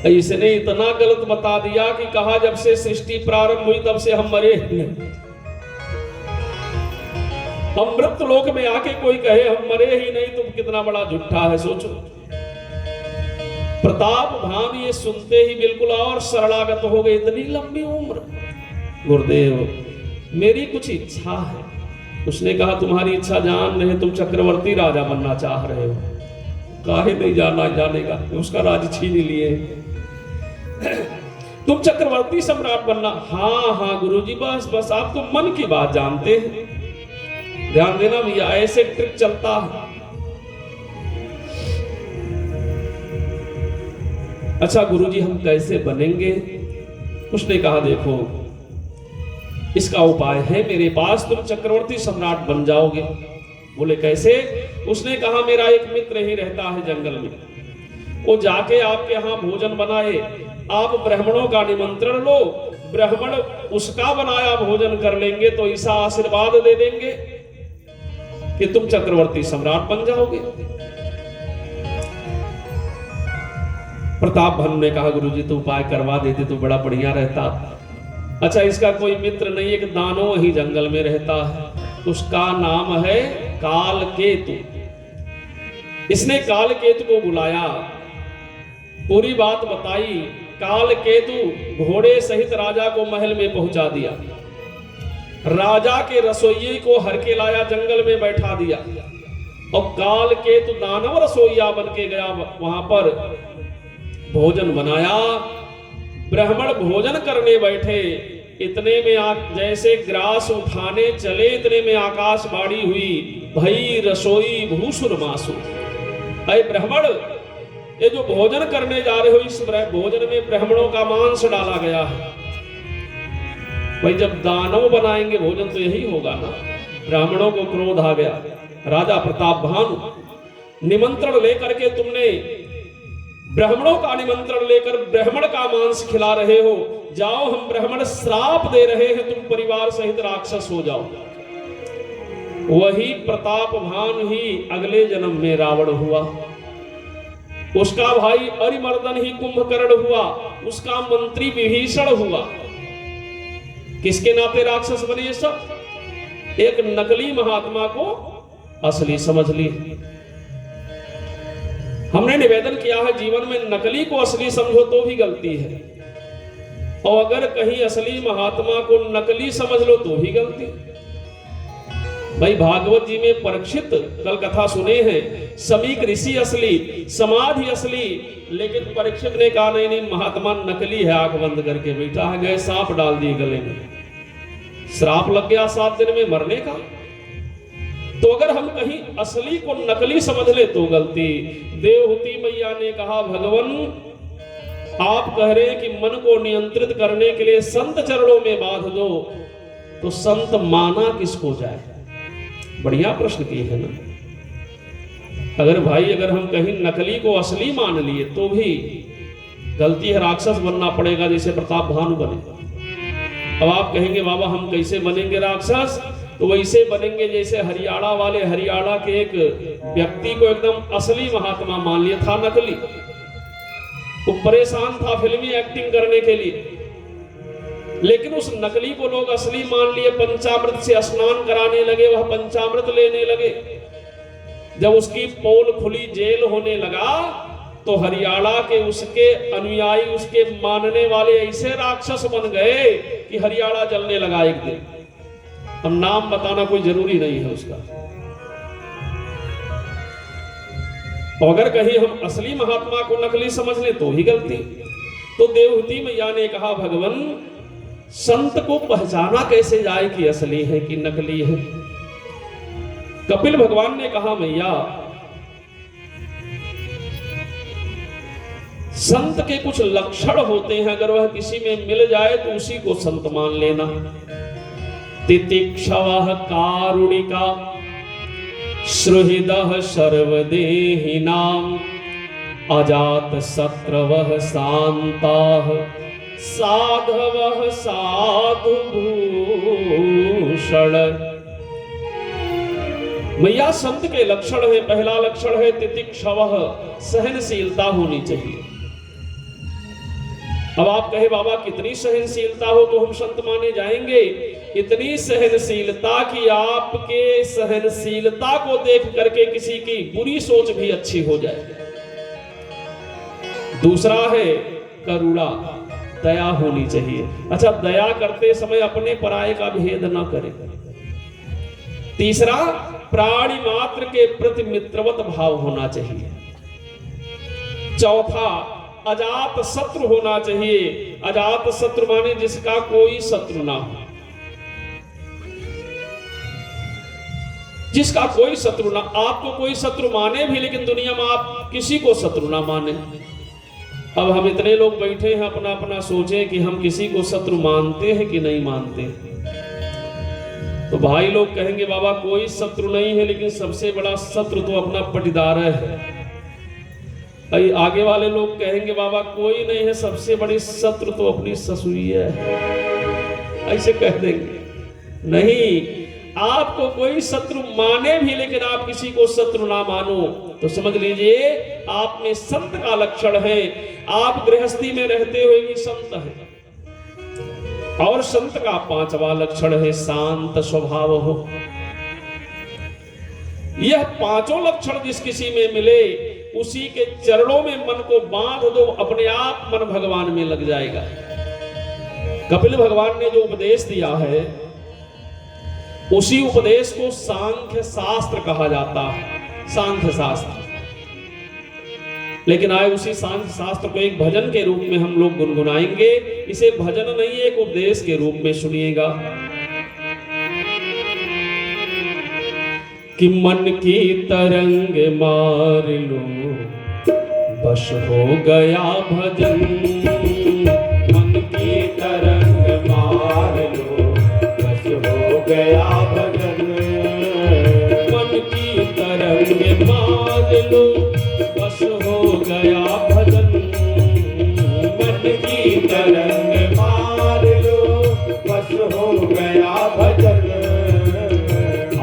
A: इसने इतना गलत बता दिया कि कहा जब से सृष्टि प्रारंभ हुई तब से हम मरे नहीं। अमृत लोक में आके कोई कहे हम मरे ही नहीं तो कितना बड़ा झूठा है, सोचो। प्रताप भान ये सुनते ही बिल्कुल और शरणागत हो गए, इतनी लंबी उम्र। गुरुदेव मेरी कुछ इच्छा है। उसने कहा तुम्हारी इच्छा जान रहे, तुम चक्रवर्ती राजा बनना चाह रहे हो। काहे नहीं जानेगा, उसका राज छीन लिए। तुम चक्रवर्ती सम्राट बनना। हाँ हाँ गुरुजी, बस आप तो मन की बात जानते हैं। ध्यान देना भैया, ऐसे ट्रिक चलता है। अच्छा गुरुजी हम कैसे बनेंगे? उसने कहा देखो इसका उपाय है मेरे पास, तुम चक्रवर्ती सम्राट बन जाओगे। बोले कैसे? उसने कहा मेरा एक मित्र ही रहता है जंगल में, वो जाके आपके यहाँ भोजन बनाए, आप ब्राह्मणों का निमंत्रण लो, ब्राह्मण उसका बनाया भोजन कर लेंगे तो ऐसा आशीर्वाद दे देंगे कि तुम चक्रवर्ती सम्राट बन जाओगे। प्रताप भानु ने कहा गुरुजी तो उपाय करवा देते तो बड़ा बढ़िया रहता। अच्छा इसका कोई मित्र नहीं, एक दानव ही जंगल में रहता है, उसका नाम है कालकेतु। इसने कालकेतु को बुलाया, पूरी बात बताई। कालकेतु घोड़े सहित राजा को महल में पहुंचा दिया, राजा के रसोइये को हर के लाया, जंगल में बैठा दिया, और कालकेतु दानव रसोइया बन के गया, वहां पर भोजन बनाया। ब्राह्मण भोजन करने बैठे, इतने में जैसे ग्रास उठाने चले इतने में आकाशवाणी हुई, भई रसोई भूसुर मासु। अरे ब्राह्मण ये जो भोजन करने जा रहे हो, इस भोजन में ब्राह्मणों का मांस डाला गया है। भाई जब दानव बनाएंगे भोजन तो यही होगा ना। ब्राह्मणों को क्रोध आ गया। राजा प्रताप भानु निमंत्रण लेकर के तुमने ब्राह्मणों का निमंत्रण लेकर ब्राह्मण का मांस खिला रहे हो, जाओ हम ब्राह्मण श्राप दे रहे हैं, तुम परिवार सहित राक्षस हो जाओ। वही प्रताप भानु ही अगले जन्म में रावण हुआ, उसका भाई अरिमर्दन ही कुंभकर्ण हुआ, उसका मंत्री विभीषण हुआ। किसके नाते राक्षस बने ये सब? एक नकली महात्मा को असली समझ ली। हमने निवेदन किया है जीवन में नकली को असली समझो तो भी गलती है, और अगर कहीं असली महात्मा को नकली समझ लो तो भी गलती। भाई भागवत जी में परीक्षित कल कथा सुने हैं, समीक ऋषि असली, समाधि असली, लेकिन परीक्षित ने कहा नहीं नहीं महात्मा नकली है, आंख बंद करके बैठा है, गए सांप डाल दिए गले में, श्राप लग गया 7 दिन में मरने का। तो अगर हम कहीं असली को नकली समझ ले तो गलती। देवहूति मैया ने कहा भगवान आप कह रहे हैं कि मन को नियंत्रित करने के लिए संत चरणों में बांध दो, तो संत माना किसको जाए? बढ़िया प्रश्न किए है ना। अगर भाई अगर हम कहीं नकली को असली मान लिए तो भी गलती है, राक्षस बनना पड़ेगा जैसे प्रताप भानु बने। अब आप कहेंगे बाबा हम कैसे बनेंगे राक्षस? तो वैसे बनेंगे जैसे हरियाणा वाले, हरियाणा के एक व्यक्ति को एकदम असली महात्मा मान लिया था, नकली। वो परेशान था फिल्मी एक्टिंग करने के लिए, लेकिन उस नकली को लोग असली मान लिए। पंचामृत से स्नान कराने लगे, वह पंचामृत लेने लगे। जब उसकी पोल खुली, जेल होने लगा, तो हरियाणा के उसके अनुयायी, उसके मानने वाले ऐसे राक्षस बन गए कि हरियाणा जलने लगा एक दिन। अब नाम बताना कोई जरूरी नहीं है उसका। तो अगर कहीं हम असली महात्मा को नकली समझ ले तो ही गलती। तो देवहूति मैया ने कहा भगवान संत को पहचाना कैसे जाए कि असली है कि नकली है? कपिल भगवान ने कहा मैया संत के कुछ लक्षण होते हैं, अगर वह किसी में मिल जाए तो उसी को संत मान लेना। तितिक्षवः कारुणिका सुहृदः सर्वदेहिनां अजात शत्रवः शान्ताः साधवः साधु भूषण। मैया संत के लक्षण है, पहला लक्षण है तितिक्षवः, सहनशीलता होनी चाहिए। अब आप कहे बाबा कितनी सहनशीलता हो तो हम संत माने जाएंगे? इतनी सहनशीलता कि आपके सहनशीलता को देख करके किसी की बुरी सोच भी अच्छी हो जाए। दूसरा है करुणा, दया होनी चाहिए। अच्छा, दया करते समय अपने पराये का भेद ना करें। तीसरा, प्राणी मात्र के प्रति मित्रवत भाव होना चाहिए। चौथा, अजात शत्रु होना चाहिए। अजात शत्रु माने जिसका कोई शत्रु ना हो, जिसका कोई शत्रु ना। आपको कोई शत्रु माने भी, लेकिन दुनिया में आप किसी को शत्रु ना माने। अब हम इतने लोग बैठे हैं, अपना अपना सोचें कि हम किसी को शत्रु मानते हैं कि नहीं मानते। तो भाई लोग कहेंगे बाबा कोई शत्रु नहीं है, लेकिन सबसे बड़ा शत्रु तो अपना पटीदार है। आगे वाले लोग कहेंगे बाबा कोई नहीं है, सबसे बड़ी शत्रु तो अपनी ससुरी है। ऐसे कह देंगे। नहीं, आपको कोई शत्रु माने भी लेकिन आप किसी को शत्रु ना मानो, तो समझ लीजिए आप में संत का लक्षण है। आप गृहस्थी में रहते हुए भी संत है। और संत का पांचवा लक्षण है शांत स्वभाव हो। यह पांचों लक्षण जिस किसी में मिले उसी के चरणों में मन को बांध दो, अपने आप मन भगवान में लग जाएगा। कपिल भगवान ने जो उपदेश दिया है उसी उपदेश को सांख्य शास्त्र कहा जाता है, सांख्य शास्त्र। लेकिन आए उसी सांख्य शास्त्र को एक भजन के रूप में हम लोग गुनगुनाएंगे। इसे भजन नहीं, एक उपदेश के रूप में सुनिएगा। कि मन की तरंग मार लो बस हो गया भजन।
B: मन की तरंग मार लो बस हो गया भजन।
A: मन की तरंग मार लो बस हो गया भजन।
B: मन की तरंग मार लो बस हो गया भजन।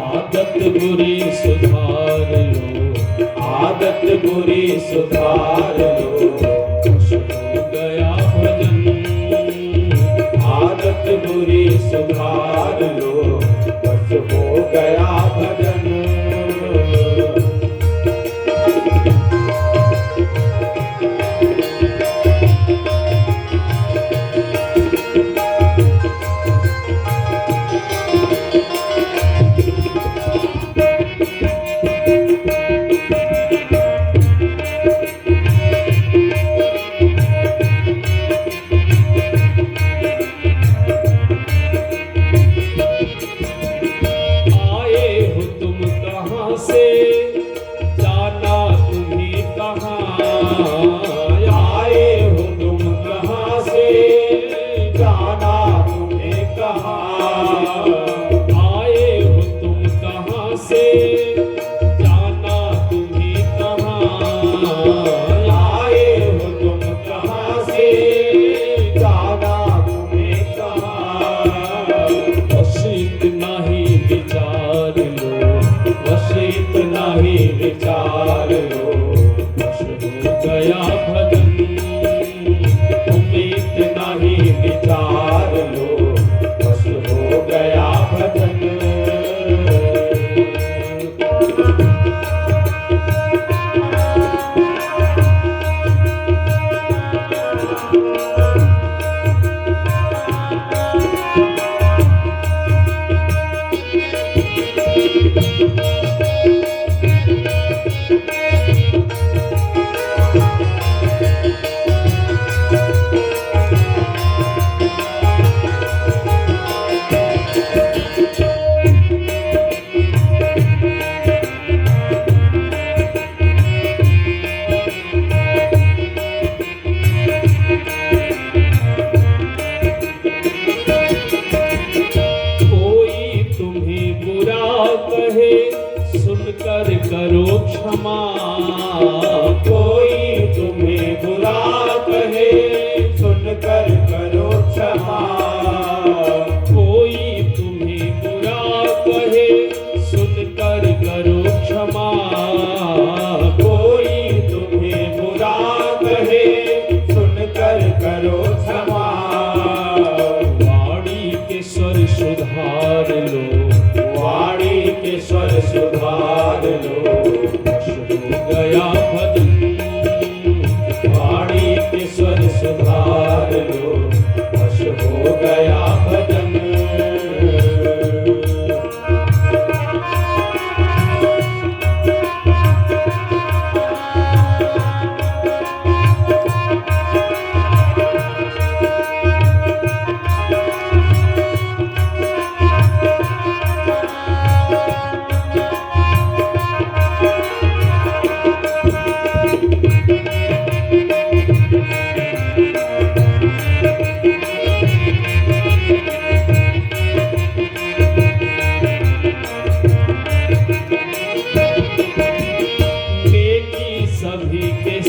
A: आदत बुरी सुधार लो,
B: आदत बुरी सुधार लो
A: बस हो गया भजन।
B: आदत बुरी सुधार लो बस हो गया भजन। आए हो तुम
A: सुनकर करो क्षमा।
B: कोई तुम्हें बुरा कहे सुनकर करो क्षमा।
A: कोई तुम्हें बुरा कहे सुनकर करो क्षमा।
B: कोई तुम्हें बुरा कहे सुनकर करो क्षमा।
A: वाणी के स्वर सुधार लो,
B: वाणी के स्वर सुधार लो,
A: हो गया भजन।
B: वाणी के स्वर सुधार लो, वश हो गया भजन।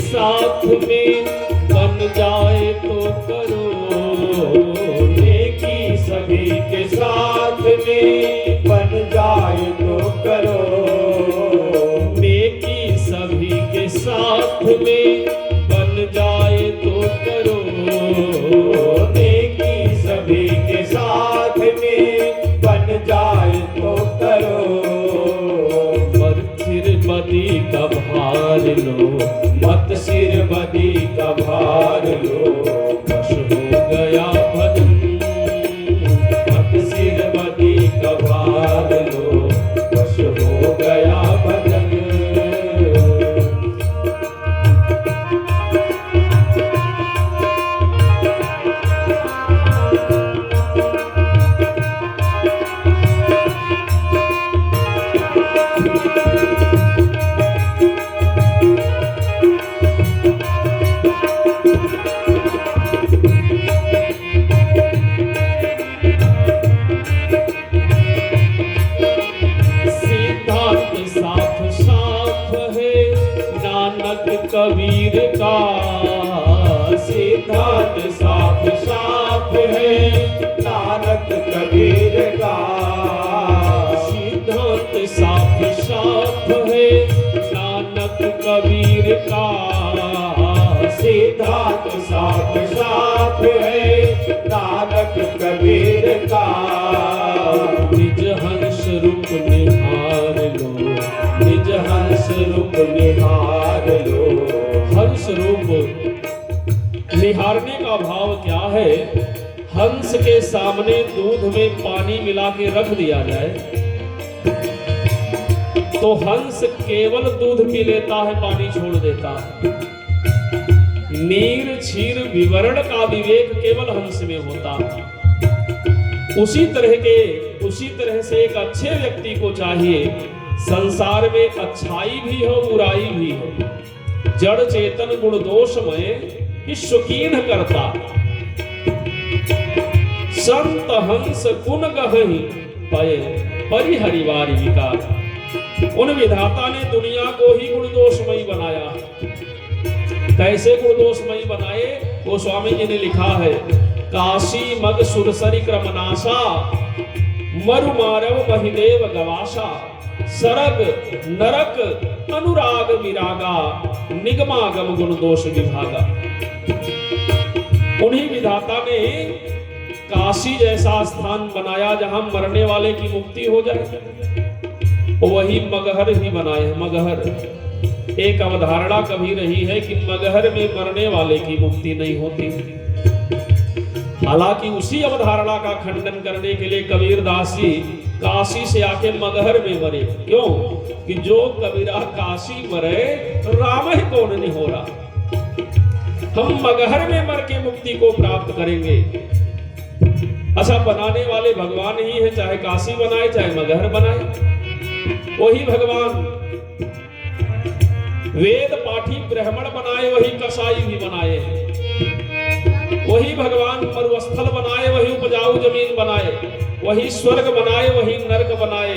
A: साथ में बन जाए तो करो।
B: नेकी सभी के साथ में बन जाए तो करो।
A: नेकी सभी के साथ में बन जाए तो करो।
B: नेकी सभी के साथ में बन जाए तो करो।
A: पर फिर बदी का भार लो,
B: मत सिर बदी का भार लो,
A: वश हो गया भजन।
B: मत सिर बदी का भार लो, वश हो गया भजन।
A: कबीर का
B: सिद्धांत साफ साफ है, नानक कबीर का
A: सिद्धांत साफ साफ है, नानक कबीर का
B: सिद्धांत साफ साफ है, नानक कबीर का।
A: निज हंस रूप निहार लो,
B: निज हंस रूप निहार लो।
A: हंस रूप निहारने का भाव क्या है? हंस के सामने दूध में पानी मिला के रख दिया जाए तो हंस केवल दूध पी लेता है, पानी छोड़ देता है। नीर क्षीर विवरण का विवेक केवल हंस में होता है। उसी तरह से एक अच्छे व्यक्ति को चाहिए संसार में अच्छाई भी हो बुराई भी हो, जड़ चेतन गुण दोषमय शौकीन करता। संत हंस गुण गहहि पय परिहरिवारी विकार। उन विधाता ने दुनिया को ही गुण दोषमयी बनाया। कैसे गुण दोषमयी बनाए? गोस्वामी जी ने लिखा है, काशी मग सुरसरी क्रमनाशा मरु मारव महिदेव गवाशा। सरग नरक अनुराग विरागा निगमागम गुण दोष विभागा। उन्हीं विधाता ने काशी जैसा स्थान बनाया जहां मरने वाले की मुक्ति हो जाए। वही मगहर ही बनाए हैं। मगहर एक अवधारणा कभी रही है कि मगहर में मरने वाले की मुक्ति नहीं होती। हालांकि उसी अवधारणा का खंडन करने के लिए कबीरदास जी काशी से आके मगहर में मरे। क्यों कि जो कबीरा काशी मरे राम ही कौन नहीं हो रहा। हम मगहर में मर के मुक्ति को प्राप्त करेंगे। अच्छा, बनाने वाले भगवान ही है, चाहे काशी बनाए चाहे मगहर बनाए, वही भगवान। वेद पाठी ब्राह्मण बनाए वही कसाई भी बनाए, वही भगवान मरुस्थल बनाए वही उपजाऊ जमीन बनाए, वही स्वर्ग बनाए वही नरक बनाए।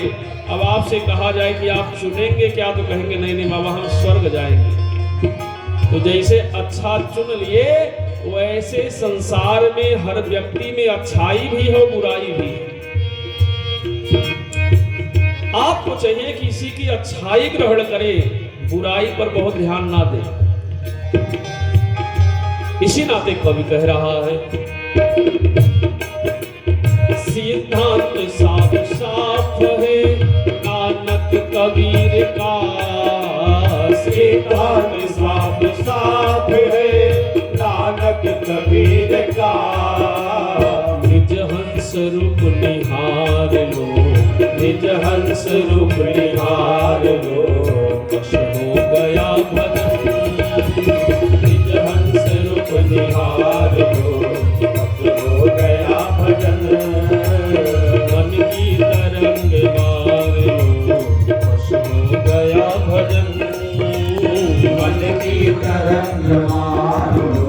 A: अब आपसे कहा जाए कि आप चुनेंगे क्या, तो कहेंगे नहीं नहीं बाबा हम स्वर्ग जाएंगे। तो जैसे अच्छा चुन लिए वैसे संसार में हर व्यक्ति में अच्छाई भी हो बुराई भी। आपको चाहिए कि किसी की अच्छाई ग्रहण करे, बुराई पर बहुत ध्यान ना दे। इसी नाते कवि कह रहा है, सिद्धांत साफ साफ है नानक कबीर का।
B: सिद्धांत साफ साफ है नानक कबीर का।
A: निज हंस रूप निहार लो,
B: निज हंस रूप निहार लो,
A: वश हो गया भजन।
B: निज हंस रूप निहार लो, वश हो गया भजन।
A: मन की तरंग मार लो, वश हो गया भजन।
B: मन की तरंग मार लो,